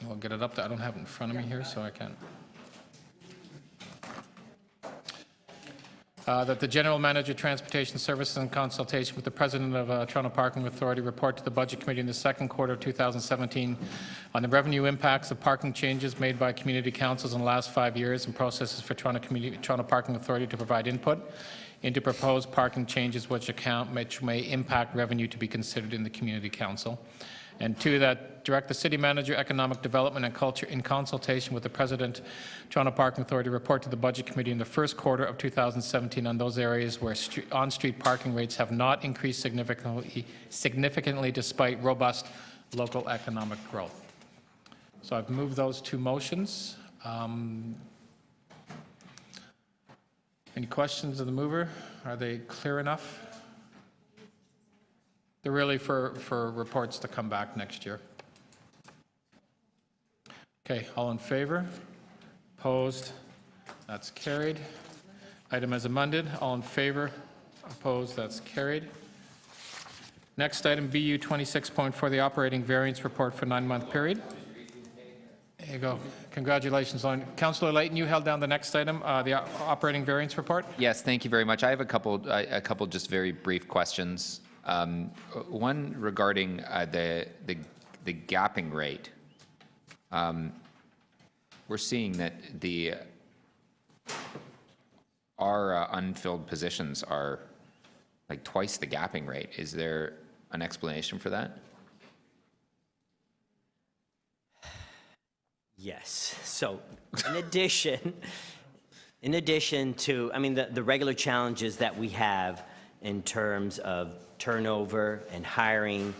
We'll get it up there. I don't have it in front of me here, so I can't. That the General Manager, Transportation Services, in consultation with the President of Toronto Parking Authority, report to the Budget Committee in the second quarter of 2017 on the revenue impacts of parking changes made by community councils in the last 5 years and processes for Toronto Parking Authority to provide input into proposed parking changes which may impact revenue to be considered in the Community Council. And 2, that direct the City Manager, Economic Development and Culture in consultation with the President, Toronto Parking Authority, report to the Budget Committee in the first quarter of 2017 on those areas where on-street parking rates have not increased significantly despite robust local economic growth. So I've moved those 2 motions. Any questions of the mover? Are they clear enough? They're really for reports to come back next year. Okay, all in favor? Opposed? That's carried. Item as amended, all in favor? Opposed? That's carried. Next item, BU 26.4, the operating variance report for 9-month period. There you go. Congratulations on Councillor Layton. You held down the next item, the operating variance report. Yes, thank you very much. I have a couple just very brief questions. One regarding the gapping rate. We're seeing that our unfilled positions are like twice the gapping rate. Is there an explanation for that? Yes. So in addition to, I mean, the regular challenges that we have in terms of turnover and hiring,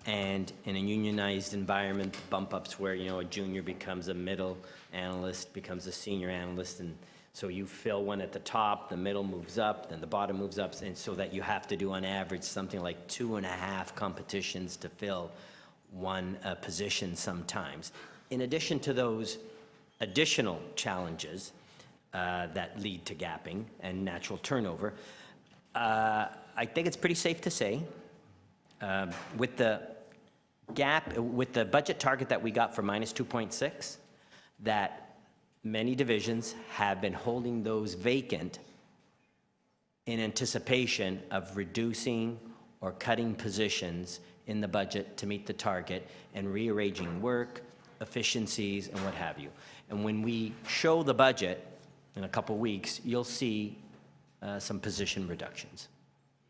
and in a unionized environment, bump ups where, you know, a junior becomes a middle analyst, becomes a senior analyst, and So you fill one at the top, the middle moves up, then the bottom moves up, and so that you have to do on average something like 2.5 competitions to fill one position sometimes. In addition to those additional challenges that lead to gapping and natural turnover, I think it's pretty safe to say, with the budget target that we got for -2.6, that many divisions have been holding those vacant in anticipation of reducing or cutting positions in the budget to meet the target and rearranging work, efficiencies, and what have you. And when we show the budget in a couple weeks, you'll see some position reductions.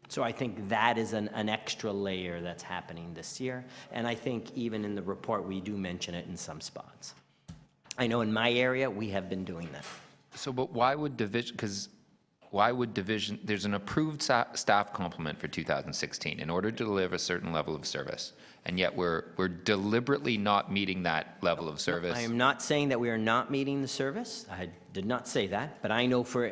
So I think that is an extra layer that's happening this year. And I think even in the report, we do mention it in some spots. I know in my area, we have been doing that. So, but why would division, there's an approved staff complement for 2016 in order to deliver a certain level of service, and yet we're deliberately not meeting that level of service. I am not saying that we are not meeting the service. I did not say that, but I know for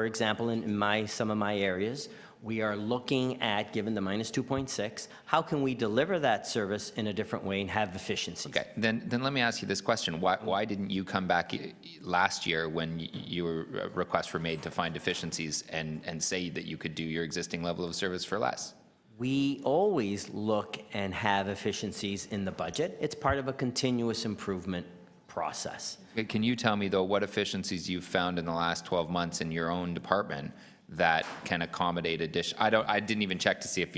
example, in some of my areas, we are looking at, given the -2.6, how can we deliver that service in a different way and have efficiencies? Okay, then let me ask you this question. Why didn't you come back last year when your requests were made to find efficiencies and say that you could do your existing level of service for less? We always look and have efficiencies in the budget. It's part of a continuous improvement process. Can you tell me, though, what efficiencies you've found in the last 12 months in your own department that can accommodate addition? I didn't even check to see if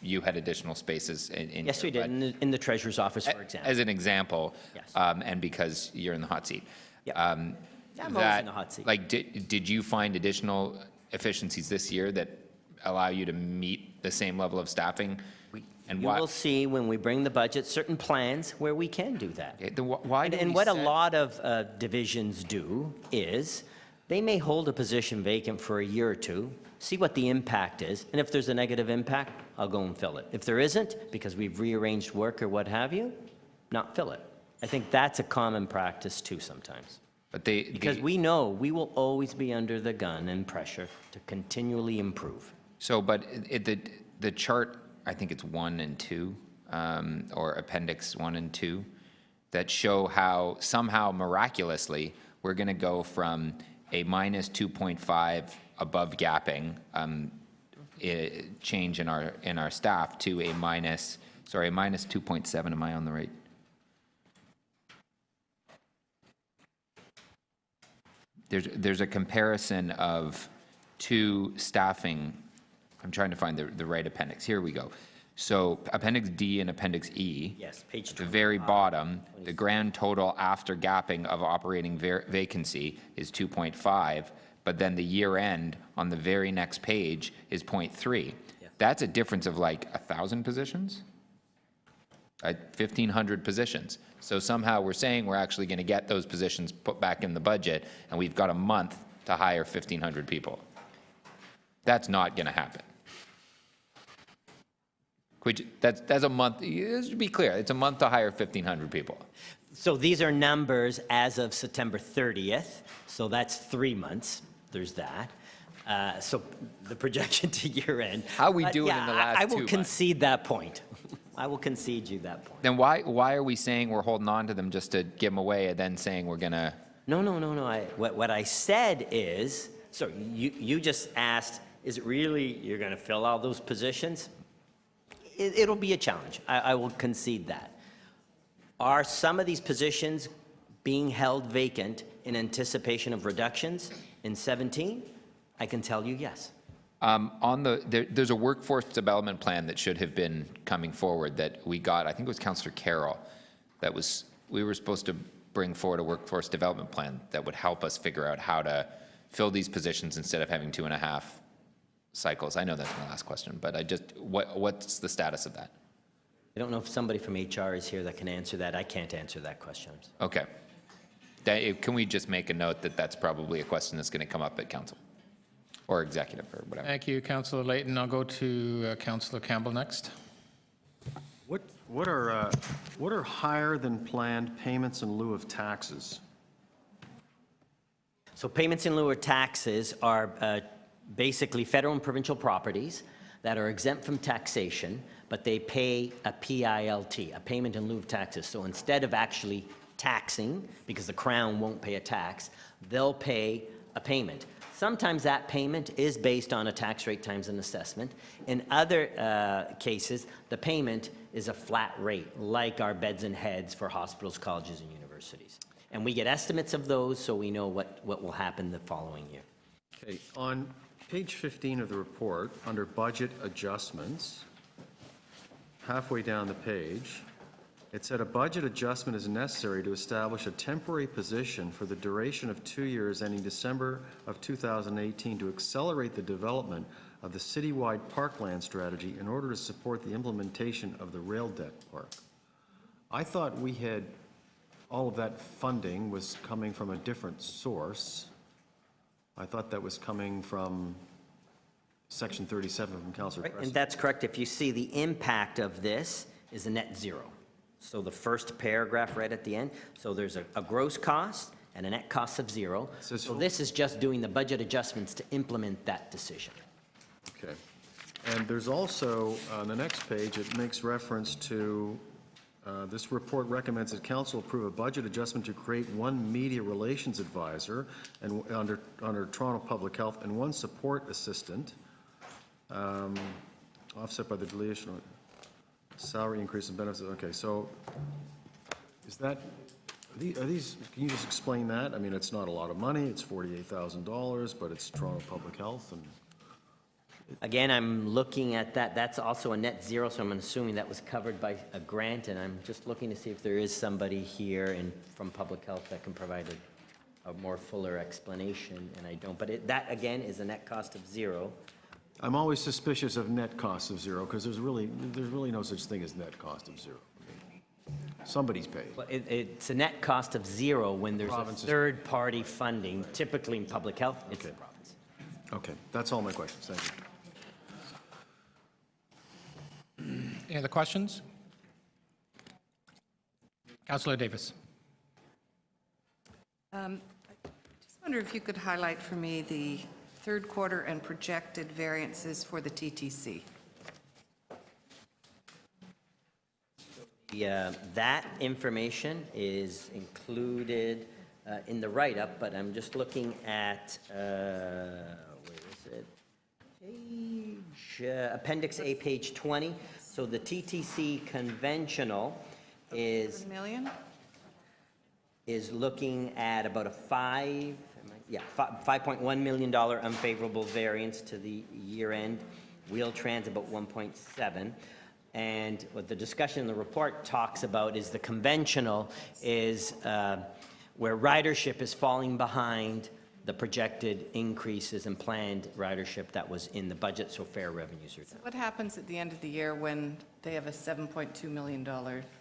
you had additional spaces in. Yes, we did, in the treasurer's office, for example. As an example, Yes. And because you're in the hot seat. Yep. I'm always in the hot seat. Like, did you find additional efficiencies this year that allow you to meet the same level of staffing? And You why? will see when we bring the budget, certain plans where we can do that. Okay, then why do And we what a set- lot of divisions do is, they may hold a position vacant for a year or two, see what the impact is, and if there's a negative impact, I'll go and fill it. If there isn't, because we've rearranged work or what have you, not fill it. I think that's a common practice too sometimes. But Because we know we will always be under the gun and pressure to continually improve. So, but the chart, I think it's 1 and 2, or Appendix 1 and 2, that show how somehow miraculously we're going to go from a -2.5 above gapping change in our staff to a -2.7. Am I on the right? There's a comparison of two staffing. I'm trying to find the right appendix. Here we go. So Appendix D and Appendix E. Yes, page At the very 25. bottom, the grand total after gapping of operating vacancy is 2.5, but then the year end on the very next page is 0.3. That's a difference of like 1,000 positions? 1,500 positions. So somehow we're saying we're actually going to get those positions put back in the budget, and we've got a month to hire 1,500 people. That's not going to happen. That's a month. Just to be clear, it's a month to hire 1,500 people. So these are numbers as of September 30th, so that's 3 months. There's that. So the projection to year end. How are we doing in the last 2 I will months? concede that point. I will concede you that point. Then why are we saying we're holding on to them just to give them away and then saying we're going to? No. What I said is, so you just asked, is it really, you're going to fill all those positions? It'll be a challenge. I will concede that. Are some of these positions being held vacant in anticipation of reductions in 17? I can tell you yes. There's a workforce development plan that should have been coming forward that we got. I think it was Councillor Carroll. We were supposed to bring forward a workforce development plan that would help us figure out how to fill these positions instead of having 2.5 cycles. I know that's my last question, but what's the status of that? I don't know if somebody from HR is here that can answer that. I can't answer that question. Okay. Can we just make a note that that's probably a question that's going to come up at council or executive or whatever? Thank you, Councillor Layton. I'll go to Councillor Campbell next. What are higher than planned payments in lieu of taxes? So payments in lieu of taxes are basically federal and provincial properties that are exempt from taxation, but they pay a PILT, a payment in lieu of taxes. So instead of actually taxing, because the Crown won't pay a tax, they'll pay a payment. Sometimes that payment is based on a tax rate times an assessment. In other cases, the payment is a flat rate, like our beds and heads for hospitals, colleges, and universities. And we get estimates of those, so we know what will happen the following year. Okay, on page 15 of the report, under budget adjustments, halfway down the page, it said a budget adjustment is necessary to establish a temporary position for the duration of 2 years ending December of 2018 to accelerate the development of the citywide parkland strategy in order to support the implementation of the rail deck park. I thought we had, all of that funding was coming from a different source. I thought that was coming from Section 37 from Councillor Right, Preston. and that's correct. If you see, the impact of this is a net zero. So the first paragraph right at the end, so there's a gross cost and a net cost of zero. So this is just doing the budget adjustments to implement that decision. Okay. And there's also, on the next page, it makes reference to, this report recommends that council approve a budget adjustment to create one media relations advisor and under Toronto Public Health and one support assistant, offset by the deletion of salary increase and benefits. Okay, so is that, are these, can you just explain that? I mean, it's not a lot of money, it's $48,000, but it's Toronto Public Health and. Again, I'm looking at that. That's also a net zero, so I'm assuming that was covered by a grant, and I'm just looking to see if there is somebody here from Public Health that can provide a more fuller explanation, and I don't. But that, again, is a net cost of zero. I'm always suspicious of net cost of zero, because there's really no such thing as net cost of zero. Somebody's paid. Well, it's a net cost of zero when there's a Provinces. third-party funding. Typically in public health, it's the Okay. province. Okay, that's all my questions. Thank you. Any other questions? Councillor Davis. I just wonder if you could highlight for me the third quarter and projected variances for the TTC. That information is included in the write-up, but I'm just looking at, where is it? Appendix A, page 20. So the TTC conventional is 1 million? is looking at about a $5.1 million unfavorable variance to the year-end. Wheel-Trans about 1.7. And what the discussion in the report talks about is the conventional is where ridership is falling behind the projected increases in planned ridership that was in the budget, so fare revenues are down. What happens at the end of the year when they have a $7.2 million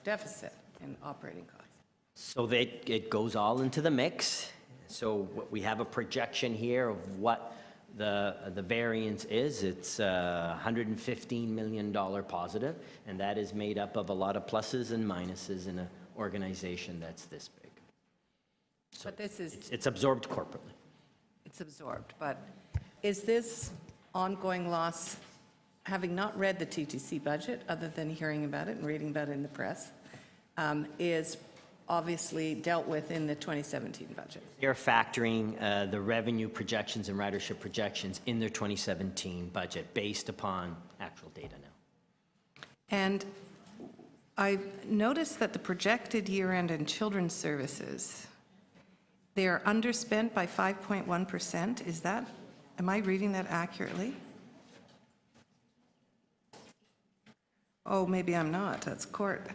deficit in operating costs? So it goes all into the mix. So we have a projection here of what the variance is. It's $115 million positive, and that is made up of a lot of pluses and minuses in an organization that's this big. So But this is, it's absorbed corporately. it's absorbed, but is this ongoing loss, having not read the TTC budget, other than hearing about it and reading about it in the press, is obviously dealt with in the 2017 budget? They're factoring the revenue projections and ridership projections in their 2017 budget based upon actual data now. And I've noticed that the projected year-end in children's services, they are underspent by 5.1%. Is that, am I reading that accurately? Oh, maybe I'm not. That's court.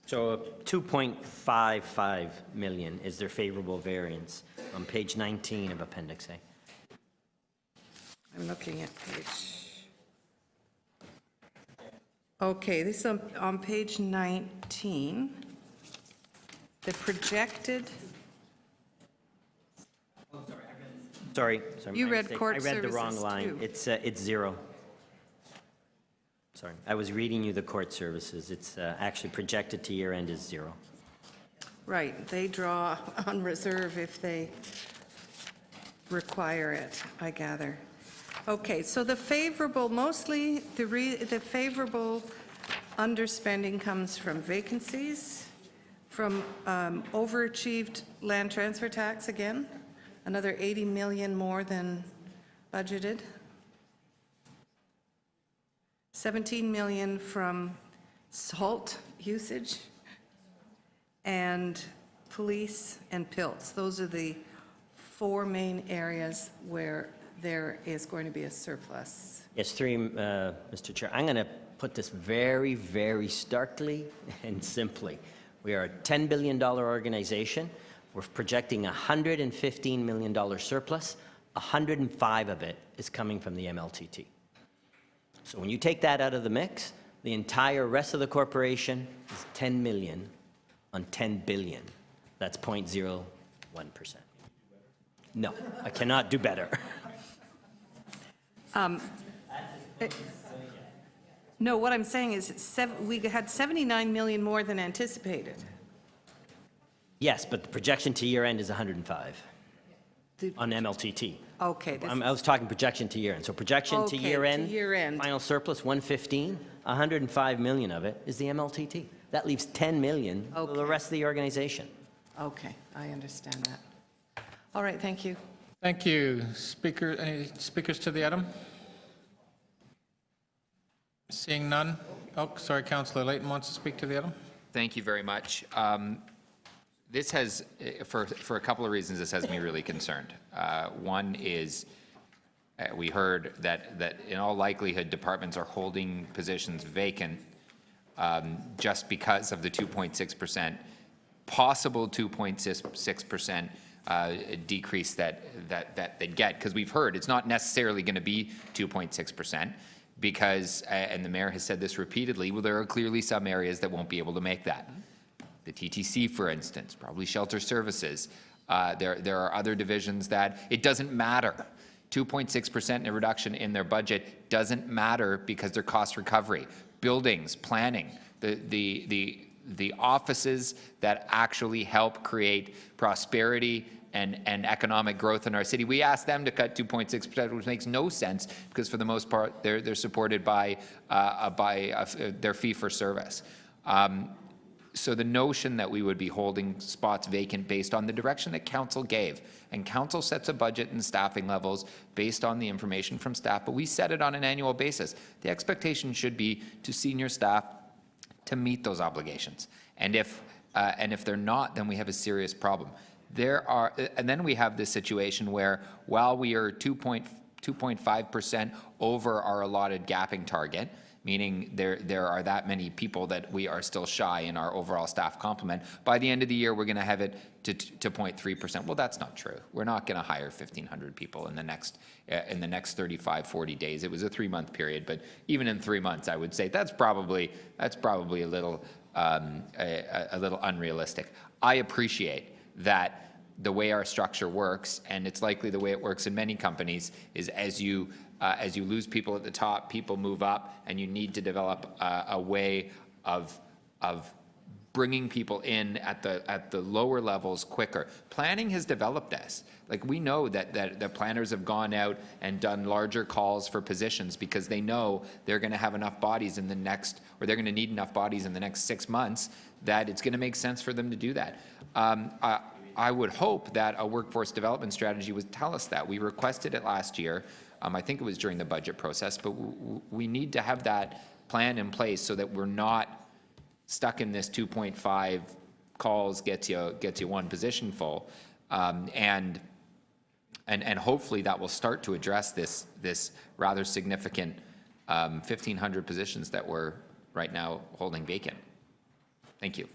So 2.55 million is their favorable variance on page 19 of Appendix A. I'm looking at page. Okay, this is on page 19. The projected, Sorry. You my read mistake. court I read the wrong services, line. too. It's zero. Sorry, I was reading you the court services. It's actually projected to year end is zero. Right, they draw on reserve if they require it, I gather. Okay, so the favorable, mostly the favorable underspending comes from vacancies, from overachieved land transfer tax again, another 80 million more than budgeted. 17 million from salt usage, and police and PILTs. Those are the four main areas where there is going to be a surplus. Yes, Mr. Chair, I'm going to put this very, very starkly and simply. We are a $10 billion organization. We're projecting a $115 million surplus. 105 of it is coming from the MLTT. So when you take that out of the mix, the entire rest of the corporation is 10 million on 10 billion. That's 0.01%. No, I cannot do better. No, what I'm saying is we had 79 million more than anticipated. Yes, but the projection to year end is 105 on MLTT. Okay. I was talking projection to year end. So projection to year end, year-end. final surplus 115, 105 million of it is the MLTT. That leaves 10 million for the rest of the organization. Okay, I understand that. All right, thank you. Thank you. Any speakers to the item? Seeing none. Oh, sorry, Councillor Layton wants to speak to the item. Thank you very much. This has, for a couple of reasons, this has me really concerned. One is we heard that in all likelihood departments are holding positions vacant just because of the 2.6%, possible 2.6% decrease that they get. Because we've heard it's not necessarily going to be 2.6%. Because, and the mayor has said this repeatedly, well, there are clearly some areas that won't be able to make that. The TTC, for instance, probably shelter services. There are other divisions that it doesn't matter. 2.6% in a reduction in their budget doesn't matter because they're cost recovery. Buildings, planning, the offices that actually help create prosperity and economic growth in our city. We asked them to cut 2.6%, which makes no sense because for the most part they're supported by their fee for service. So the notion that we would be holding spots vacant based on the direction that council gave, and council sets a budget and staffing levels based on the information from staff, but we set it on an annual basis. The expectation should be to senior staff to meet those obligations. And if they're not, then we have a serious problem. And then we have this situation where while we are 2.5% over our allotted gapping target, meaning there are that many people that we are still shy in our overall staff complement, by the end of the year we're going to have it to 0.3%. Well, that's not true. We're not going to hire 1,500 people in the next 35, 40 days. It was a 3-month period, but even in 3 months, I would say that's probably a little unrealistic. I appreciate that the way our structure works, and it's likely the way it works in many companies, is as you lose people at the top, people move up, and you need to develop a way of bringing people in at the lower levels quicker. Planning has developed this. Like, we know that the planners have gone out and done larger calls for positions because they know they're going to have enough bodies in the next, or they're going to need enough bodies in the next 6 months, that it's going to make sense for them to do that. I would hope that a workforce development strategy would tell us that. We requested it last year. I think it was during the budget process, but we need to have that plan in place so that we're not stuck in this 2.5 calls gets you one position full, and hopefully that will start to address this rather significant 1,500 positions that we're right now holding vacant. Thank you.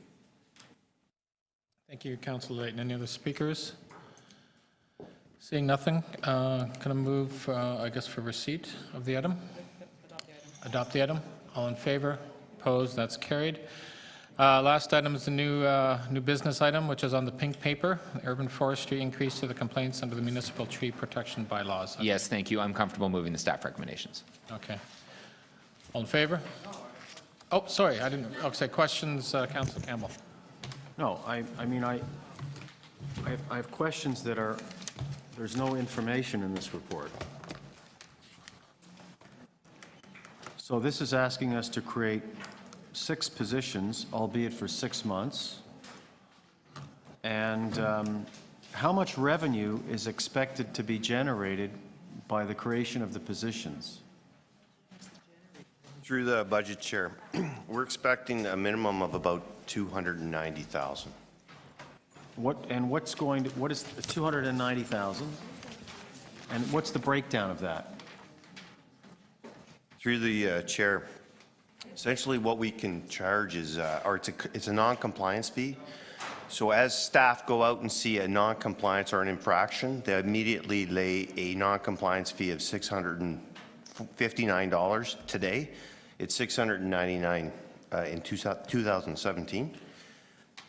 Thank you, Councillor Layton. Any other speakers? Seeing nothing, can I move, I guess, for receipt of the item? Adopt the item. All in favor? Opposed? That's carried. Last item is the new business item, which is on the pink paper, urban forestry increase to the complaints under the municipal tree protection bylaws. Yes, thank you. I'm comfortable moving the staff recommendations. Okay. All in favor? Oh, sorry, I didn't. Okay, questions, Councillor Campbell. No, I mean, I have questions that are, there's no information in this report. So this is asking us to create 6 positions, albeit for 6 months. And how much revenue is expected to be generated by the creation of the positions? Through the budget, Chair, we're expecting a minimum of about 290,000. What is 290,000? And what's the breakdown of that? Through the Chair, essentially what we can charge is, it's a non-compliance fee. So as staff go out and see a non-compliance or an infraction, they immediately lay a non-compliance fee of $659 today. It's $699 in 2017.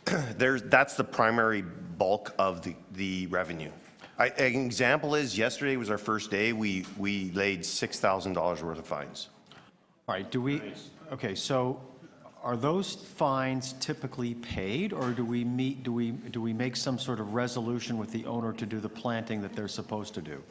That's the primary bulk of the revenue. An example is yesterday was our first day. We laid $6,000 worth of fines. All right, okay, so are those fines typically paid, or do we make some sort of resolution with the owner to do the planting that they're supposed to do?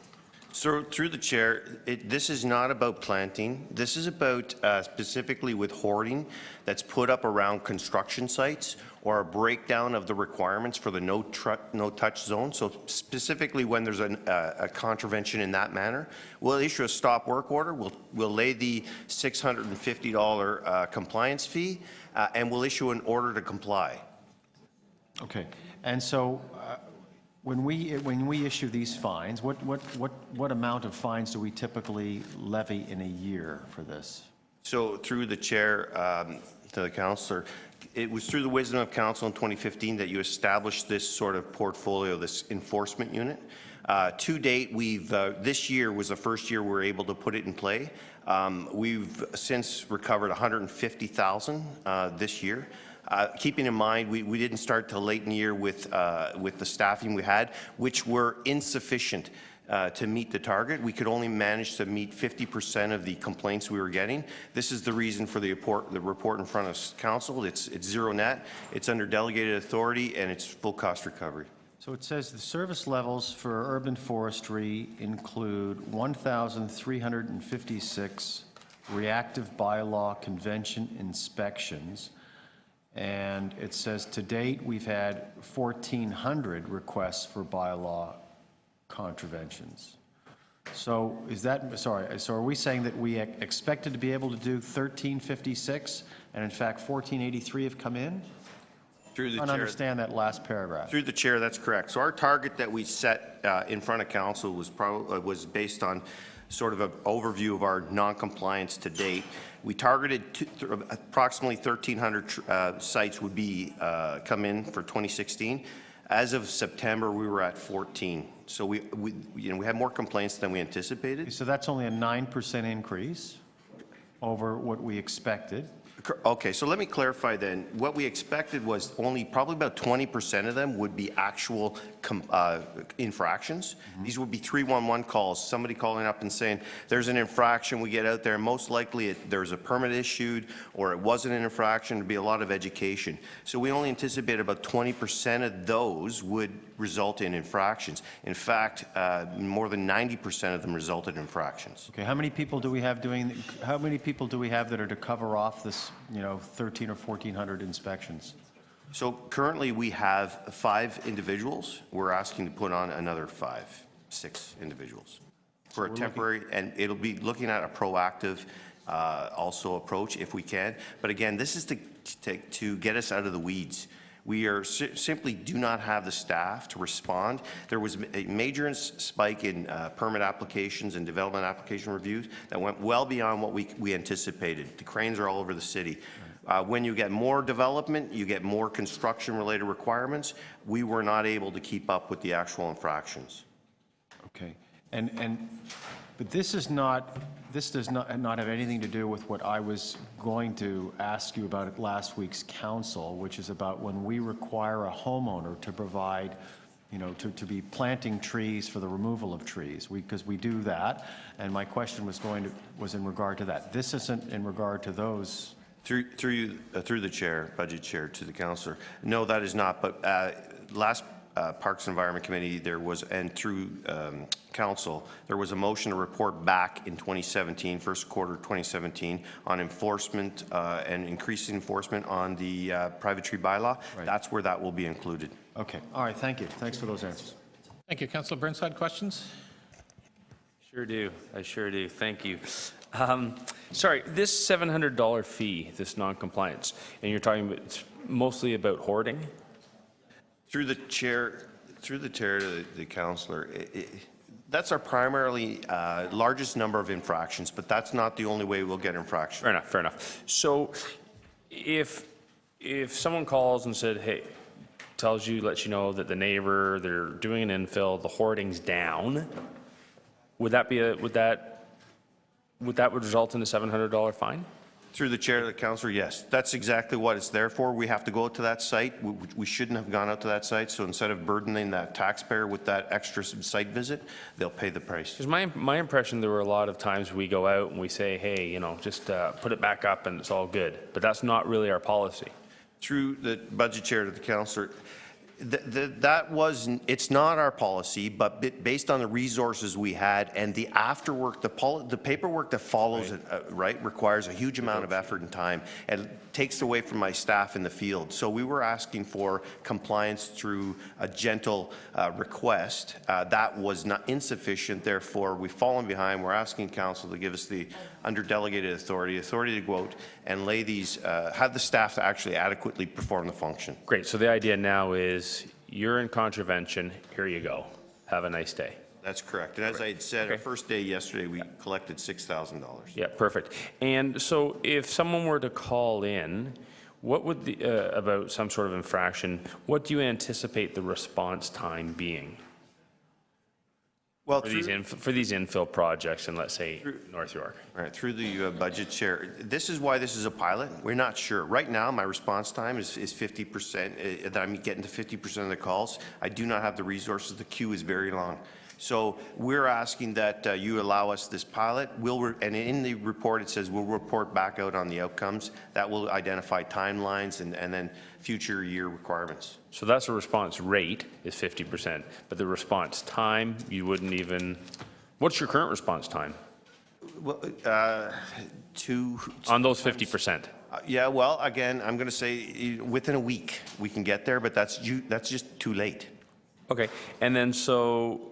So through the Chair, this is not about planting. This is about specifically with hoarding that's put up around construction sites or a breakdown of the requirements for the no-touch zone. So specifically when there's a contravention in that manner, we'll issue a stop work order. We'll lay the $650 compliance fee, and we'll issue an order to comply. Okay, and so when we issue these fines, what amount of fines do we typically levy in a year for this? So through the Chair, to the Councillor, it was through the wisdom of Council in 2015 that you established this sort of portfolio, this enforcement unit. To date, this year was the first year we were able to put it in play. We've since recovered $150,000 this year. Keeping in mind, we didn't start till late in the year with the staffing we had, which were insufficient to meet the target. We could only manage to meet 50% of the complaints we were getting. This is the reason for the report in front of Council. It's zero net, it's under delegated authority, and it's full cost recovery. So it says the service levels for urban forestry include 1,356 reactive bylaw convention inspections. And it says to date, we've had 1,400 requests for bylaw contraventions. So is that, sorry, so are we saying that we expected to be able to do 1,356 and in fact 1,483 have come in? Through the I don't Chair, understand that last paragraph. Through the Chair, that's correct. So our target that we set in front of Council was based on sort of an overview of our non-compliance to date. We targeted approximately 1,300 sites would be come in for 2016. As of September, we were at 14. So we had more complaints than we anticipated. So that's only a 9% increase over what we expected. Okay, so let me clarify then. What we expected was only probably about 20% of them would be actual infractions. These would be 311 calls, somebody calling up and saying, there's an infraction, we get out there, most likely there's a permit issued or it wasn't an infraction, there'd be a lot of education. So we only anticipate about 20% of those would result in infractions. In fact, more than 90% of them resulted in infractions. Okay, how many people do we have that are to cover off this, 1,300 or 1,400 inspections? So currently we have 5 individuals. We're asking to put on another 6 individuals for a temporary, and it'll be looking at a proactive also approach if we can. But again, this is to get us out of the weeds. We are simply do not have the staff to respond. There was a major spike in permit applications and development application reviews that went well beyond what we anticipated. The cranes are all over the city. When you get more development, you get more construction-related requirements. We were not able to keep up with the actual infractions. Okay, but this does not have anything to do with what I was going to ask you about at last week's council, which is about when we require a homeowner to provide, to be planting trees for the removal of trees, because we do that. And my question was in regard to that. This isn't in regard to those Through the chair, budget chair, to the councillor. No, that is not, but last Parks and Environment Committee, there was, and through council, there was a motion to report back in 2017, first quarter 2017, on enforcement and increasing enforcement on the private tree bylaw. Right. That's where that will be included. Okay, all right, thank you. Thanks for those answers. Thank you. Councillor Burnside, questions? Sure do. I sure do. Thank you. Sorry, this $700 fee, this non-compliance, and you're talking about, it's mostly about hoarding? Through the chair to the councillor, that's our primarily largest number of infractions, but that's not the only way we'll get infractions. Fair enough, fair enough. So if someone calls and said, hey, tells you, lets you know that the neighbor, they're doing an infill, the hoarding's down, would that result in a $700 fine? Through the chair to the councillor, yes. That's exactly what it's there for. We have to go out to that site. We shouldn't have gone out to that site, so instead of burdening that taxpayer with that extra site visit, they'll pay the price. Because my impression, there were a lot of times we go out and we say, hey, you know, just put it back up and it's all good. But that's not really our policy. Through the budget chair to the councillor, it's not our policy, but based on the resources we had and the afterwork, the paperwork that follows it, right, requires a huge amount of effort and time and takes away from my staff in the field. So we were asking for compliance through a gentle request. That was not insufficient. Therefore, we've fallen behind. We're asking council to give us the under delegated authority to go out and lay these, have the staff to actually adequately perform the function. Great. So the idea now is you're in contravention. Here you go. Have a nice day. That's correct. And as I had said, our first day yesterday, we collected $6,000. Yeah, perfect. And so if someone were to call in, what would the, about some sort of infraction, what do you anticipate the response time being? Well, for these infill projects in, let's say, North York. Right, through the budget chair. This is why this is a pilot. We're not sure. Right now, my response time is 50%, that I'm getting to 50% of the calls. I do not have the resources. The queue is very long. So we're asking that you allow us this pilot. And in the report, it says we'll report back out on the outcomes. That will identify timelines and then future year requirements. So that's a response rate is 50%, but the response time, you wouldn't even, what's your current response time? Well, on those 50%? Yeah, well, again, I'm going to say within a week we can get there, but that's just too late. Okay, and then so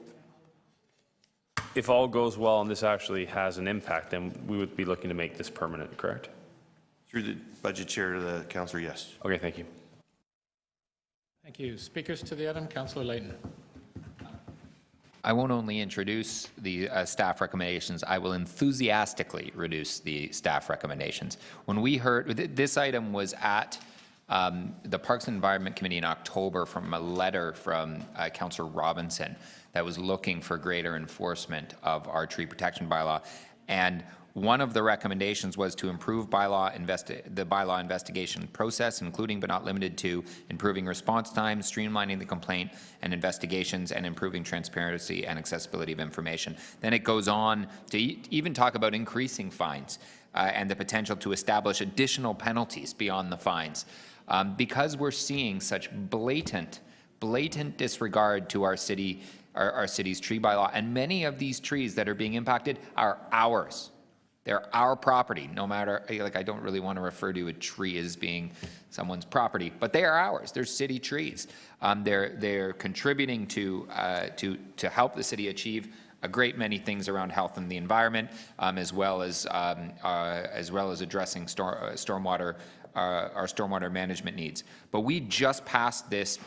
if all goes well and this actually has an impact, then we would be looking to make this permanent, correct? Through the budget chair to the councillor, yes. Okay, thank you. Thank you. Speakers to the item, Councillor Layton. I won't only introduce the staff recommendations, I will enthusiastically reduce the staff recommendations. When we heard, this item was at the Parks and Environment Committee in October from a letter from Councillor Robinson that was looking for greater enforcement of our tree protection bylaw. And one of the recommendations was to improve the bylaw investigation process, including but not limited to improving response times, streamlining the complaint and investigations, and improving transparency and accessibility of information. Then it goes on to even talk about increasing fines and the potential to establish additional penalties beyond the fines. Because we're seeing such blatant disregard to our city's tree bylaw, and many of these trees that are being impacted are ours. They're our property, no matter, like, I don't really want to refer to a tree as being someone's property, but they are ours. They're city trees. They're contributing to help the city achieve a great many things around health and the environment, as well as addressing stormwater, our stormwater management needs. But we just passed this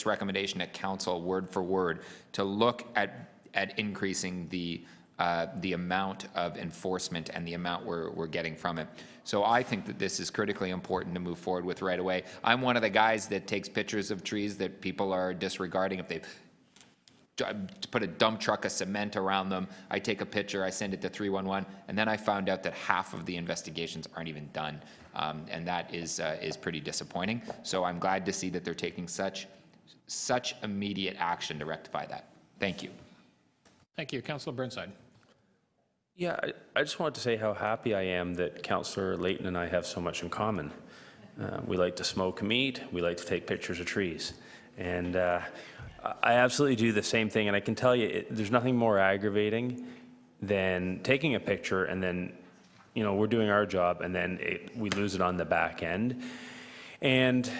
recommendation at council word for word to look at increasing the amount of enforcement and the amount we're getting from it. So I think that this is critically important to move forward with right away. I'm one of the guys that takes pictures of trees that people are disregarding. If they've put a dump truck of cement around them, I take a picture, I send it to 311, and then I found out that half of the investigations aren't even done. And that is pretty disappointing. So I'm glad to see that they're taking such immediate action to rectify that. Thank you. Thank you. Councillor Burnside. Yeah, I just wanted to say how happy I am that Councillor Layton and I have so much in common. We like to smoke meat, we like to take pictures of trees. And I absolutely do the same thing, and I can tell you, there's nothing more aggravating than taking a picture and then, you know, we're doing our job and then we lose it on the back end. And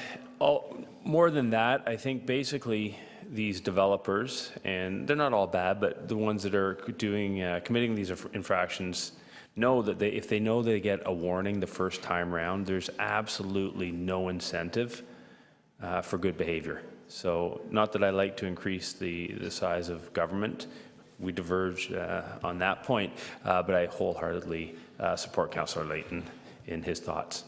more than that, I think basically these developers, and they're not all bad, but the ones that are committing these infractions know that if they know they get a warning the first time round, there's absolutely no incentive for good behavior. So not that I like to increase the size of government, we diverge on that point, but I wholeheartedly support Councillor Layton in his thoughts.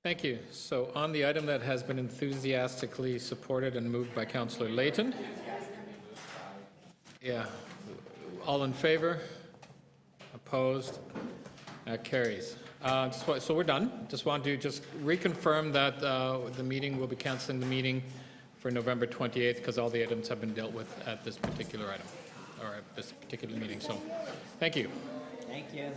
Thank you. So on the item that has been enthusiastically supported and moved by Councillor Layton. Yeah. All in favor? Opposed? That carries. So we're done. Just want to reconfirm that the meeting will be canceling the meeting for November 28th because all the items have been dealt with at this particular item or at this particular meeting. So thank you. Thank you.